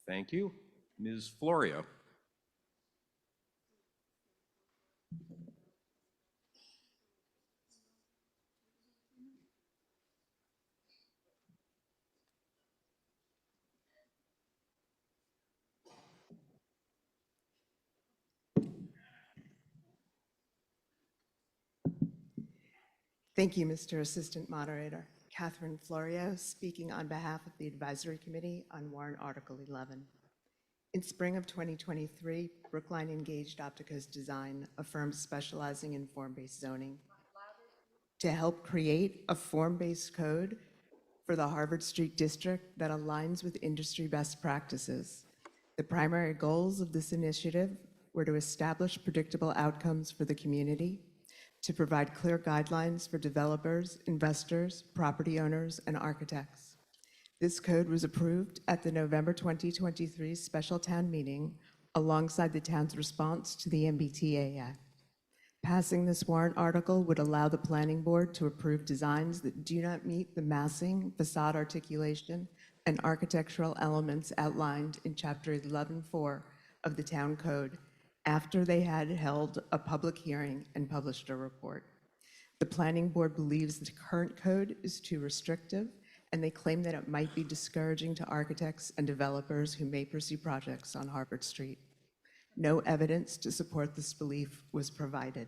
Thank you. Ms. Florio. Thank you, Mr. Assistant Moderator. Catherine Florio, speaking on behalf of the Advisory Committee on Warrant Article 11. In spring of 2023, Brookline engaged Opticos Design, a firm specializing in form-based zoning, to help create a form-based code for the Harvard Street District that aligns with industry best practices. The primary goals of this initiative were to establish predictable outcomes for the community, to provide clear guidelines for developers, investors, property owners, and architects. This code was approved at the November 2023 special town meeting alongside the town's response to the MBTA Act. Passing this warrant article would allow the planning board to approve designs that do not meet the massing, facade articulation, and architectural elements outlined in Chapter 11.4 of the Town Code after they had held a public hearing and published a report. The planning board believes the current code is too restrictive and they claim that it might be discouraging to architects and developers who may pursue projects on Harvard Street. No evidence to support this belief was provided.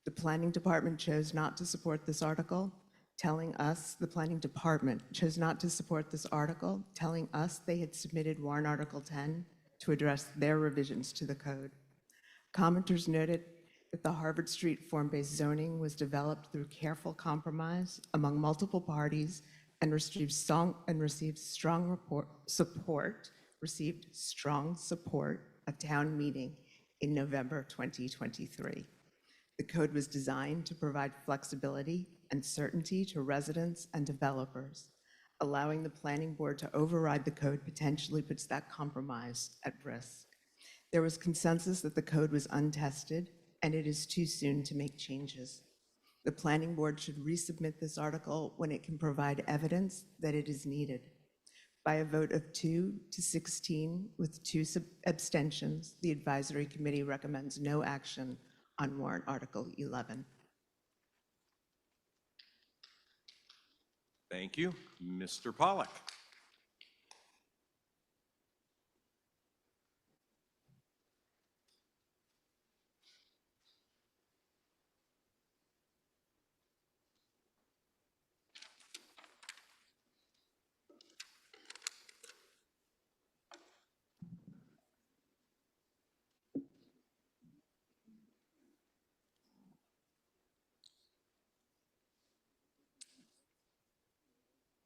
The Planning Department chose not to support this article, telling us the Planning Department chose not to support this article, telling us they had submitted Warrant Article 10 to address their revisions to the code. Commenters noted that the Harvard Street form-based zoning was developed through careful compromise among multiple parties and received strong support at town meeting in November 2023. The code was designed to provide flexibility and certainty to residents and developers. Allowing the planning board to override the code potentially puts that compromise at risk. There was consensus that the code was untested and it is too soon to make changes. The planning board should resubmit this article when it can provide evidence that it is needed. By a vote of 2 to 16 with 2 abstentions, the advisory committee recommends no action on warrant Article 11. Thank you. Mr. Pollack.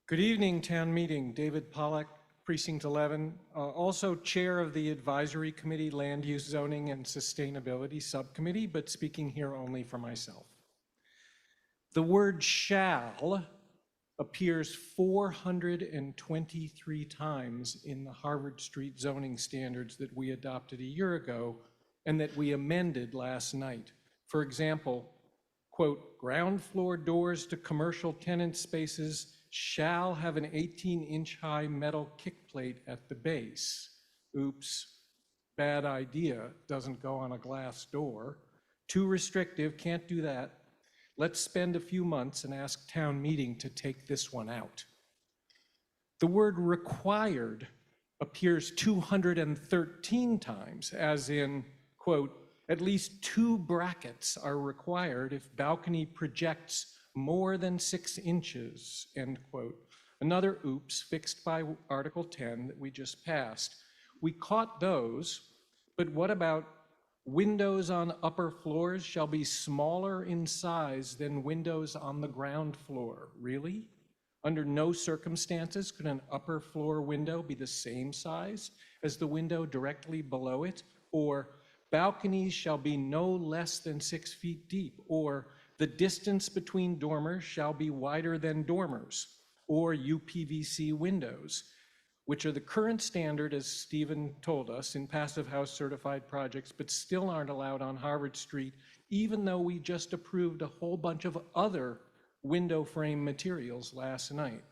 Good evening, town meeting. David Pollack, Precinct 11, also chair of the Advisory Committee Land Use Zoning and Sustainability Subcommittee, but speaking here only for myself. The word shall appears 423 times in the Harvard Street zoning standards that we adopted a year ago and that we amended last night. For example, quote, ground floor doors to commercial tenant spaces shall have an 18-inch high metal kick plate at the base. Oops, bad idea, doesn't go on a glass door. Too restrictive, can't do that. Let's spend a few months and ask town meeting to take this one out. The word required appears 213 times, as in, quote, at least 2 brackets are required if balcony projects more than 6 inches, end quote. Another oops fixed by Article 10 that we just passed. We caught those, but what about windows on upper floors shall be smaller in size than windows on the ground floor? Really? Under no circumstances could an upper floor window be the same size as the window directly below it? Or balconies shall be no less than 6 feet deep, or the distance between dormers shall be wider than dormers, or UPVC windows, which are the current standard, as Stephen told us, in passive house certified projects, but still aren't allowed on Harvard Street, even though we just approved a whole bunch of other window frame materials last night.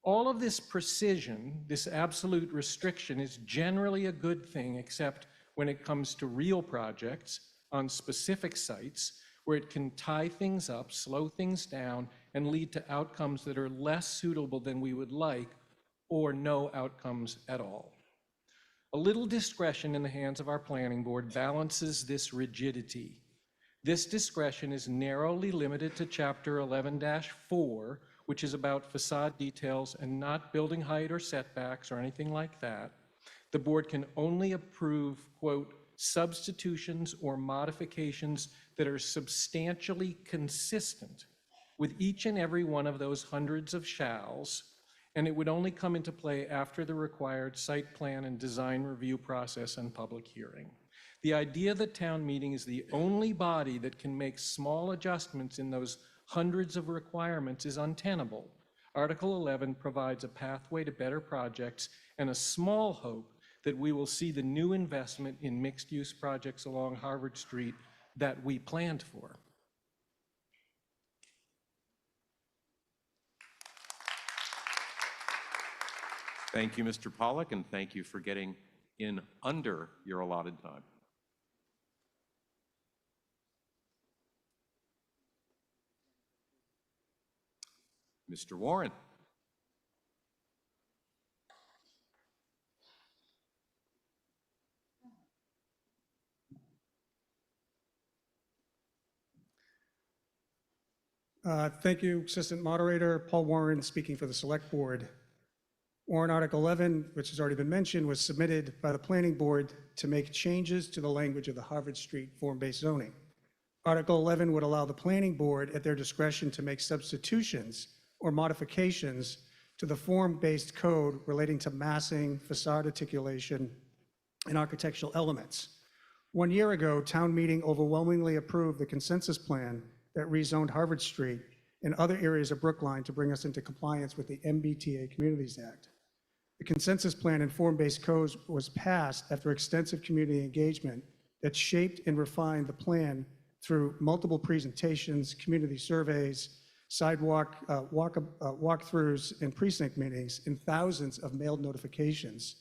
All of this precision, this absolute restriction, is generally a good thing, except when it comes to real projects on specific sites, where it can tie things up, slow things down, and lead to outcomes that are less suitable than we would like, or no outcomes at all. A little discretion in the hands of our planning board balances this rigidity. This discretion is narrowly limited to Chapter 11-4, which is about facade details and not building height or setbacks or anything like that. The board can only approve, quote, substitutions or modifications that are substantially consistent with each and every one of those hundreds of shalls, and it would only come into play after the required site plan and design review process and public hearing. The idea that town meeting is the only body that can make small adjustments in those hundreds of requirements is untenable. Article 11 provides a pathway to better projects and a small hope that we will see the new investment in mixed-use projects along Harvard Street that we planned for. Thank you, Mr. Pollack, and thank you for getting in under your allotted time. Mr. Warren. Thank you, Assistant Moderator. Paul Warren, speaking for the Select Board. Warrant Article 11, which has already been mentioned, was submitted by the Planning Board to make changes to the language of the Harvard Street form-based zoning. Article 11 would allow the Planning Board at their discretion to make substitutions or modifications to the form-based code relating to massing, facade articulation, and architectural elements. 1 year ago, town meeting overwhelmingly approved the consensus plan that rezoned Harvard Street and other areas of Brookline to bring us into compliance with the MBTA Communities Act. The consensus plan and form-based codes was passed after extensive community engagement that shaped and refined the plan through multiple presentations, community surveys, walkthroughs, and precinct meetings, and thousands of mailed notifications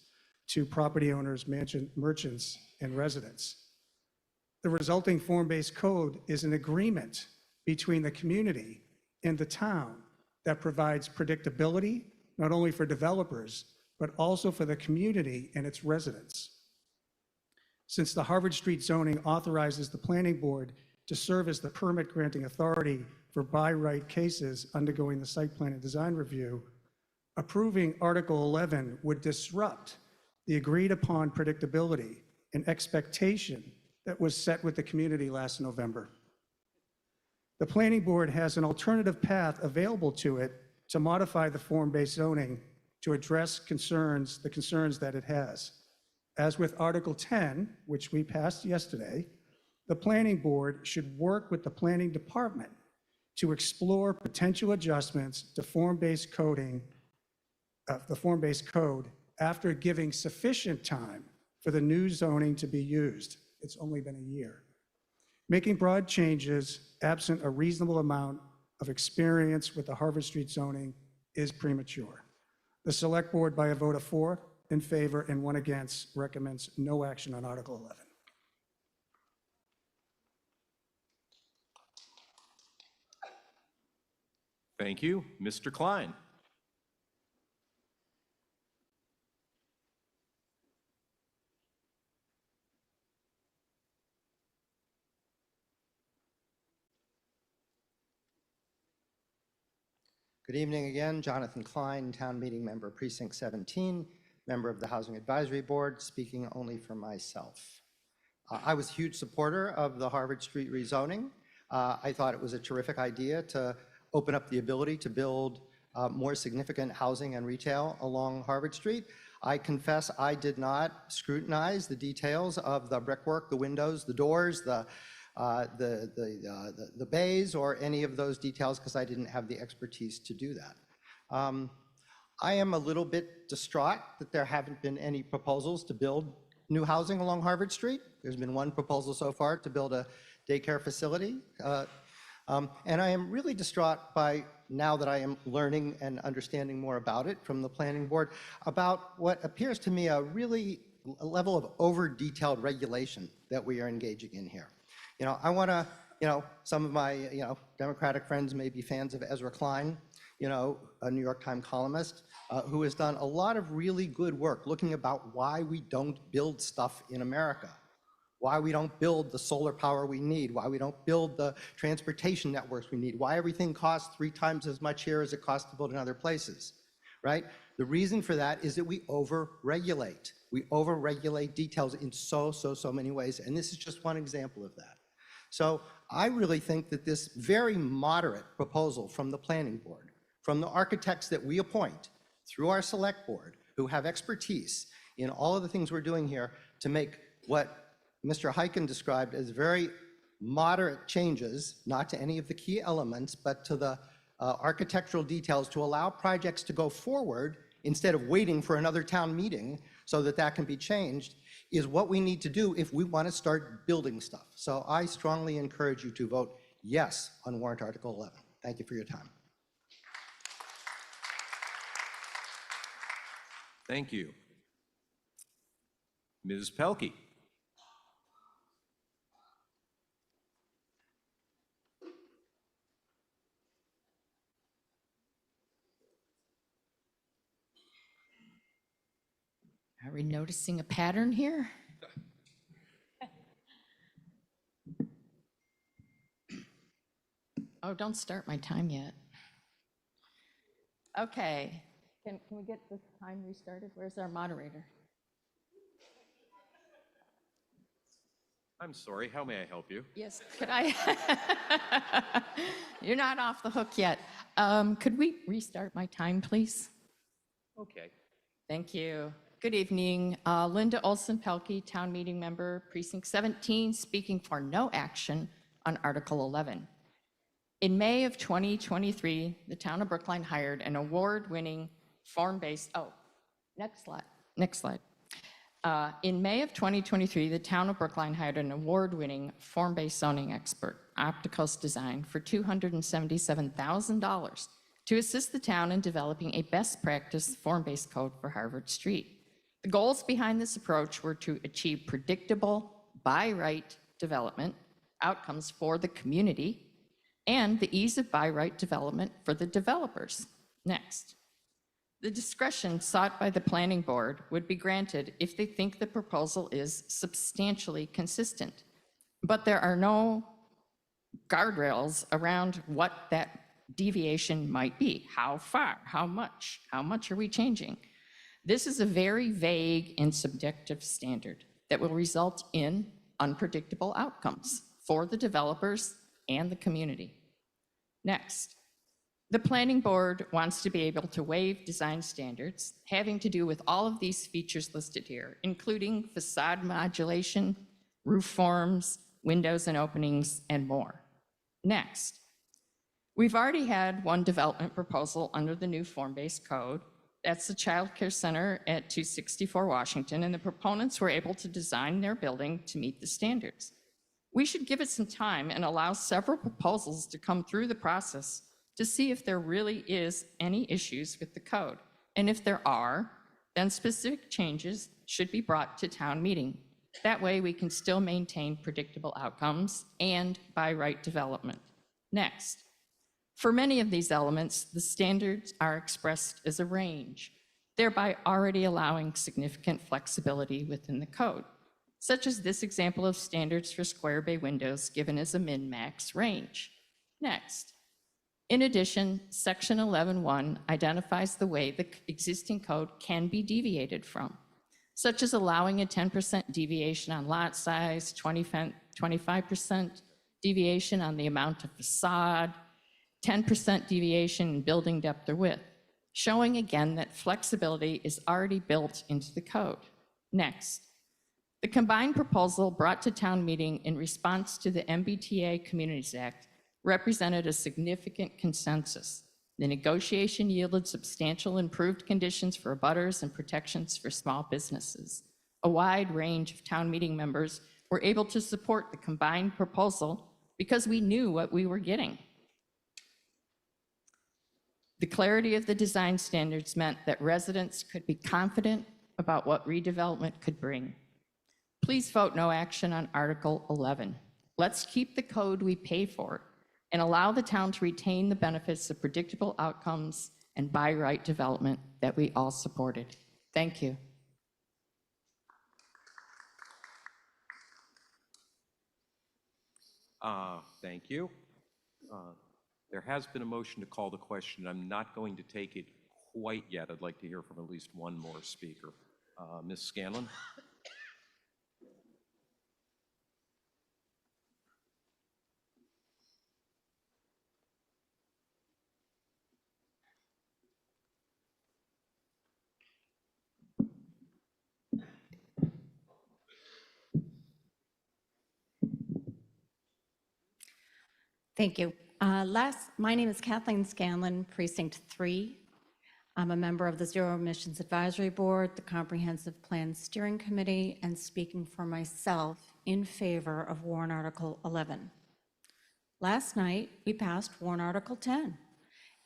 to property owners, merchants, and residents. The resulting form-based code is an agreement between the community and the town that provides predictability, not only for developers, but also for the community and its residents. Since the Harvard Street zoning authorizes the Planning Board to serve as the permit granting authority for by right cases undergoing the site plan and design review, approving Article 11 would disrupt the agreed upon predictability and expectation that was set with the community last November. The Planning Board has an alternative path available to it to modify the form-based zoning to address the concerns that it has. As with Article 10, which we passed yesterday, the Planning Board should work with the Planning Department to explore potential adjustments to the form-based code after giving sufficient time for the new zoning to be used. It's only been a year. Making broad changes absent a reasonable amount of experience with the Harvard Street zoning is premature. The Select Board, by a vote of 4 in favor and 1 against, recommends no action on Article 11. Thank you. Mr. Klein. Good evening again. Jonathan Klein, Town Meeting Member, Precinct 17, member of the Housing Advisory Board, speaking only for myself. I was a huge supporter of the Harvard Street rezoning. I thought it was a terrific idea to open up the ability to build more significant housing and retail along Harvard Street. I confess I did not scrutinize the details of the brickwork, the windows, the doors, the bays, or any of those details because I didn't have the expertise to do that. I am a little bit distraught that there haven't been any proposals to build new housing along Harvard Street. There's been one proposal so far to build a daycare facility. And I am really distraught by, now that I am learning and understanding more about it from the Planning Board, about what appears to me a level of over-detailed regulation that we are engaging in here. I want to, some of my, Democratic friends may be fans of Ezra Klein, a New York Times columnist, who has done a lot of really good work looking about why we don't build stuff in America, why we don't build the solar power we need, why we don't build the transportation networks we need, why everything costs 3 times as much here as it costs to build in other places, right? The reason for that is that we over-regulate. We over-regulate details in so many ways, and this is just one example of that. So I really think that this very moderate proposal from the Planning Board, from the architects that we appoint through our Select Board, who have expertise in all of the things we're doing here to make what Mr. Hyken described as very moderate changes, not to any of the key elements, but to the architectural details to allow projects to go forward instead of waiting for another town meeting so that that can be changed, is what we need to do if we want to start building stuff. So I strongly encourage you to vote yes on warrant Article 11. Thank you for your time. Thank you. Ms. Pelkey. Are we noticing a pattern here? Oh, don't start my time yet. Okay, can we get this time restarted? Where's our moderator? I'm sorry, how may I help you? Yes, could I? You're not off the hook yet. Could we restart my time, please? Okay. Thank you. Good evening. Linda Olson-Pelkey, Town Meeting Member, Precinct 17, speaking for no action on Article 11. In May of 2023, the town of Brookline hired an award-winning form-based, next slide. In May of 2023, the town of Brookline hired an award-winning form-based zoning expert, Opticos Design, for $277,000 to assist the town in developing a best practice form-based code for Harvard Street. The goals behind this approach were to achieve predictable, by-right development outcomes for the community and the ease of by-right development for the developers. Next. The discretion sought by the planning board would be granted if they think the proposal is substantially consistent, but there are no guardrails around what that deviation might be. How far? How much? How much are we changing? This is a very vague and subjective standard that will result in unpredictable outcomes for the developers and the community. Next. The planning board wants to be able to waive design standards having to do with all of these features listed here, including facade modulation, roof forms, windows and openings, and more. Next, we've already had one development proposal under the new form-based code. That's the Child Care Center at 264 Washington, and the proponents were able to design their building to meet the standards. We should give it some time and allow several proposals to come through the process to see if there really is any issues with the code. And if there are, then specific changes should be brought to town meeting. That way we can still maintain predictable outcomes and by right development. Next, for many of these elements, the standards are expressed as a range, thereby already allowing significant flexibility within the code, such as this example of standards for square bay windows given as a min-max range. Next, in addition, Section 11.1 identifies the way the existing code can be deviated from, such as allowing a 10% deviation on lot size, 25% deviation on the amount of facade, 10% deviation in building depth or width, showing again that flexibility is already built into the code. Next, the combined proposal brought to town meeting in response to the MBTA Communities Act represented a significant consensus. The negotiation yielded substantial improved conditions for abutters and protections for small businesses. A wide range of town meeting members were able to support the combined proposal because we knew what we were getting. The clarity of the design standards meant that residents could be confident about what redevelopment could bring. Please vote no action on Article 11. Let's keep the code we pay for and allow the town to retain the benefits of predictable outcomes and by right development that we all supported. Thank you. Thank you. There has been a motion to call the question. I'm not going to take it quite yet. I'd like to hear from at least one more speaker. Ms. Scanlon? Thank you. My name is Kathleen Scanlon, Precinct 3. I'm a member of the Zero Emissions Advisory Board, the Comprehensive Plan Steering Committee, and speaking for myself in favor of Warrant Article 11. Last night, we passed Warrant Article 10.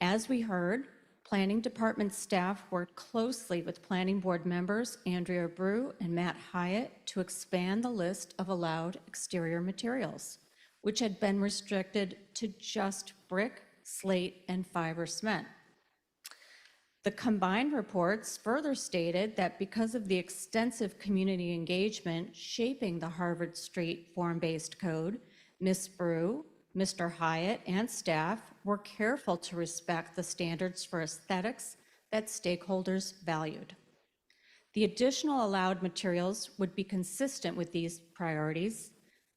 As we heard, Planning Department staff worked closely with Planning Board members Andrea Brew and Matt Hyatt to expand the list of allowed exterior materials, which had been restricted to just brick, slate, and fiber cement. The combined reports further stated that because of the extensive community engagement shaping the Harvard Street form-based code, Ms. Brew, Mr. Hyatt and staff were careful to respect the standards for aesthetics that stakeholders valued. The additional allowed materials would be consistent with these priorities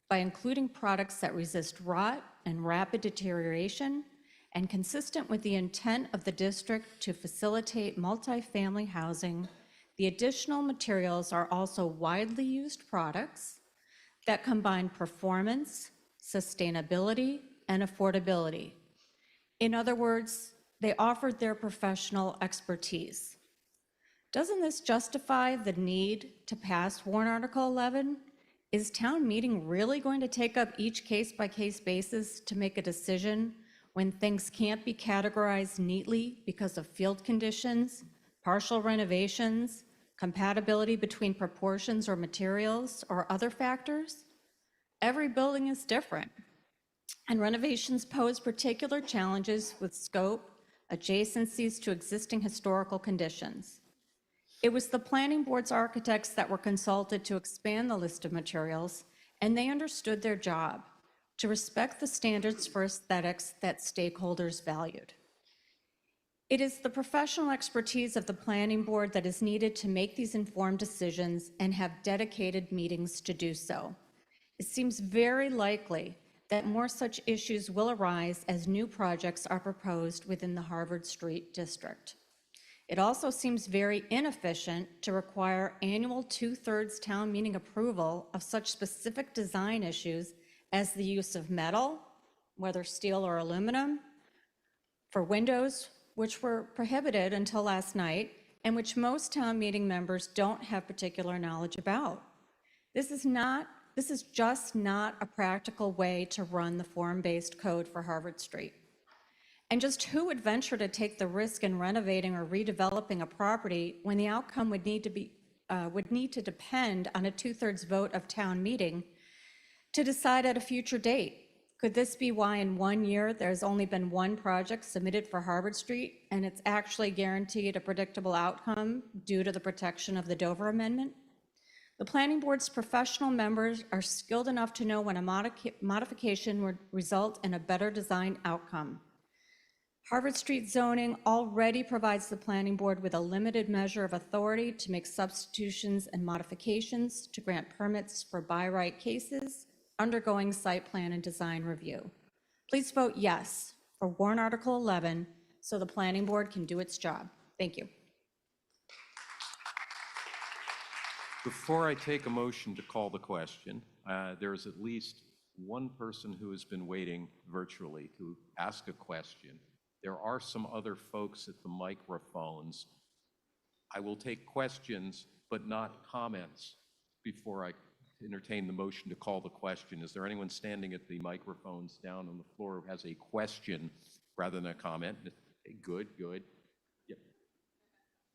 by including products that resist rot and rapid deterioration, and consistent with the intent of the district to facilitate multifamily housing. The additional materials are also widely used products that combine performance, sustainability, and affordability. In other words, they offered their professional expertise. Doesn't this justify the need to pass Warrant Article 11? Is town meeting really going to take up each case-by-case basis to make a decision when things can't be categorized neatly because of field conditions, partial renovations, compatibility between proportions or materials, or other factors? Every building is different, and renovations pose particular challenges with scope, adjacencies to existing historical conditions. It was the planning board's architects that were consulted to expand the list of materials, and they understood their job to respect the standards for aesthetics that stakeholders valued. It is the professional expertise of the planning board that is needed to make these informed decisions and have dedicated meetings to do so. It seems very likely that more such issues will arise as new projects are proposed within the Harvard Street district. It also seems very inefficient to require annual 2/3 town meeting approval of such specific design issues as the use of metal, whether steel or aluminum, for windows, which were prohibited until last night, and which most town meeting members don't have particular knowledge about. This is just not a practical way to run the form-based code for Harvard Street. And just who would venture to take the risk in renovating or redeveloping a property when the outcome would need to depend on a 2/3 vote of town meeting to decide at a future date? Could this be why in 1 year there's only been one project submitted for Harvard Street and it's actually guaranteed a predictable outcome due to the protection of the Dover Amendment? The planning board's professional members are skilled enough to know when a modification would result in a better design outcome. Harvard Street zoning already provides the planning board with a limited measure of authority to make substitutions and modifications to grant permits for by right cases undergoing site plan and design review. Please vote yes for Warrant Article 11 so the planning board can do its job. Thank you. Before I take a motion to call the question, there's at least one person who has been waiting virtually to ask a question. There are some other folks at the microphones. I will take questions, but not comments before I entertain the motion to call the question. Is there anyone standing at the microphones down on the floor who has a question rather than a comment? Good. Yep.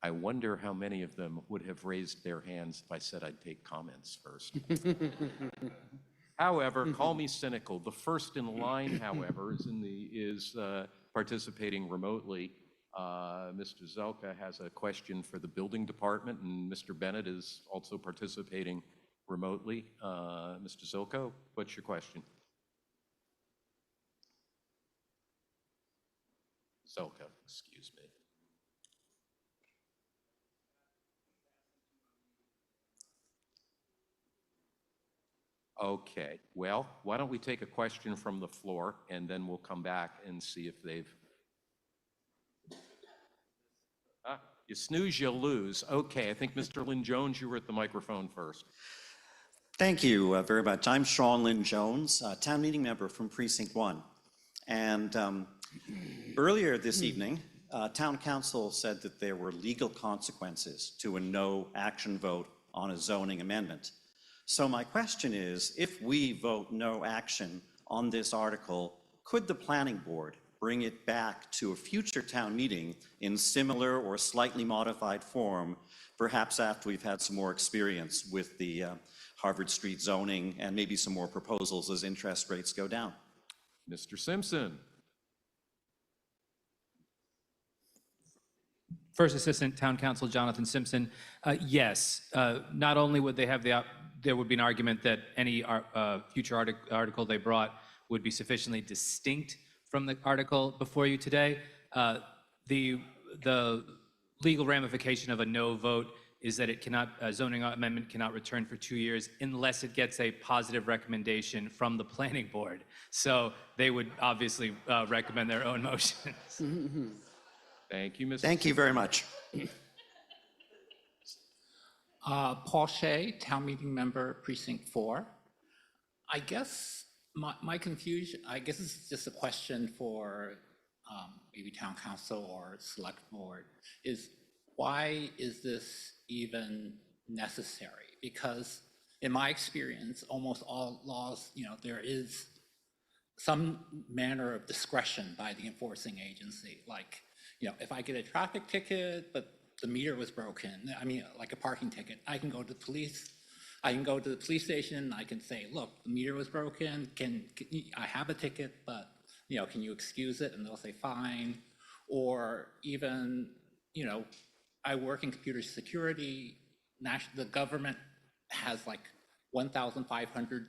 I wonder how many of them would have raised their hands if I said I'd take comments first. However, call me cynical. The first in line, however, is participating remotely. Mr. Zelka has a question for the building department, and Mr. Bennett is also participating remotely. Mr. Zelka, what's your question? Zelka, excuse me. Okay, well, why don't we take a question from the floor, and then we'll come back and see if they've... You snooze, you lose. Okay, I think Mr. Lynn Jones, you were at the microphone first. Thank you very much. I'm Sean Lynn Jones, town meeting member from Precinct 1. And earlier this evening, town council said that there were legal consequences to a no action vote on a zoning amendment. So my question is, if we vote no action on this article, could the planning board bring it back to a future town meeting in similar or slightly modified form, perhaps after we've had some more experience with the Harvard Street zoning and maybe some more proposals as interest rates go down? Mr. Simpson. First Assistant Town Council Jonathan Simpson. Yes, not only would they have there would be an argument that any future article they brought would be sufficiently distinct from the article before you today. The legal ramification of a no vote is that it cannot, a zoning amendment cannot return for 2 years unless it gets a positive recommendation from the planning board. So they would obviously recommend their own motions. Thank you, Mr. Thank you very much. Paul Shea, Town Meeting Member, Precinct 4. I guess my confusion, I guess this is just a question for maybe Town Council or Select Board, is why is this even necessary? Because in my experience, almost all laws, there is some manner of discretion by the enforcing agency. Like, if I get a traffic ticket, but the meter was broken, I mean, like a parking ticket, I can go to the police. I can go to the police station. I can say, look, the meter was broken. I have a ticket, but can you excuse it? And they'll say fine. Or even, I work in computer security. The government has like 1,500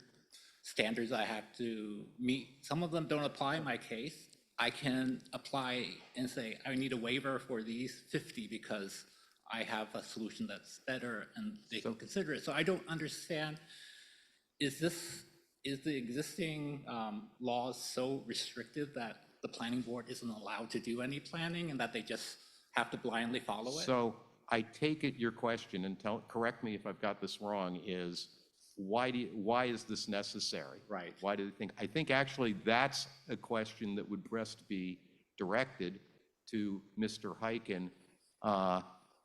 standards I have to meet. Some of them don't apply in my case. I can apply and say, I need a waiver for these 50 because I have a solution that's better and they can consider it. So I don't understand, is the existing laws so restrictive that the planning board isn't allowed to do any planning and that they just have to blindly follow it? So I take it your question, and correct me if I've got this wrong, is why is this necessary? Right. Why do they think? I think actually that's a question that would best be directed to Mr. Hyken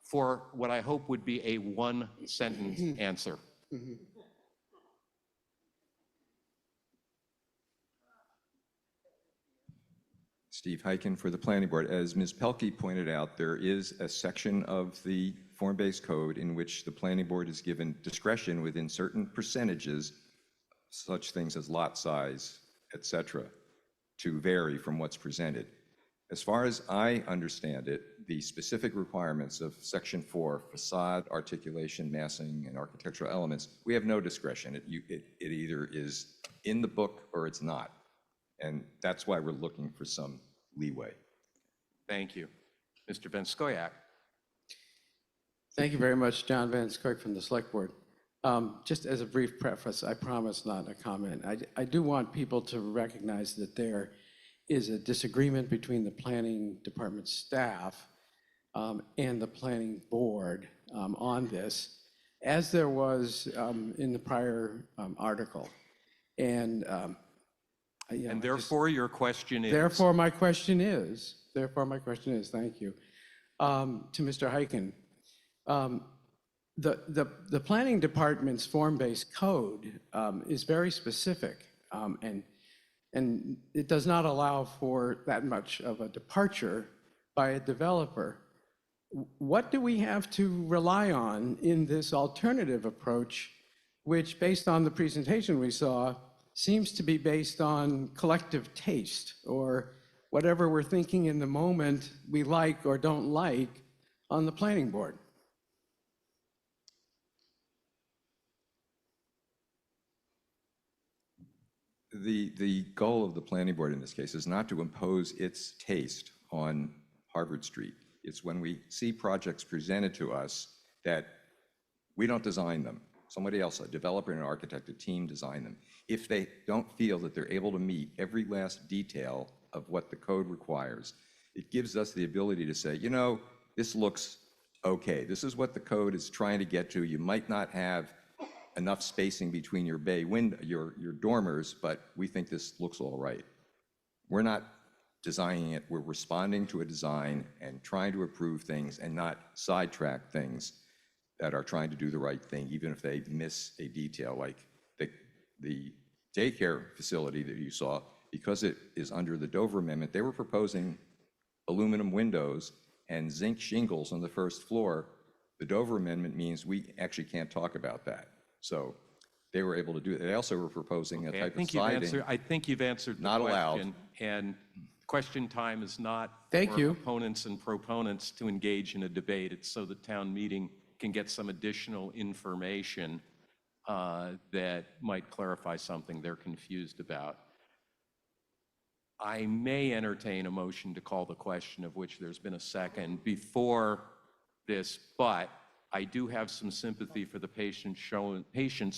for what I hope would be a one-sentence answer. Steve Hyken for the Planning Board. As Ms. Pelkey pointed out, there is a section of the form-based code in which the Planning Board is given discretion within certain percentages, such things as lot size, et cetera, to vary from what's presented. As far as I understand it, the specific requirements of Section 4, facade, articulation, massing, and architectural elements, we have no discretion. It either is in the book or it's not. And that's why we're looking for some leeway. Thank you. Mr. Van Scoyac. Thank you very much, John Van Scoyac from the Select Board. Just as a brief preface, I promise not a comment. I do want people to recognize that there is a disagreement between the Planning Department staff and the Planning Board on this, as there was in the prior article. And therefore, your question is? Therefore, my question is, thank you, to Mr. Hyken. The Planning Department's form-based code is very specific, and it does not allow for that much of a departure by a developer. What do we have to rely on in this alternative approach, which, based on the presentation we saw, seems to be based on collective taste, or whatever we're thinking in the moment we like or don't like on the planning board? The goal of the planning board in this case is not to impose its taste on Harvard Street. It's when we see projects presented to us that we don't design them. Somebody else, a developer and an architect, a team design them. If they don't feel that they're able to meet every last detail of what the code requires, it gives us the ability to say, this looks okay. This is what the code is trying to get to. You might not have enough spacing between your bay window, your dormers, but we think this looks all right. We're not designing it. We're responding to a design and trying to approve things and not sidetrack things that are trying to do the right thing, even if they miss a detail, like the daycare facility that you saw. Because it is under the Dover Amendment, they were proposing aluminum windows and zinc shingles on the first floor. The Dover Amendment means we actually can't talk about that. So they were able to do it. They also were proposing a type of siding. I think you've answered the not question. Allowed. And question time is not Thank for you. opponents and proponents to engage in a debate. It's so the town meeting can get some additional information that might clarify something they're confused about. I may entertain a motion to call the question, of which there's been a second, before this, but I do have some sympathy for the patience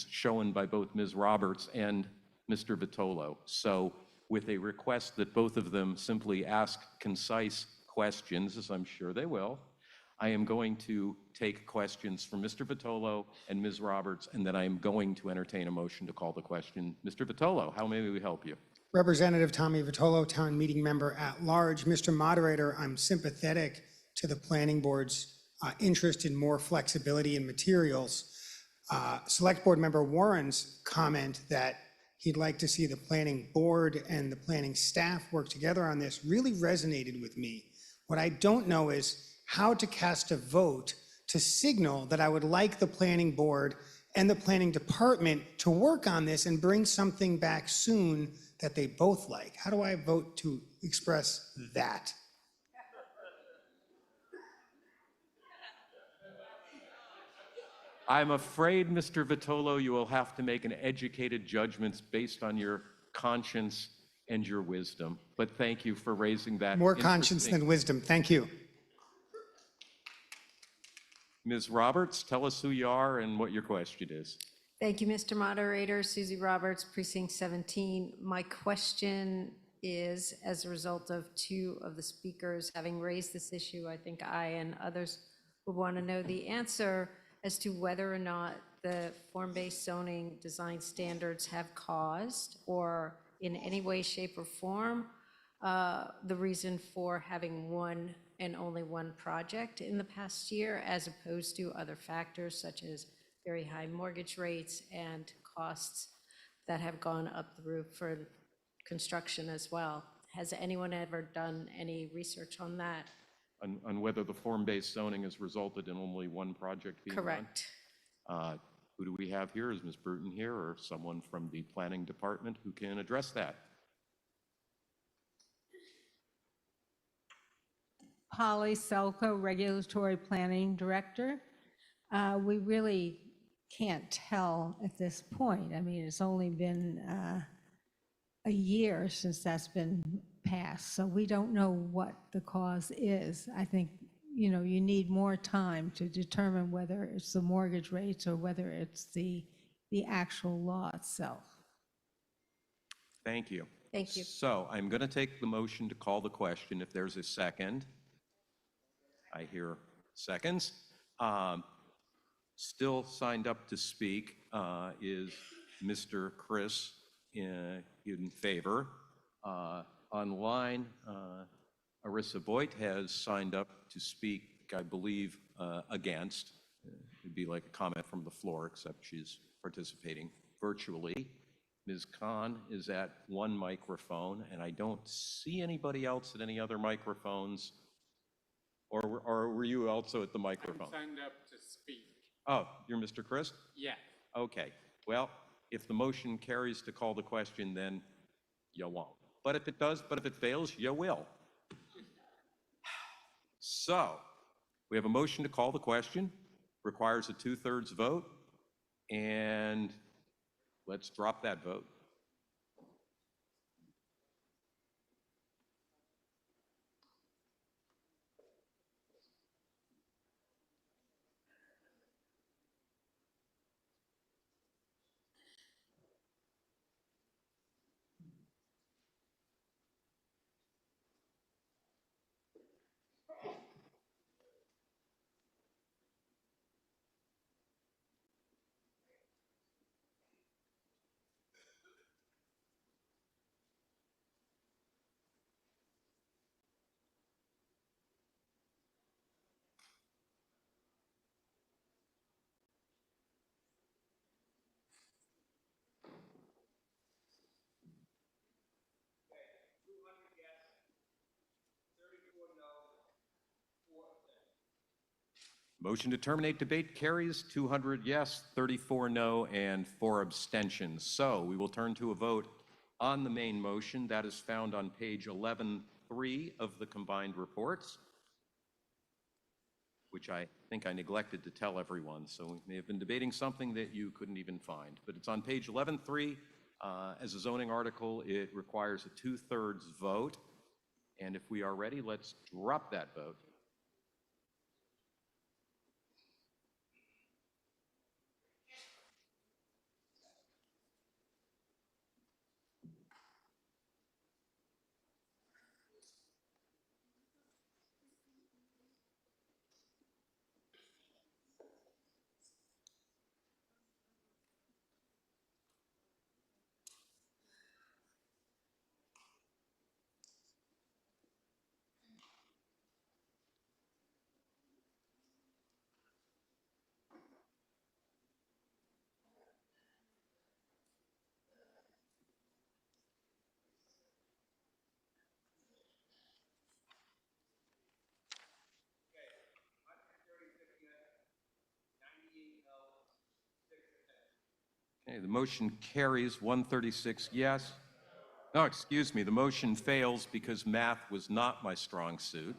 shown by both Ms. Roberts and Mr. Vitolo. So with a request that both of them simply ask concise questions, as I'm sure they will, I am going to take questions from Mr. Vitolo and Ms. Roberts, and then I am going to entertain a motion to call the question. Mr. Vitolo, how may we help you? Representative Tommy Vitolo, town meeting member at large. Mr. Moderator, I'm sympathetic to the planning board's interest in more flexibility in materials. Select Board Member Warren's comment that he'd like to see the planning board and the planning staff work together on this really resonated with me. What I don't know is how to cast a vote to signal that I would like the planning board and the planning department to work on this and bring something back soon that they both like. How do I vote to express that? I'm afraid, Mr. Vitolo, you will have to make an educated judgment based on your conscience and your wisdom. But thank you for raising that. More conscience than wisdom. Thank you. Ms. Roberts, tell us who you are and what your question is. Thank you, Mr. Moderator. Susie Roberts, Precinct 17. My question is, as a result of two of the speakers having raised this issue, I think I and others would want to know the answer as to whether or not the form-based zoning design standards have caused, or in any way, shape, or form, the reason for having one and only one project in the past year, as opposed to other factors such as very high mortgage rates and costs that have gone up the roof for construction as well. Has anyone ever done any research on that? On whether the form-based zoning has resulted in only one project being done? Correct. Who do we have here? Is Ms. Bruton here, or someone from the planning department who can address that? Polly Selko, Regulatory Planning Director. We really can't tell at this point. I mean, it's only been a year since that's been passed, so we don't know what the cause is. I think, you know, you need more time to determine whether it's the mortgage rates or whether it's the actual law itself. Thank you. Thank you. So I'm going to take the motion to call the question if there's a second. I hear seconds. Still signed up to speak is Mr. Chris in favor. Online, Arissa Voigt has signed up to speak, I believe, against. It'd be like a comment from the floor, except she's participating virtually. Ms. Khan is at one microphone, and I don't see anybody else at any other microphones. Or were you also at the microphone? I'm signed up to speak. Oh, you're Mr. Chris? Yeah. Okay. Well, if the motion carries to call the question, then you won't. But if it fails, you will. So, we have a motion to call the question, requires a 2/3 vote, and let's drop that vote. Motion to terminate debate carries, 200 yes, 34 no, and 4 abstentions. So we will turn to a vote on the main motion. That is found on page 11.3 of the combined reports, which I think I neglected to tell everyone. So we may have been debating something that you couldn't even find. But it's on page 11.3 As a zoning article, it requires a 2/3 vote. And if we are ready, let's drop that vote. Okay, the motion carries 136 yes. No, excuse me, the motion fails because math was not my strong suit.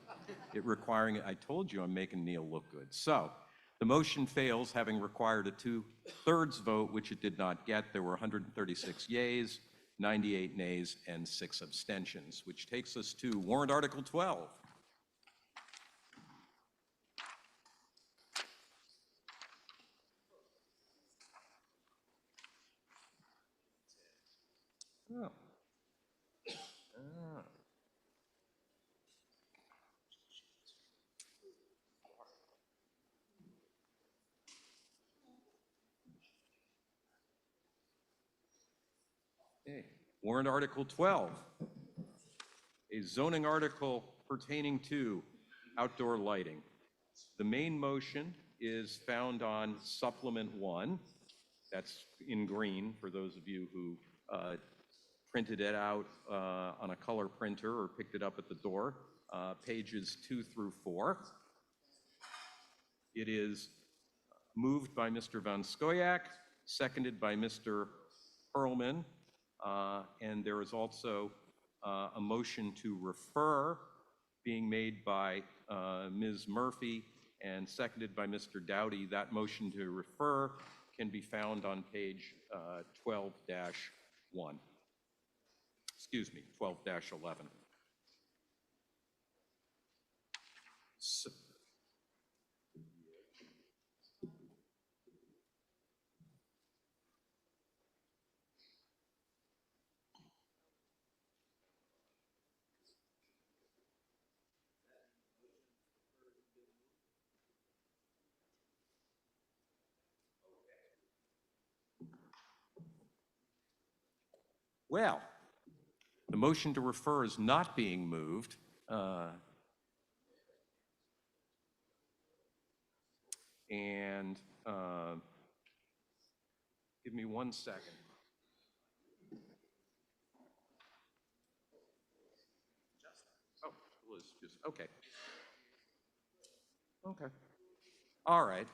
I told you I'm making Neil look good. So the motion fails, having required a 2/3 vote, which it did not get. There were 136 yeas, 98 nays, and 6 abstentions, which takes us to warrant Article 12. Oh. Ah. Okay. Warrant Article 12, a zoning article pertaining to outdoor lighting. The main motion is found on Supplement 1. That's in green for those of you who printed it out on a color printer or picked it up at the door, pages 2 through 4. It is moved by Mr. Van Scoyac, seconded by Mr. Perlman, and there is also a motion to refer being made by Ms. Murphy and seconded by Mr. Dowdy. That motion to refer can be found on page 12-1. Excuse me, 12-11. So, well, the motion to refer is not being moved. And give me 1 second. Oh, Liz, just, okay. Okay. All right.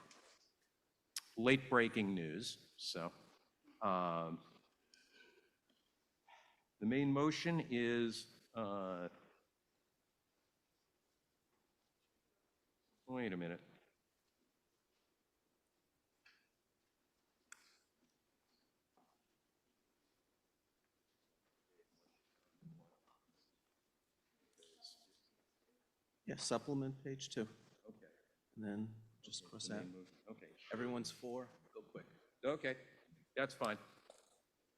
Late breaking news. So the main motion is, wait a minute. Yeah, supplement page 2. Okay. And then just cross out. Okay. Everyone's 4, go quick. Okay, that's fine.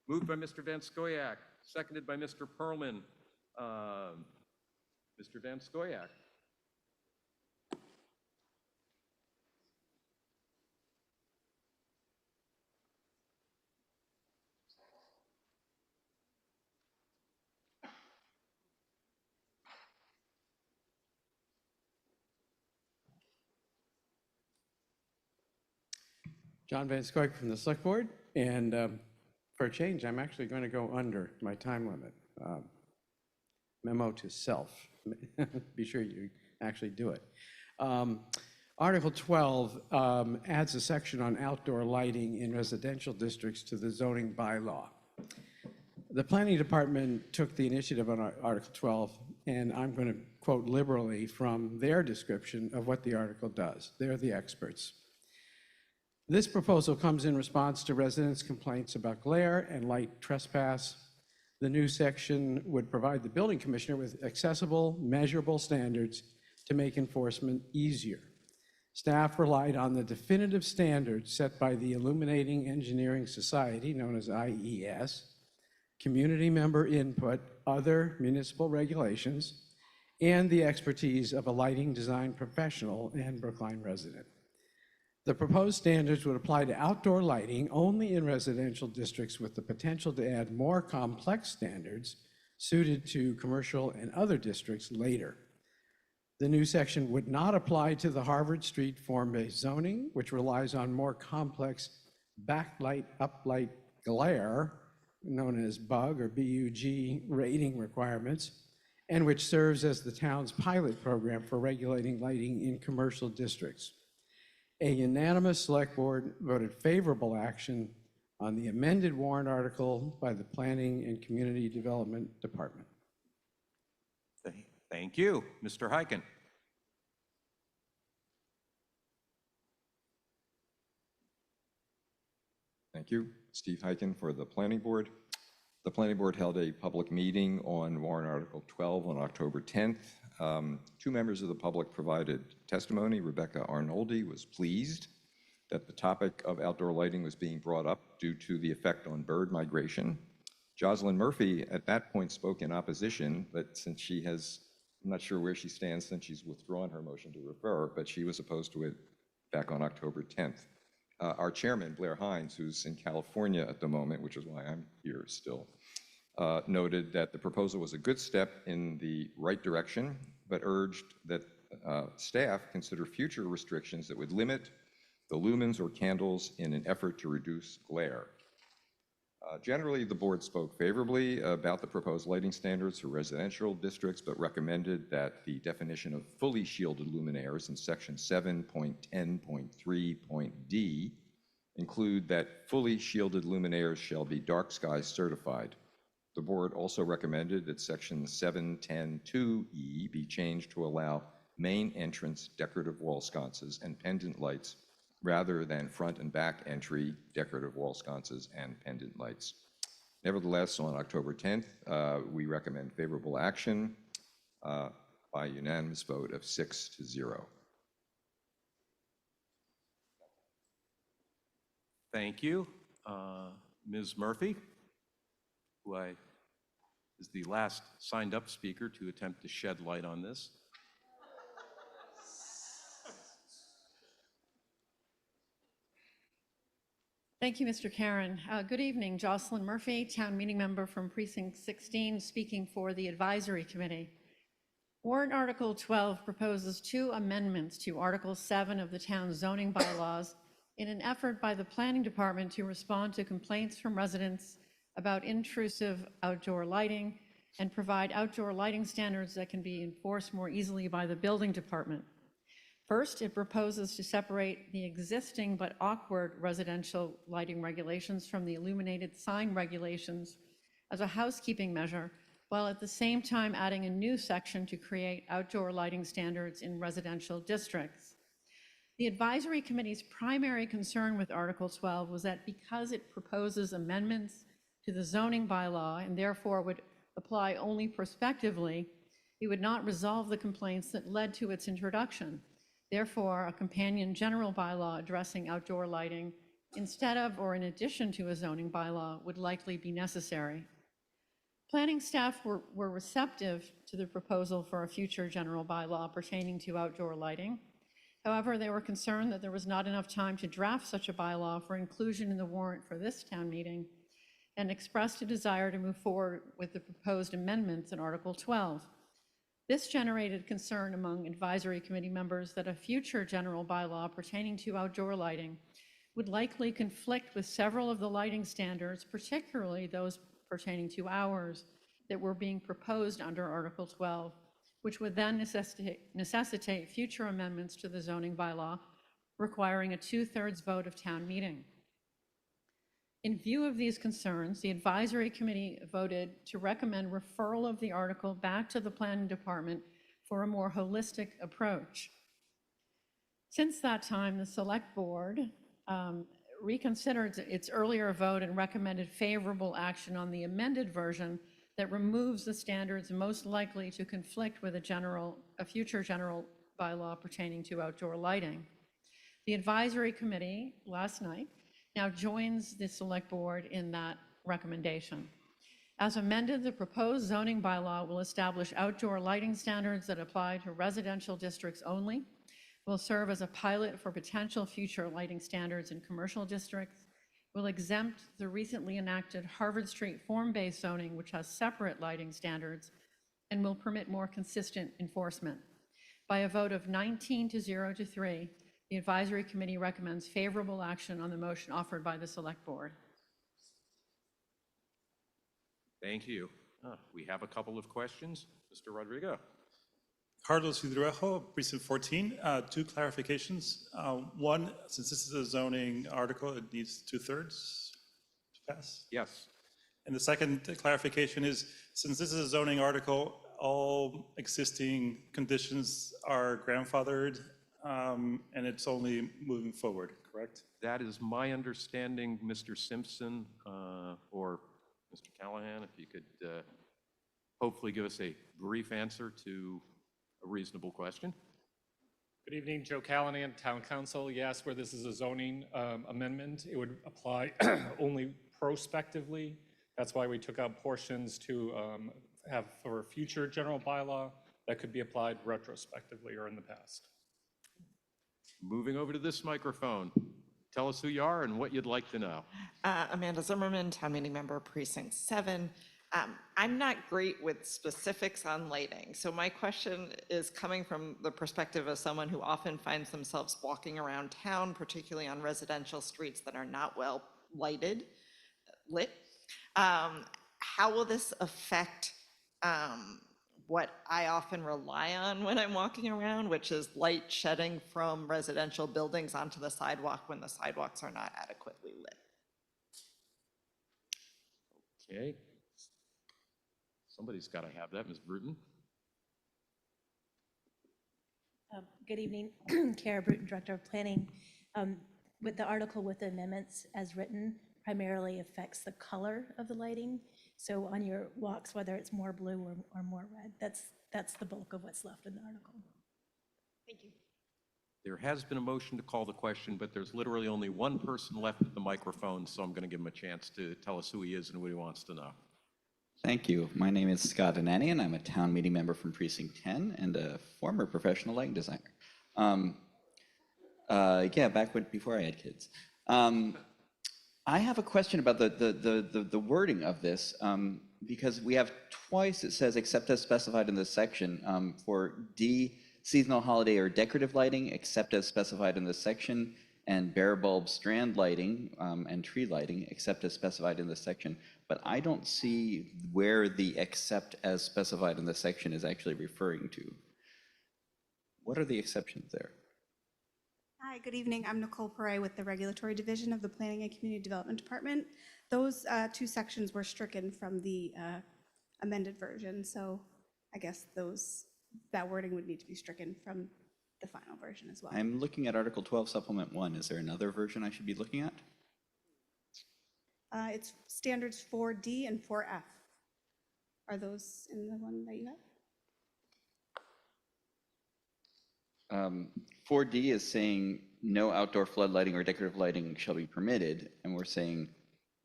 Moved by Mr. Van Scoyac, seconded by Mr. Perlman. Mr. Van Scoyac. John Van Scoik from the Select Board, and for a change, I'm actually going to go under my time limit. Memo to self. Be sure you actually do it. Article 12 adds a section on outdoor lighting in residential districts to the zoning bylaw. The Planning Department took the initiative on Article 12, and I'm going to quote liberally from their description of what the article does. They're the experts. This proposal comes in response to residents' complaints about glare and light trespass. The new section would provide the building commissioner with accessible, measurable standards to make enforcement easier. Staff relied on the definitive standards set by the Illuminating Engineering Society, known as IES, community member input, other municipal regulations, and the expertise of a lighting design professional and Brookline resident. The proposed standards would apply to outdoor lighting only in residential districts, with the potential to add more complex standards suited to commercial and other districts later. The new section would not apply to the Harvard Street form-based zoning, which relies on more complex backlight, uplight glare, known as BUG or BUG rating requirements, and which serves as the town's pilot program for regulating lighting in commercial districts. A unanimous select board voted favorable action on the amended warrant article by the Planning and Community Development Department. Thank you. Mr. Hyken. Thank you. Steve Hyken for the Planning Board. The Planning Board held a public meeting on warrant Article 12 on October 10th. Two members of the public provided testimony. Rebecca Arnoldi was pleased that the topic of outdoor lighting was being brought up due to the effect on bird migration. Jocelyn Murphy at that point spoke in opposition, but since she has, I'm not sure where she stands since she's withdrawn her motion to refer, but she was opposed to it back on October 10th. Our chairman, Blair Hines, who's in California at the moment, which is why I'm here still, noted that the proposal was a good step in the right direction, but urged that staff consider future restrictions that would limit the lumens or candles in an effort to reduce glare. Generally, the board spoke favorably about the proposed lighting standards for residential districts, but recommended that the definition of fully shielded luminaires in section 7.10.3.d include that fully shielded luminaires shall be dark sky certified. The board also recommended that section 7.10.2e be changed to allow main entrance decorative wall sconces and pendant lights rather than front and back entry decorative wall sconces and pendant lights. Nevertheless, on October 10th, we recommend favorable action by unanimous vote of 6-0. Thank you. Ms. Murphy, who is the last signed up speaker to attempt to shed light on this. Thank you, Mr. Karen. Good evening. Jocelyn Murphy, town meeting member from Precinct 16, speaking for the Advisory Committee. Warrant Article 12 proposes 2 amendments to Article 7 of the town's zoning bylaws in an effort by the Planning Department to respond to complaints from residents about intrusive outdoor lighting and provide outdoor lighting standards that can be enforced more easily by the Building Department. First, it proposes to separate the existing but awkward residential lighting regulations from the illuminated sign regulations as a housekeeping measure, while at the same time adding a new section to create outdoor lighting standards in residential districts. The Advisory Committee's primary concern with Article 12 was that because it proposes amendments to the zoning bylaw and therefore would apply only prospectively, it would not resolve the complaints that led to its introduction. Therefore, a companion general bylaw addressing outdoor lighting instead of or in addition to a zoning bylaw would likely be necessary. Planning staff were receptive to the proposal for a future general bylaw pertaining to outdoor lighting. However, they were concerned that there was not enough time to draft such a bylaw for inclusion in the warrant for this town meeting and expressed a desire to move forward with the proposed amendments in Article 12. This generated concern among Advisory Committee members that a future general bylaw pertaining to outdoor lighting would likely conflict with several of the lighting standards, particularly those pertaining to hours that were being proposed under Article 12, which would then necessitate future amendments to the zoning bylaw, requiring a 2/3 vote of town meeting. In view of these concerns, the Advisory Committee voted to recommend referral of the article back to the Planning Department for a more holistic approach. Since that time, the Select Board reconsidered its earlier vote and recommended favorable action on the amended version that removes the standards most likely to conflict with a future general bylaw pertaining to outdoor lighting. The advisory committee last night now joins the select board in that recommendation. As amended, the proposed zoning bylaw will establish outdoor lighting standards that apply to residential districts only, will serve as a pilot for potential future lighting standards in commercial districts, will exempt the recently enacted Harvard Street form-based zoning, which has separate lighting standards, and will permit more consistent enforcement. By a vote of 19 to 0 to 3, the advisory committee recommends favorable action on the motion offered by the select board. Thank you. We have a couple of questions. Mr. Rodrigo. Carlos Hidroejo, Precinct 14. Two clarifications. One, since this is a zoning article, it needs 2/3 to pass. Yes. And the second clarification is, since this is a zoning article, all existing conditions are grandfathered, and it's only moving forward, correct? That is my understanding, Mr. Simpson, or Mr. Callahan, if you could hopefully give us a brief answer to a reasonable question. Good evening, Joe Callahan, Town Council. Yes, where this is a zoning amendment, it would apply only prospectively. That's why we took out portions to have for a future general bylaw that could be applied retrospectively or in the past. Moving over to this microphone. Tell us who you are and what you'd like to know. Amanda Zimmerman, Town Meeting Member, Precinct 7. I'm not great with specifics on lighting, so my question is coming from the perspective of someone who often finds themselves walking around town, particularly on residential streets that are not well lit. How will this affect what I often rely on when I'm walking around, which is light shedding from residential buildings onto the sidewalk when the sidewalks are not adequately lit? Okay. Somebody's got to have that, Ms. Bruton. Good evening, Kara Bruton, Director of Planning. With the article with the amendments as written, primarily affects the color of the lighting. So on your walks, whether it's more blue or more red, that's the bulk of what's left in the article. Thank you. There has been a motion to call the question, but there's literally only one person left at the microphone, so I'm going to give him a chance to tell us who he is and what he wants to know. Thank you. My name is Scott Ananian. I'm a town meeting member from Precinct 10 and a former professional lighting designer. Yeah, before I had kids. I have a question about the wording of this, because we have twice it says except as specified in this section, for D, seasonal holiday or decorative lighting, except as specified in this section, and bare bulb strand lighting and tree lighting, except as specified in this section. But I don't see where the except as specified in this section is actually referring to. What are the exceptions there? Hi, good evening. I'm Nicole Perret with the Regulatory Division of the Planning and Community Development Department. Those two sections were stricken from the amended version, so I guess that wording would need to be stricken from the final version as well. I'm looking at Article 12, Supplement 1. Is there another version I should be looking at? It's standards 4D and 4F. Are those in the one that you have? 4D is saying no outdoor flood lighting or decorative lighting shall be permitted, and we're saying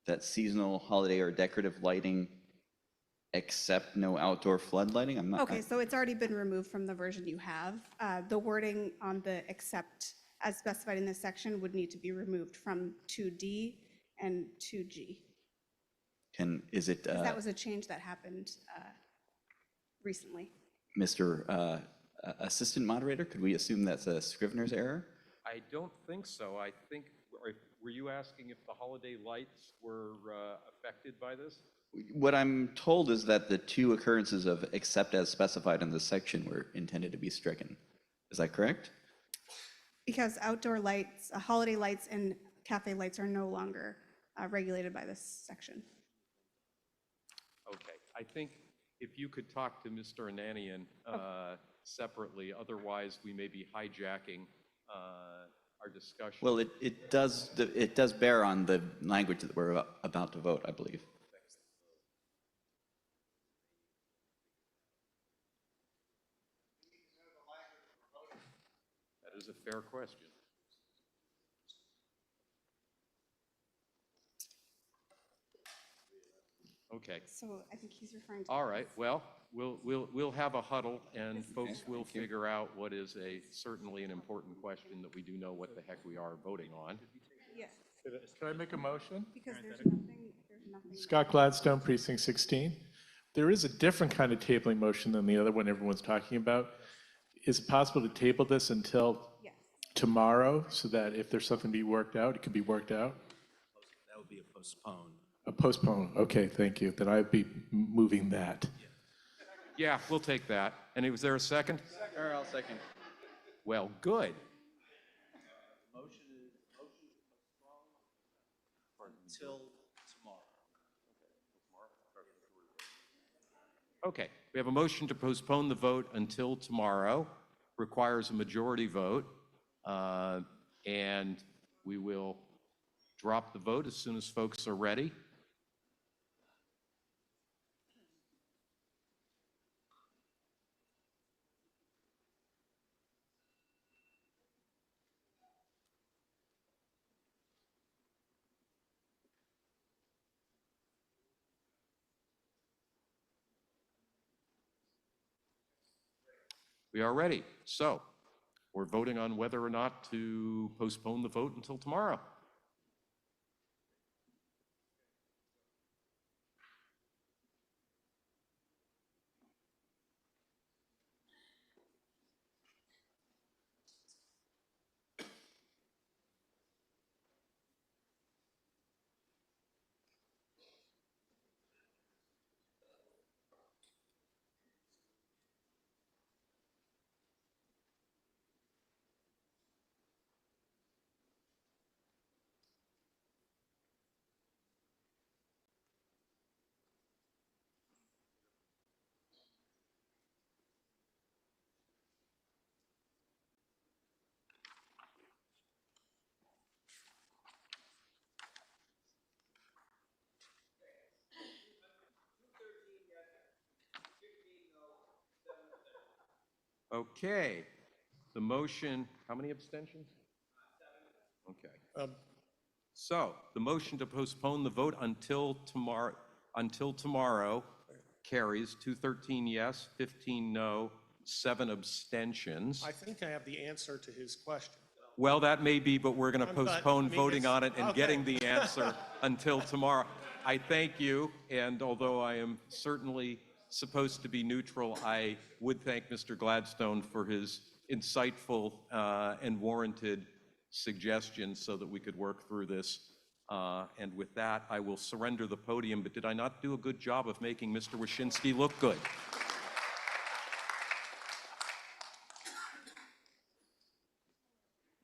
that seasonal, holiday, or decorative lighting except no outdoor flood lighting? I'm not. Okay, so it's already been removed from the version you have. The wording on the except as specified in this section would need to be removed from 2D and 2G. Is it? That was a change that happened recently. Mr. Assistant Moderator, could we assume that's a Scrivener's error? I don't think so. I think, were you asking if the holiday lights were affected by this? What I'm told is that the two occurrences of except as specified in this section were intended to be stricken. Is that correct? Because outdoor lights, holiday lights and cafe lights are no longer regulated by this section. Okay, I think if you could talk to Mr. Ananian separately, otherwise we may be hijacking our discussion. Well, it does bear on the language that we're about to vote, I believe. That is a fair question. Okay. So I think he's referring to. All right, well, we'll have a huddle, and folks will figure out what is certainly an important question that we do know what the heck we are voting on. Yes, Can I make a motion? because there's nothing. Scott Gladstone, Precinct 16. There is a different kind of tabling motion than the other one everyone's talking about. Is it possible to table this until Yes. tomorrow so that if there's something to be worked out, it can be worked out? That would be a postpone. A postpone, okay, thank you. Then I'd be moving that. Yeah, we'll take that. And was there a second? Or I'll second. Well, good. Motion is until tomorrow. Okay, we have a motion to postpone the vote until tomorrow. Requires a majority vote. And we will drop the vote as soon as folks are ready. We are ready. So we're voting on whether or not to postpone the vote until tomorrow. Okay, the motion, how many abstentions? Okay. So the motion to postpone the vote until tomorrow carries 213 yes, 15 no, 7 abstentions. I think I have the answer to his question. Well, that may be, but we're going to But, postpone I mean, voting it's- on it and okay. getting the answer until tomorrow. I thank you, and although I am certainly supposed to be neutral, I would thank Mr. Gladstone for his insightful and warranted suggestions so that we could work through this. And with that, I will surrender the podium, but did I not do a good job of making Mr. Wyszynski look good?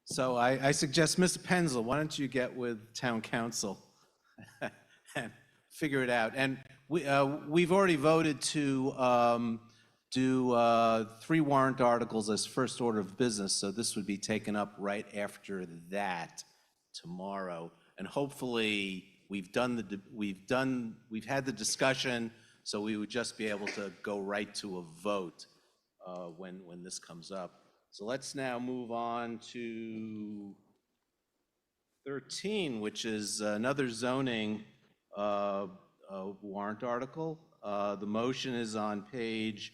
So I suggest, Mr. Penzel, why don't you get with town council and figure it out? And we've already voted to do 3 warrant articles as first order of business, so this would be taken up right after that tomorrow. And hopefully, we've had the discussion, so we would just be able to go right to a vote when this comes up. So let's now move on to 13, which is another zoning warrant article. The motion is on page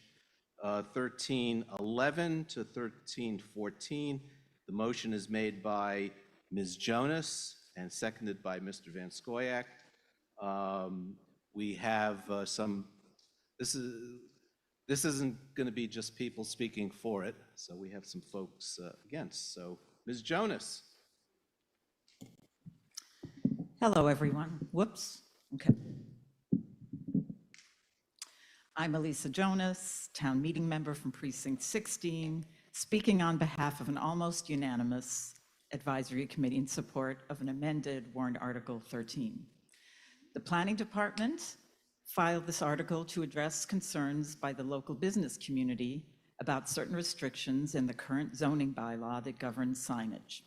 1311 to 1314. The motion is made by Ms. Jonas and seconded by Mr. Van Scoyac. We have this isn't going to be just people speaking for it, so we have some folks against. So, Ms. Jonas. Hello, everyone. Whoops. Okay. I'm Elisa Jonas, town meeting member from Precinct 16, speaking on behalf of an almost unanimous advisory committee in support of an amended warrant Article 13. The Planning Department filed this article to address concerns by the local business community about certain restrictions in the current zoning bylaw that governs signage.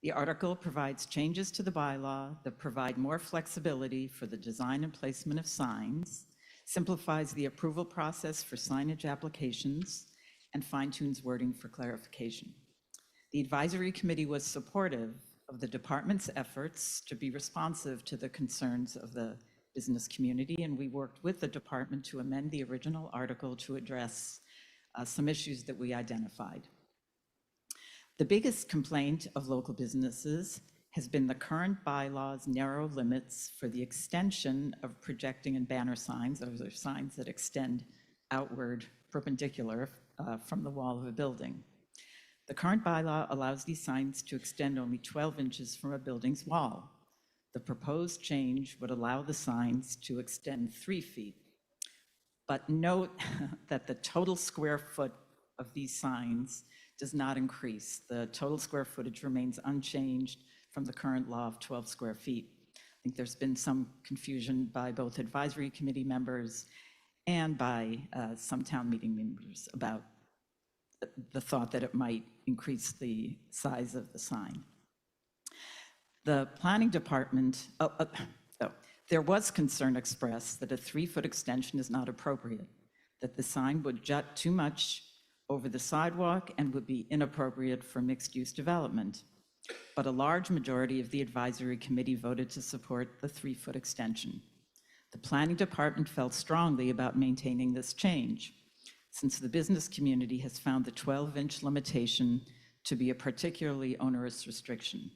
The article provides changes to the bylaw that provide more flexibility for the design and placement of signs, simplifies the approval process for signage applications, and fine-tunes wording for clarification. The advisory committee was supportive of the department's efforts to be responsive to the concerns of the business community, and we worked with the department to amend the original article to address some issues that we identified. The biggest complaint of local businesses has been the current bylaw's narrow limits for the extension of projecting and banner signs. Those are signs that extend outward perpendicular from the wall of a building. The current bylaw allows these signs to extend only 12 inches from a building's wall. The proposed change would allow the signs to extend 3 feet. But note that the total square foot of these signs does not increase. The total square footage remains unchanged from the current law of 12 square feet. I think there's been some confusion by both advisory committee members and by some town meeting members about the thought that it might increase the size of the sign. The planning department, there was concern expressed that a 3-foot extension is not appropriate, that the sign would jut too much over the sidewalk and would be inappropriate for mixed-use development. But a large majority of the advisory committee voted to support the 3-foot extension. The planning department felt strongly about maintaining this change, since the business community has found the 12-inch limitation to be a particularly onerous restriction.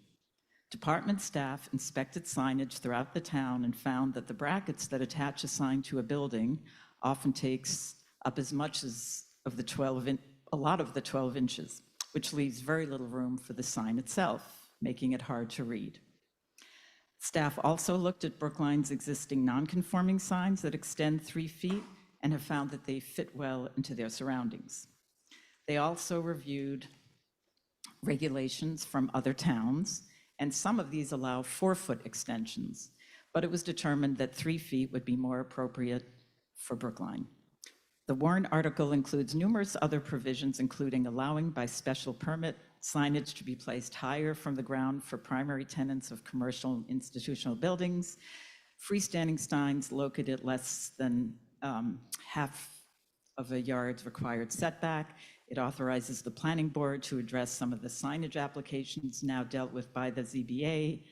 Department staff inspected signage throughout the town and found that the brackets that attach a sign to a building often takes up as much as a lot of the 12 inches, which leaves very little room for the sign itself, making it hard to read. Staff also looked at Brookline's existing non-conforming signs that extend 3 feet and have found that they fit well into their surroundings. They also reviewed regulations from other towns, and some of these allow 4-foot extensions, but it was determined that 3 feet would be more appropriate for Brookline. The warrant article includes numerous other provisions, including allowing by special permit signage to be placed higher from the ground for primary tenants of commercial and institutional buildings, freestanding signs located less than half of a yard's required setback. It authorizes the planning board to address some of the signage applications now dealt with by the ZBA,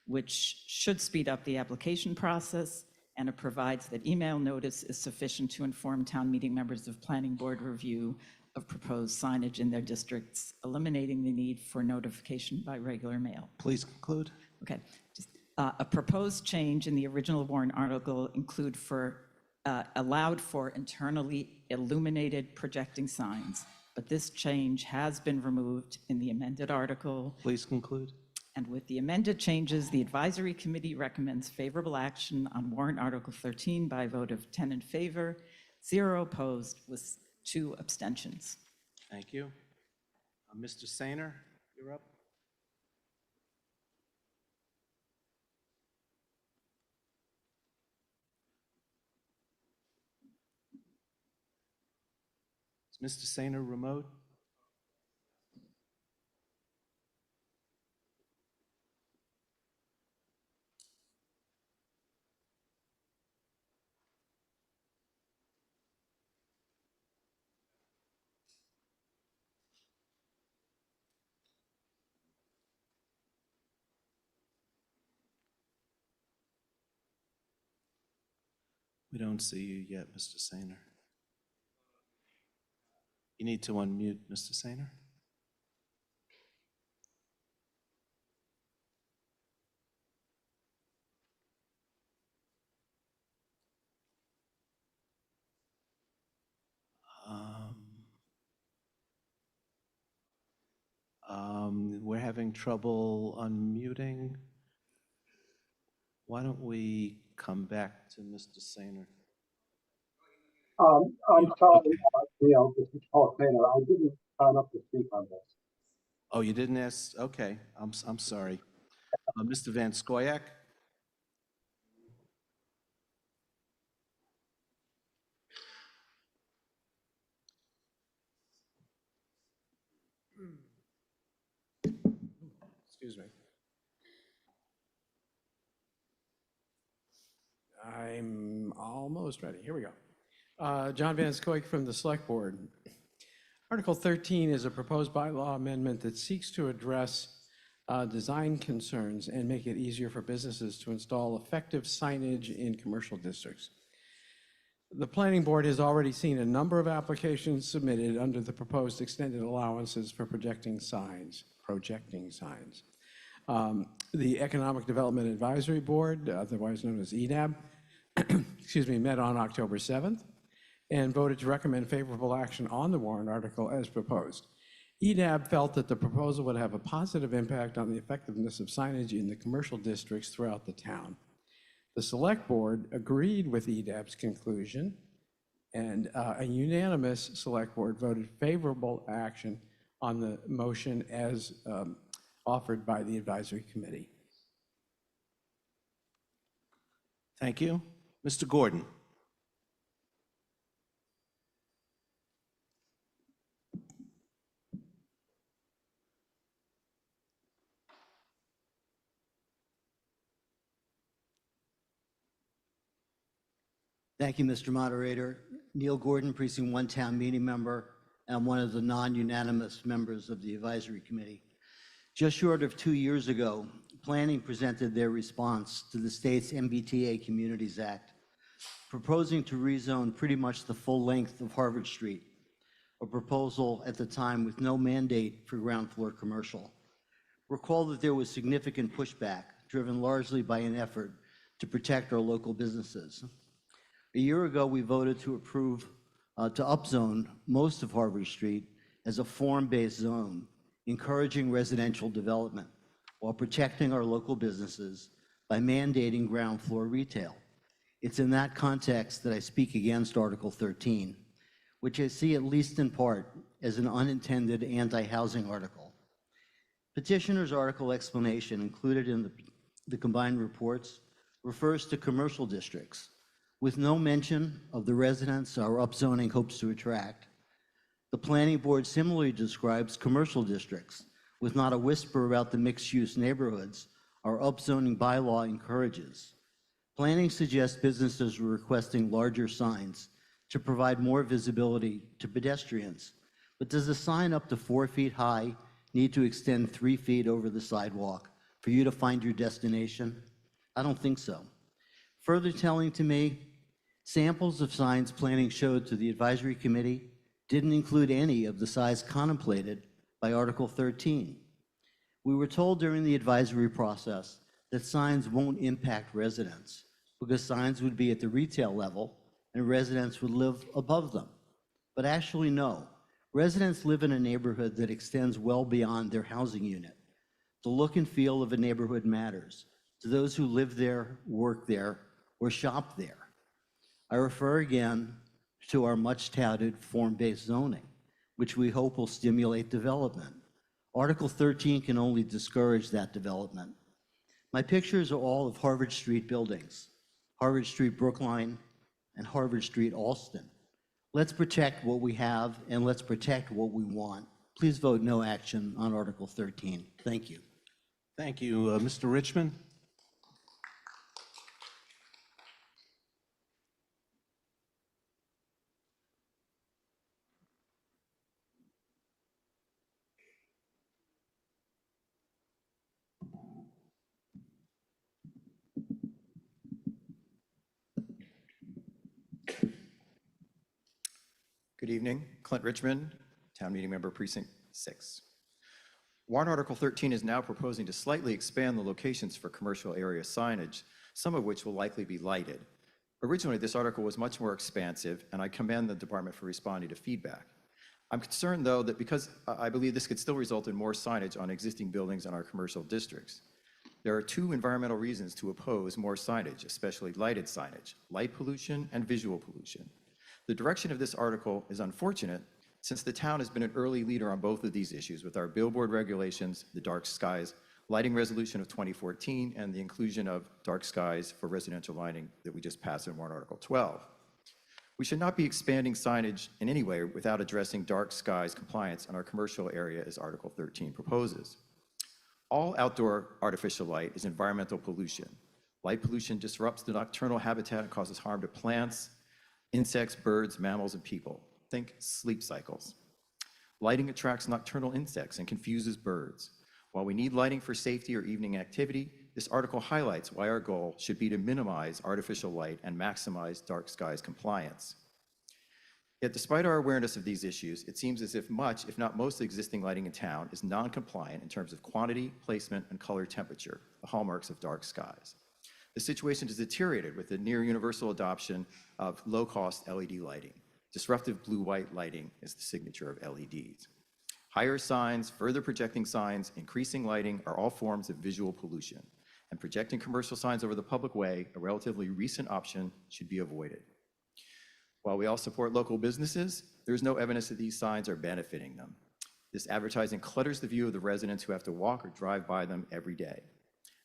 which should speed up the application process, and it provides that email notice is sufficient to inform town meeting members of planning board review of proposed signage in their districts, eliminating the need for notification by regular mail. Please conclude. Okay. A proposed change in the original warrant article allowed for internally illuminated projecting signs, but this change has been removed in the amended article. Please conclude. And with the amended changes, the advisory committee recommends favorable action on warrant Article 13 by a vote of 10 in favor, 0 opposed, with 2 abstentions. Thank you. Mr. Sainer, you're up. Is Mr. Sainer remote? We don't see you yet, Mr. Sainer. You need to unmute, Mr. Sainer. We're having trouble unmuting. Why don't we come back to Mr. Sainer? I'm sorry, Neil, this is Paul Taylor. I didn't sign up to speak on this. Oh, you didn't ask? Okay, I'm sorry. Mr. Van Scoyac? Excuse me. I'm almost ready. Here we go. John Van Scoik from the Select Board. Article 13 is a proposed bylaw amendment that seeks to address design concerns and make it easier for businesses to install effective signage in commercial districts. The Planning Board has already seen a number of applications submitted under the proposed extended allowances for projecting signs. The Economic Development Advisory Board, otherwise known as EDAB, excuse me, met on October 7th and voted to recommend favorable action on the warrant article as proposed. EDAB felt that the proposal would have a positive impact on the effectiveness of signage in the commercial districts throughout the town. The Select Board agreed with EDAB's conclusion, and a unanimous Select Board voted favorable action on the motion as offered by the Advisory Committee. Thank you. Mr. Gordon. Thank you, Mr. Moderator. Neil Gordon, Precinct 1 Town Meeting Member, and one of the non-unanimous members of the Advisory Committee. Just short of 2 years ago, Planning presented their response to the state's MBTA Communities Act, proposing to rezone pretty much the full length of Harvard Street, a proposal at the time with no mandate for ground floor commercial. Recall that there was significant pushback, driven largely by an effort to protect our local businesses. A year ago, we voted to approve to upzone most of Harvard Street as a form-based zone, encouraging residential development while protecting our local businesses by mandating ground floor retail. It's in that context that I speak against Article 13, which I see at least in part as an unintended anti-housing article. Petitioner's article explanation included in the combined reports refers to commercial districts, with no mention of the residents our upzoning hopes to attract. The Planning Board similarly describes commercial districts, with not a whisper about the mixed-use neighborhoods our upzoning bylaw encourages. Planning suggests businesses are requesting larger signs to provide more visibility to pedestrians. But does a sign up to 4 feet high need to extend 3 feet over the sidewalk for you to find your destination? I don't think so. Further telling to me, samples of signs Planning showed to the Advisory Committee didn't include any of the size contemplated by Article 13. We were told during the advisory process that signs won't impact residents because signs would be at the retail level and residents would live above them. But actually, no. Residents live in a neighborhood that extends well beyond their housing unit. The look and feel of a neighborhood matters to those who live there, work there, or shop there. I refer again to our much-touted form-based zoning, which we hope will stimulate development. Article 13 can only discourage that development. My pictures are all of Harvard Street buildings, Harvard Street Brookline, and Harvard Street Alston. Let's protect what we have and let's protect what we want. Please vote no action on Article 13. Thank you. Thank you. Mr. Richmond? Good evening. Clint Richmond, Town Meeting Member, Precinct 6. Warrant Article 13 is now proposing to slightly expand the locations for commercial area signage, some of which will likely be lighted. Originally, this article was much more expansive, and I commend the department for responding to feedback. I'm concerned, though, that because I believe this could still result in more signage on existing buildings in our commercial districts. There are 2 environmental reasons to oppose more signage, especially lighted signage: light pollution and visual pollution. The direction of this article is unfortunate since the town has been an early leader on both of these issues with our billboard regulations, the dark skies lighting resolution of 2014, and the inclusion of dark skies for residential lighting that we just passed in Warrant Article 12. We should not be expanding signage in any way without addressing dark skies compliance in our commercial area as Article 13 proposes. All outdoor artificial light is environmental pollution. Light pollution disrupts the nocturnal habitat and causes harm to plants, insects, birds, mammals, and people. Think sleep cycles. Lighting attracts nocturnal insects and confuses birds. While we need lighting for safety or evening activity, this article highlights why our goal should be to minimize artificial light and maximize dark skies compliance. Yet despite our awareness of these issues, it seems as if much, if not most, existing lighting in town is non-compliant in terms of quantity, placement, and color temperature, the hallmarks of dark skies. The situation has deteriorated with the near universal adoption of low-cost LED lighting. Disruptive blue-white lighting is the signature of LEDs. Higher signs, further projecting signs, increasing lighting are all forms of visual pollution, and projecting commercial signs over the public way, a relatively recent option, should be avoided. While we all support local businesses, there is no evidence that these signs are benefiting them. This advertising clutters the view of the residents who have to walk or drive by them every day.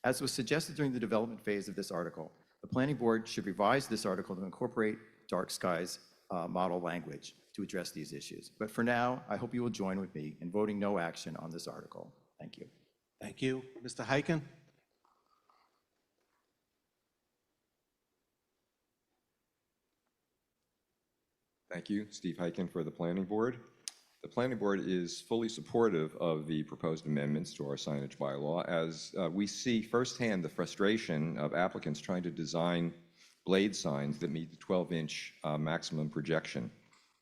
As was suggested during the development phase of this article, the Planning Board should revise this article to incorporate dark skies model language to address these issues. But for now, I hope you will join with me in voting no action on this article. Thank you. Thank you. Mr. Hyken? Thank you, Steve Hyken for the Planning Board. The Planning Board is fully supportive of the proposed amendments to our signage bylaw, as we see firsthand the frustration of applicants trying to design blade signs that meet the 12-inch maximum projection.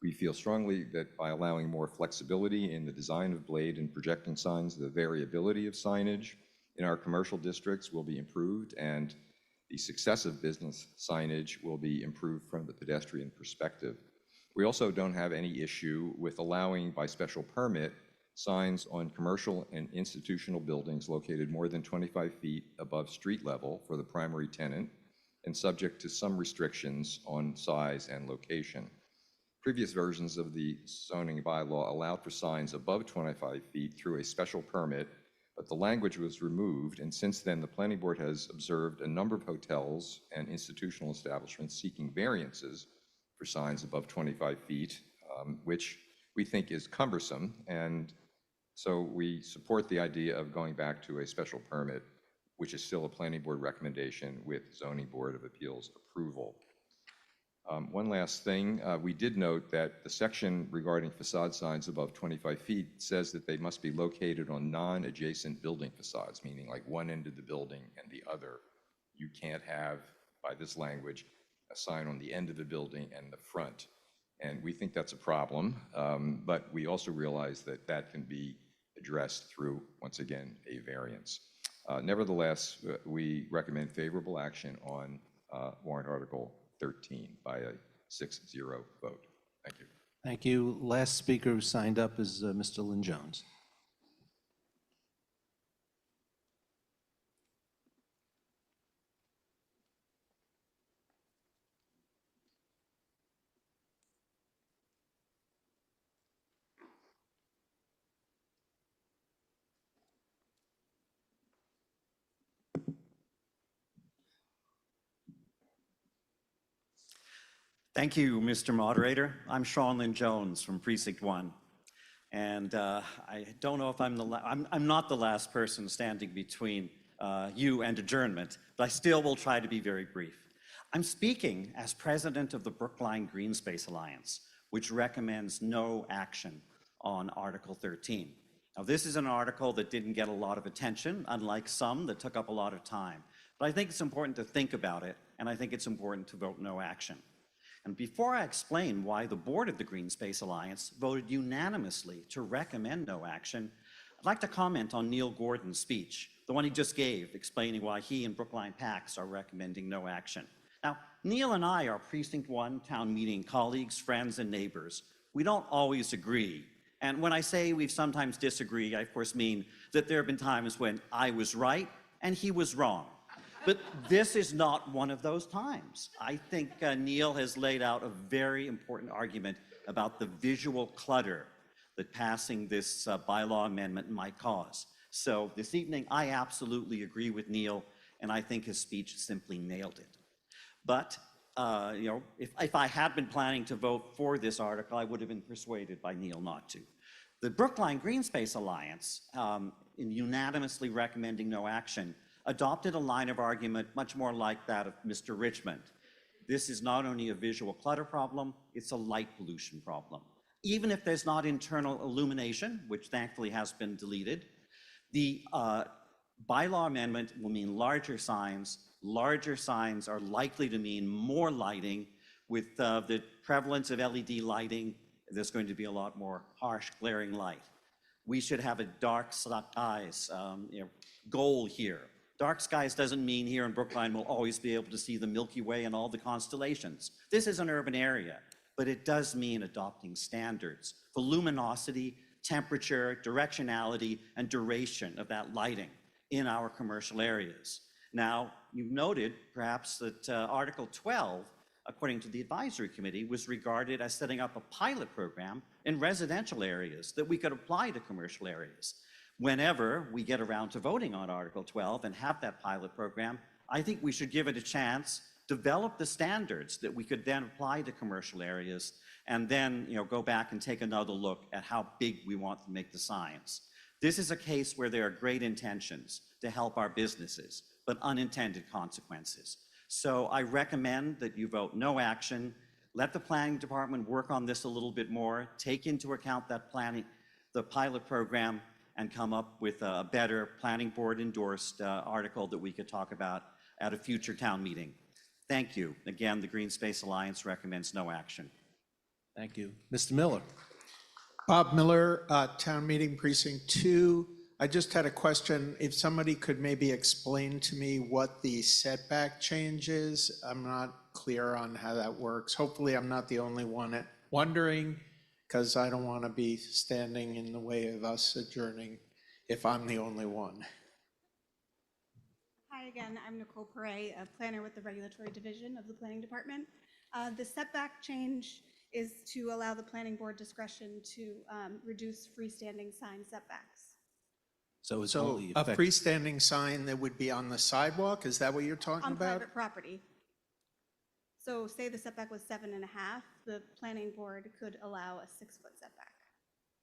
We feel strongly that by allowing more flexibility in the design of blade and projecting signs, the variability of signage in our commercial districts will be improved, and the successive business signage will be improved from the pedestrian perspective. We also don't have any issue with allowing, by special permit, signs on commercial and institutional buildings located more than 25 feet above street level for the primary tenant and subject to some restrictions on size and location. Previous versions of the zoning bylaw allowed for signs above 25 feet through a special permit, but the language was removed, and since then the Planning Board has observed a number of hotels and institutional establishments seeking variances for signs above 25 feet, which we think is cumbersome, and so we support the idea of going back to a special permit, which is still a Planning Board recommendation with Zoning Board of Appeals approval. One last thing, we did note that the section regarding facade signs above 25 feet says that they must be located on non-adjacent building facades, meaning like one end of the building and the other. You can't have, by this language, a sign on the end of the building and the front. And we think that's a problem, but we also realize that that can be addressed through, once again, a variance. Nevertheless, we recommend favorable action on warrant article 13 by a 6-0 vote. Thank you. Thank you. Last speaker who signed up is Mr. Lynn Jones. Thank you, Mr. Moderator. I'm Sean Lynn Jones from Precinct 1. And I don't know if I'm not the last person standing between you and adjournment, but I still will try to be very brief. I'm speaking as president of the Brookline Green Space Alliance, which recommends no action on Article 13. Now, this is an article that didn't get a lot of attention, unlike some that took up a lot of time. But I think it's important to think about it, and I think it's important to vote no action. And before I explain why the board of the Green Space Alliance voted unanimously to recommend no action, I'd like to comment on Neil Gordon's speech, the one he just gave, explaining why he and Brookline PACs are recommending no action. Now, Neil and I are Precinct 1 town meeting colleagues, friends, and neighbors. We don't always agree. And when I say we've sometimes disagreed, I of course mean that there have been times when I was right and he was wrong. But this is not one of those times. I think Neil has laid out a very important argument about the visual clutter that passing this bylaw amendment might cause. So this evening, I absolutely agree with Neil, and I think his speech simply nailed it. But you know, if I had been planning to vote for this article, I would have been persuaded by Neil not to. The Brookline Green Space Alliance, in unanimously recommending no action, adopted a line of argument much more like that of Mr. Richmond. This is not only a visual clutter problem, it's a light pollution problem. Even if there's not internal illumination, which thankfully has been deleted, the bylaw amendment will mean larger signs. Larger signs are likely to mean more lighting. With the prevalence of LED lighting, there's going to be a lot more harsh, glaring light. We should have a dark skies goal here. Dark skies doesn't mean here in Brookline we'll always be able to see the Milky Way and all the constellations. This is an urban area, but it does mean adopting standards for luminosity, temperature, directionality, and duration of that lighting in our commercial areas. Now, you've noted perhaps that Article 12, according to the advisory committee, was regarded as setting up a pilot program in residential areas that we could apply to commercial areas. Whenever we get around to voting on Article 12 and have that pilot program, I think we should give it a chance, develop the standards that we could then apply to commercial areas, and then go back and take another look at how big we want to make the signs. This is a case where there are great intentions to help our businesses, but unintended consequences. So I recommend that you vote no action. Let the planning department work on this a little bit more, take into account that the pilot program, and come up with a better planning board endorsed article that we could talk about at a future town meeting. Thank you. Again, the Green Space Alliance recommends no action. Thank you. Mr. Miller. Bob Miller, Town Meeting Precinct 2. I just had a question. If somebody could maybe explain to me what the setback change is. I'm not clear on how that works. Hopefully I'm not the only one wondering, because I don't want to be standing in the way of us adjourning if I'm the only one. Hi again, I'm Nicole Perret, a planner with the Regulatory Division of the Planning Department. The setback change is to allow the planning board discretion to reduce freestanding sign setbacks. So it's So only a freestanding sign that would be on the sidewalk, is that what you're talking On about? private property. So say the setback was 7.5, the planning board could allow a 6-foot setback.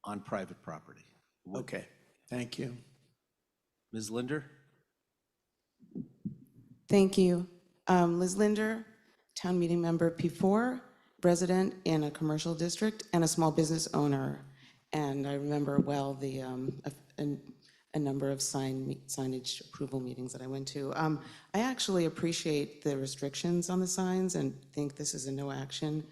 on private property. Okay, thank you. Ms. Linder? Thank you. Liz Linder, Town Meeting Member P4, resident in a commercial district and a small business owner. And I remember well the a number of signage approval meetings that I went to. I actually appreciate the restrictions on the signs and think this is a no action.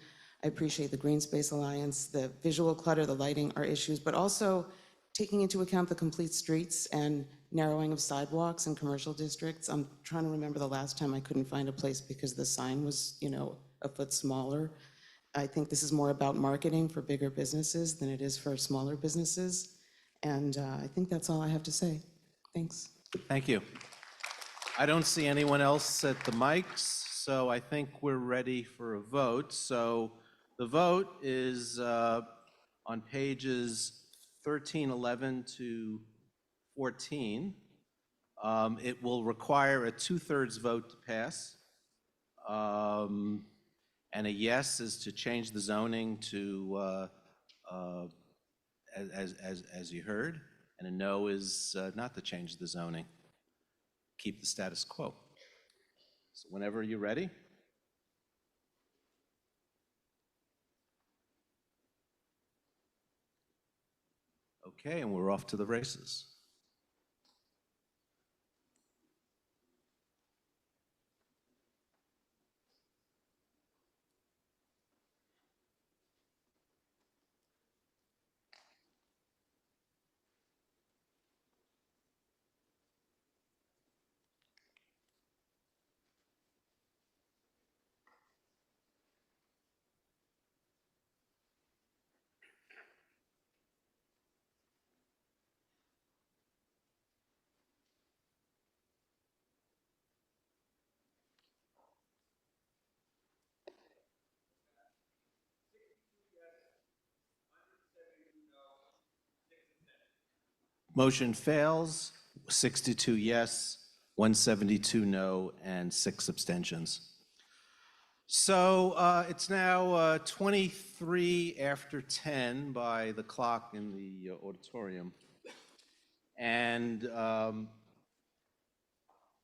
I appreciate the Green Space Alliance, the visual clutter, the lighting are issues, but also taking into account the complete streets and narrowing of sidewalks in commercial districts. I'm trying to remember the last time I couldn't find a place because the sign was, a foot smaller. I think this is more about marketing for bigger businesses than it is for smaller businesses. And I think that's all I have to say. Thanks. Thank you. I don't see anyone else at the mics, so I think we're ready for a vote. So the vote is on pages 13, 11 to 14. It will require a 2/3 vote to pass. And a yes is to change the zoning to, as you heard, and a no is not to change the zoning. Keep the status quo. So whenever you're ready. Okay, and we're off to the races. Motion fails, 62 yes, 172 no, and 6 abstentions. So it's now 23 after 10 by the clock in the auditorium. And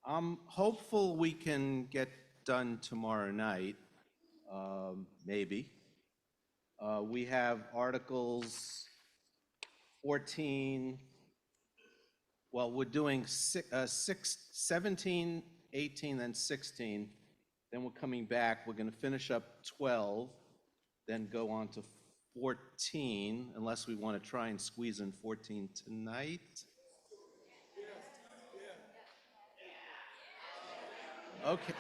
I'm hopeful we can get done tomorrow night, maybe. We have Articles 14, well, we're doing 17, 18, then 16. Then we're coming back, we're going to finish up 12, then go on to 14, unless we want to try and squeeze in 14 tonight. Okay.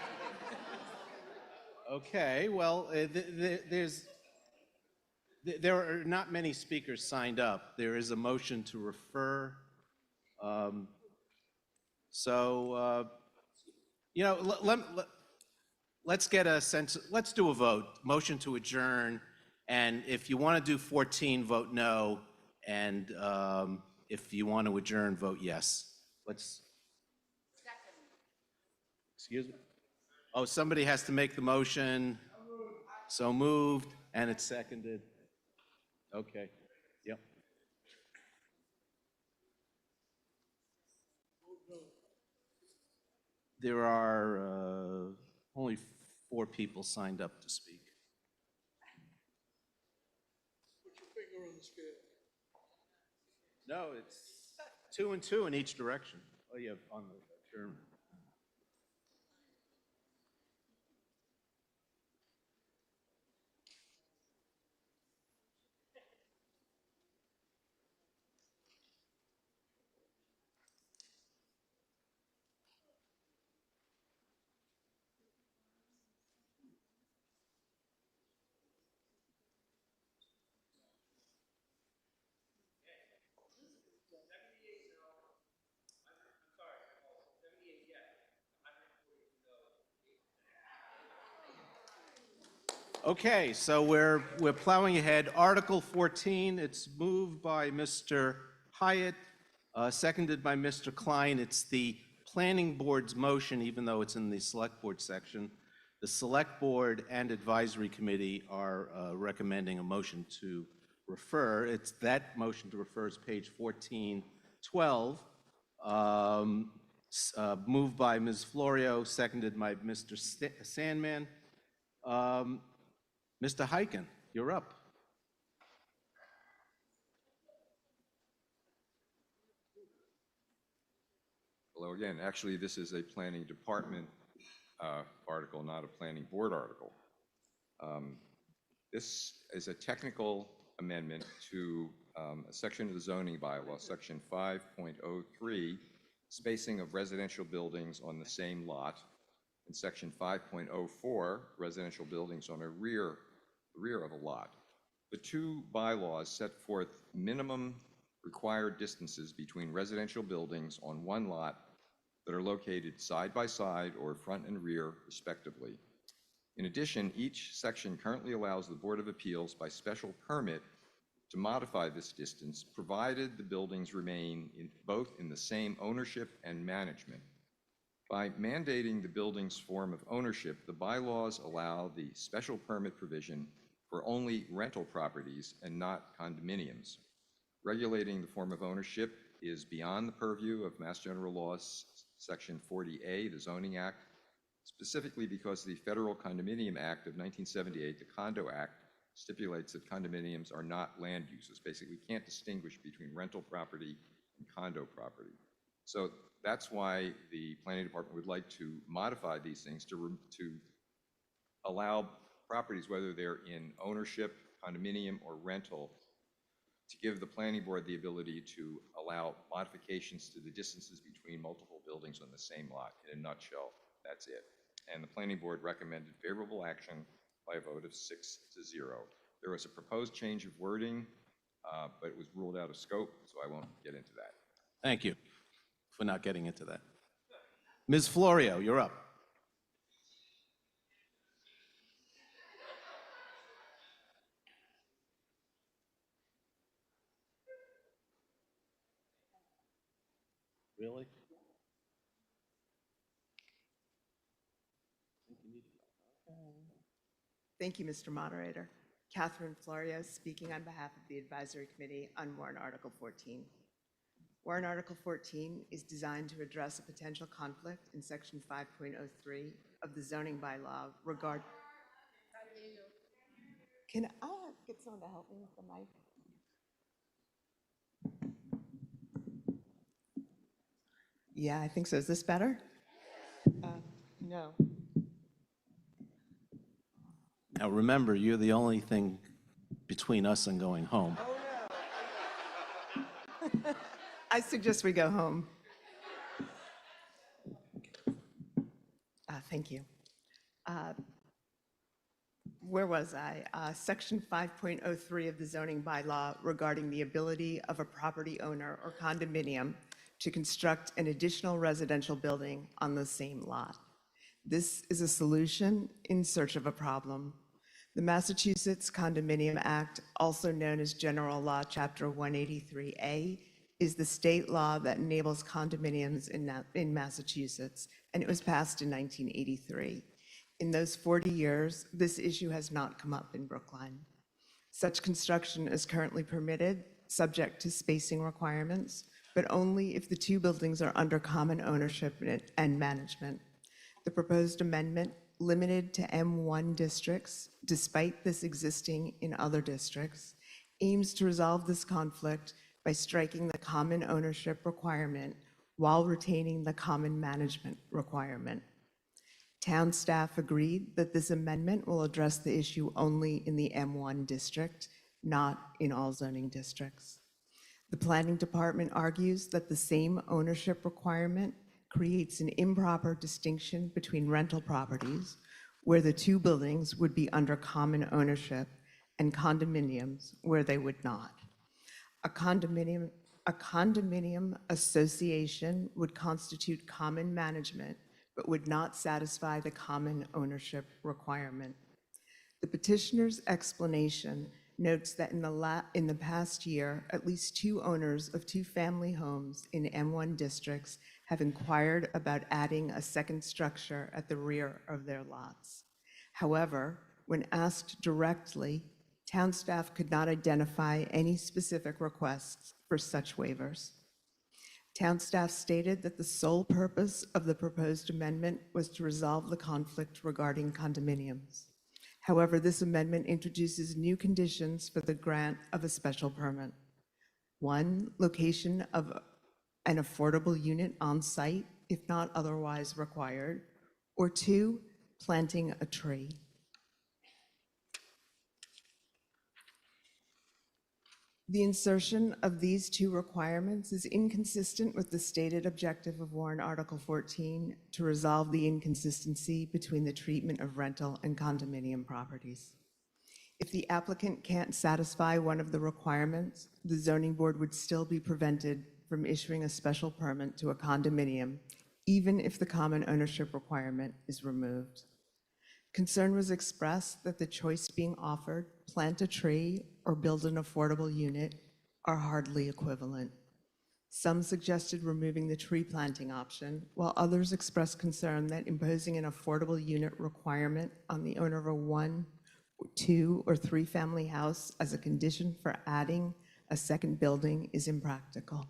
Okay, well, there are not many speakers signed up. There is a motion to refer. Let's get a sense, let's do a vote, motion to adjourn, and if you want to do 14, vote no, and if you want to adjourn, vote yes. Excuse me? Oh, somebody has to make the motion. So moved, and it's seconded. Okay, yep. There are only 4 people signed up to speak. Put your finger on the scale. No, it's 2 and 2 in each direction. Oh, yeah, on the German. Okay, so we're plowing ahead. Article 14, it's moved by Mr. Hyatt, seconded by Mr. Klein. It's the planning board's motion, even though it's in the select board section. The select board and advisory committee are recommending a motion to refer. It's that motion to refer is page 1412. Moved by Ms. Florio, seconded by Mr. Sandman. Mr. Hyken, you're up. Hello again. Actually, this is a planning department article, not a planning board article. This is a technical amendment to a section of the zoning bylaw, section 5.03, spacing of residential buildings on the same lot, and section 5.04, residential buildings on a rear of a lot. The 2 bylaws set forth minimum required distances between residential buildings on one lot that are located side by side or front and rear, respectively. In addition, each section currently allows the Board of Appeals by special permit to modify this distance, provided the buildings remain both in the same ownership and management. By mandating the building's form of ownership, the bylaws allow the special permit provision for only rental properties and not condominiums. Regulating the form of ownership is beyond the purview of Mass General Law, Section 40A, the Zoning Act, specifically because the Federal Condominium Act of 1978, the Condo Act, stipulates that condominiums are not land uses. Basically, we can't distinguish between rental property and condo property. So that's why the planning department would like to modify these things to allow properties, whether they're in ownership, condominium, or rental, to give the planning board the ability to allow modifications to the distances between multiple buildings on the same lot. In a nutshell, that's it. And the planning board recommended favorable action by a vote of 6-0. There was a proposed change of wording, but it was ruled out of scope, so I won't get into that. Thank you for not getting into that. Ms. Florio, you're up. Really? Thank you, Mr. Moderator. Catherine Florio, speaking on behalf of the Advisory Committee on Warrant Article 14. Warrant Article 14 is designed to address a potential conflict in Section 5.03 of the zoning bylaw regard. Can I get someone to help me with the mic? Yeah, I think so. Is this better? No. Now, remember, you're the only thing between us and going home. I suggest we go home. Thank you. Where was I? Section 5.03 of the zoning bylaw regarding the ability of a property owner or condominium to construct an additional residential building on the same lot. This is a solution in search of a problem. The Massachusetts Condominium Act, also known as General Law Chapter 183A, is the state law that enables condominiums in Massachusetts, and it was passed in 1983. In those 40 years, this issue has not come up in Brookline. Such construction is currently permitted, subject to spacing requirements, but only if the two buildings are under common ownership and management. The proposed amendment, limited to M1 districts, despite this existing in other districts, aims to resolve this conflict by striking the common ownership requirement while retaining the common management requirement. Town staff agreed that this amendment will address the issue only in the M1 district, not in all zoning districts. The planning department argues that the same ownership requirement creates an improper distinction between rental properties, where the two buildings would be under common ownership, and condominiums, where they would not. A condominium association would constitute common management, but would not satisfy the common ownership requirement. The petitioner's explanation notes that in the past year, at least 2 owners of 2-family homes in M1 districts have inquired about adding a second structure at the rear of their lots. However, when asked directly, town staff could not identify any specific requests for such waivers. Town staff stated that the sole purpose of the proposed amendment was to resolve the conflict regarding condominiums. However, this amendment introduces new conditions for the grant of a special permit. 1, location of an affordable unit on site, if not otherwise required, or 2, planting a tree. The insertion of these 2 requirements is inconsistent with the stated objective of Warrant Article 14 to resolve the inconsistency between the treatment of rental and condominium properties. If the applicant can't satisfy one of the requirements, the zoning board would still be prevented from issuing a special permit to a condominium, even if the common ownership requirement is removed. Concern was expressed that the choice being offered, plant a tree or build an affordable unit, are hardly equivalent. Some suggested removing the tree planting option, while others expressed concern that imposing an affordable unit requirement on the owner of a 1, 2, or 3-family house as a condition for adding a second building is impractical.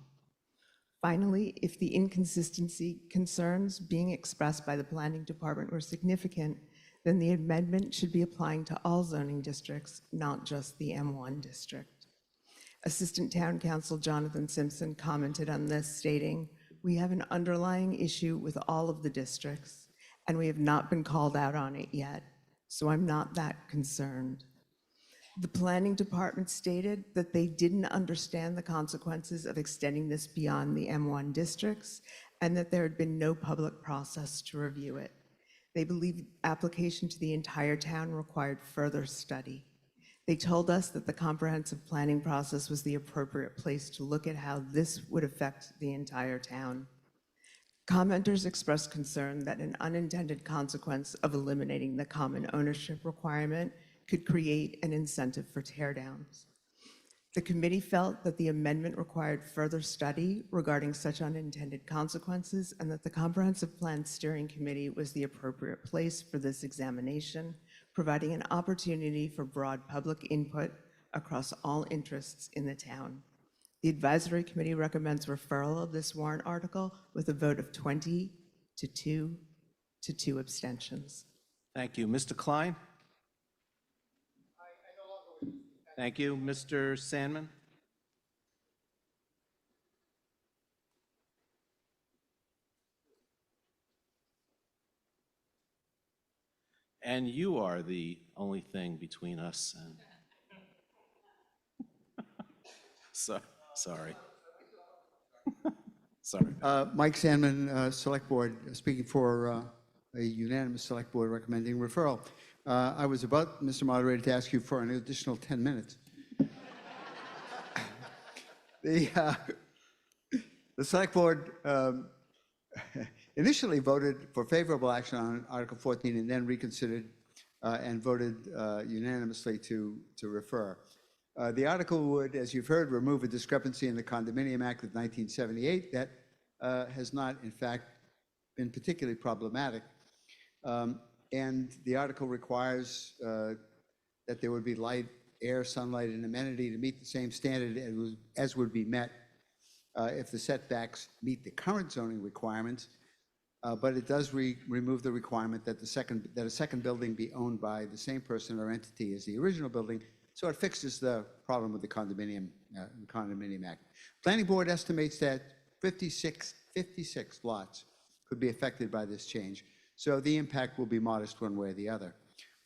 Finally, if the inconsistency concerns being expressed by the planning department were significant, then the amendment should be applying to all zoning districts, not just the M1 district. Assistant Town Council Jonathan Simpson commented on this, stating, "We have an underlying issue with all of the districts, and we have not been called out on it yet, so I'm not that concerned." The planning department stated that they didn't understand the consequences of extending this beyond the M1 districts, and that there had been no public process to review it. They believed application to the entire town required further study. They told us that the comprehensive planning process was the appropriate place to look at how this would affect the entire town. Commenters expressed concern that an unintended consequence of eliminating the common ownership requirement could create an incentive for teardowns. The committee felt that the amendment required further study regarding such unintended consequences, and that the Comprehensive Plan Steering Committee was the appropriate place for this examination, providing an opportunity for broad public input across all interests in the town. The advisory committee recommends referral of this warrant article with a vote of 20 to 2 to 2 abstentions. Thank you. Mr. Klein? Thank you. Mr. Sandman? And you are the only thing between us and... Sorry. Sorry. Mike Sandman, Select Board, speaking for a unanimous Select Board recommending referral. I was about, Mr. Moderator, to ask you for an additional 10 minutes. The Select Board initially voted for favorable action on Article 14 and then reconsidered and voted unanimously to refer. The article would, as you've heard, remove a discrepancy in the Condominium Act of 1978 that has not, in fact, been particularly problematic. And the article requires that there would be light, air, sunlight, and amenity to meet the same standard as would be met if the setbacks meet the current zoning requirements. But it does remove the requirement that a second building be owned by the same person or entity as the original building. So it fixes the problem with the Condominium Act. Planning Board estimates that 56 lots could be affected by this change. So the impact will be modest one way or the other.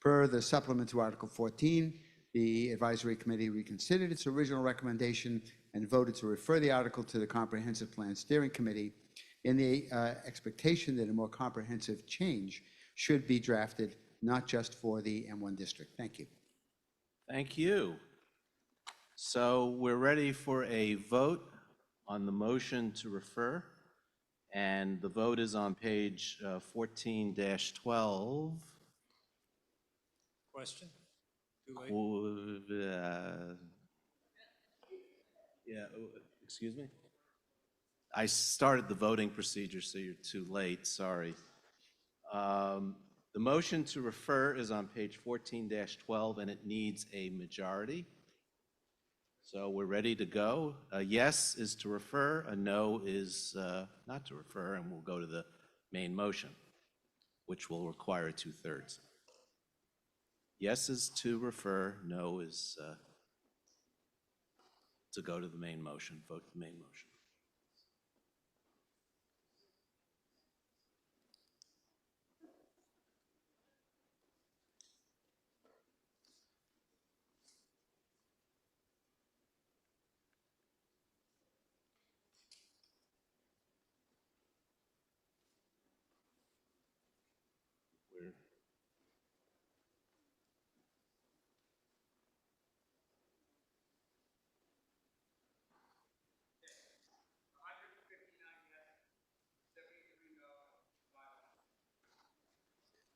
Per the supplement to Article 14, the Advisory Committee reconsidered its original recommendation and voted to refer the article to the Comprehensive Plan Steering Committee in the expectation that a more comprehensive change should be drafted, not just for the M1 district. Thank you. Thank you. So we're ready for a vote on the motion to refer. And the vote is on page 14-12. Question? Excuse me? I started the voting procedure, so you're too late, sorry. The motion to refer is on page 14-12, and it needs a majority. So we're ready to go. A yes is to refer, a no is not to refer, and we'll go to the main motion, which will require 2/3. Yes is to refer, no is to go to the main motion, vote the main motion.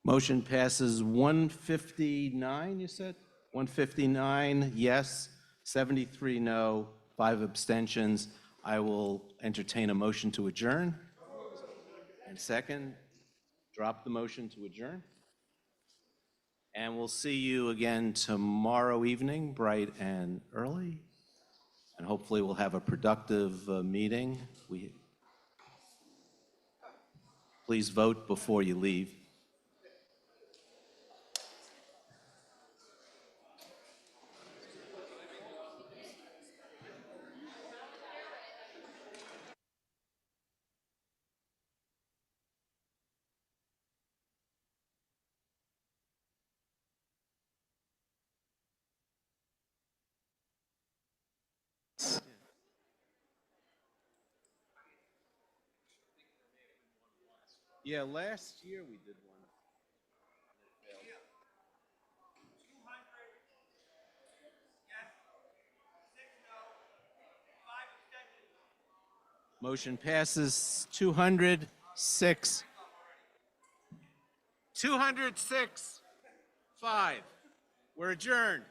Motion passes 159, you said? 159 yes, 73 no, 5 abstentions. I will entertain a motion to adjourn. And second, drop the motion to adjourn. And we'll see you again tomorrow evening, bright and early. And hopefully we'll have a productive meeting. Please vote before you leave. Yeah, last year we did one. Motion passes 206. 206, 5. We're adjourned.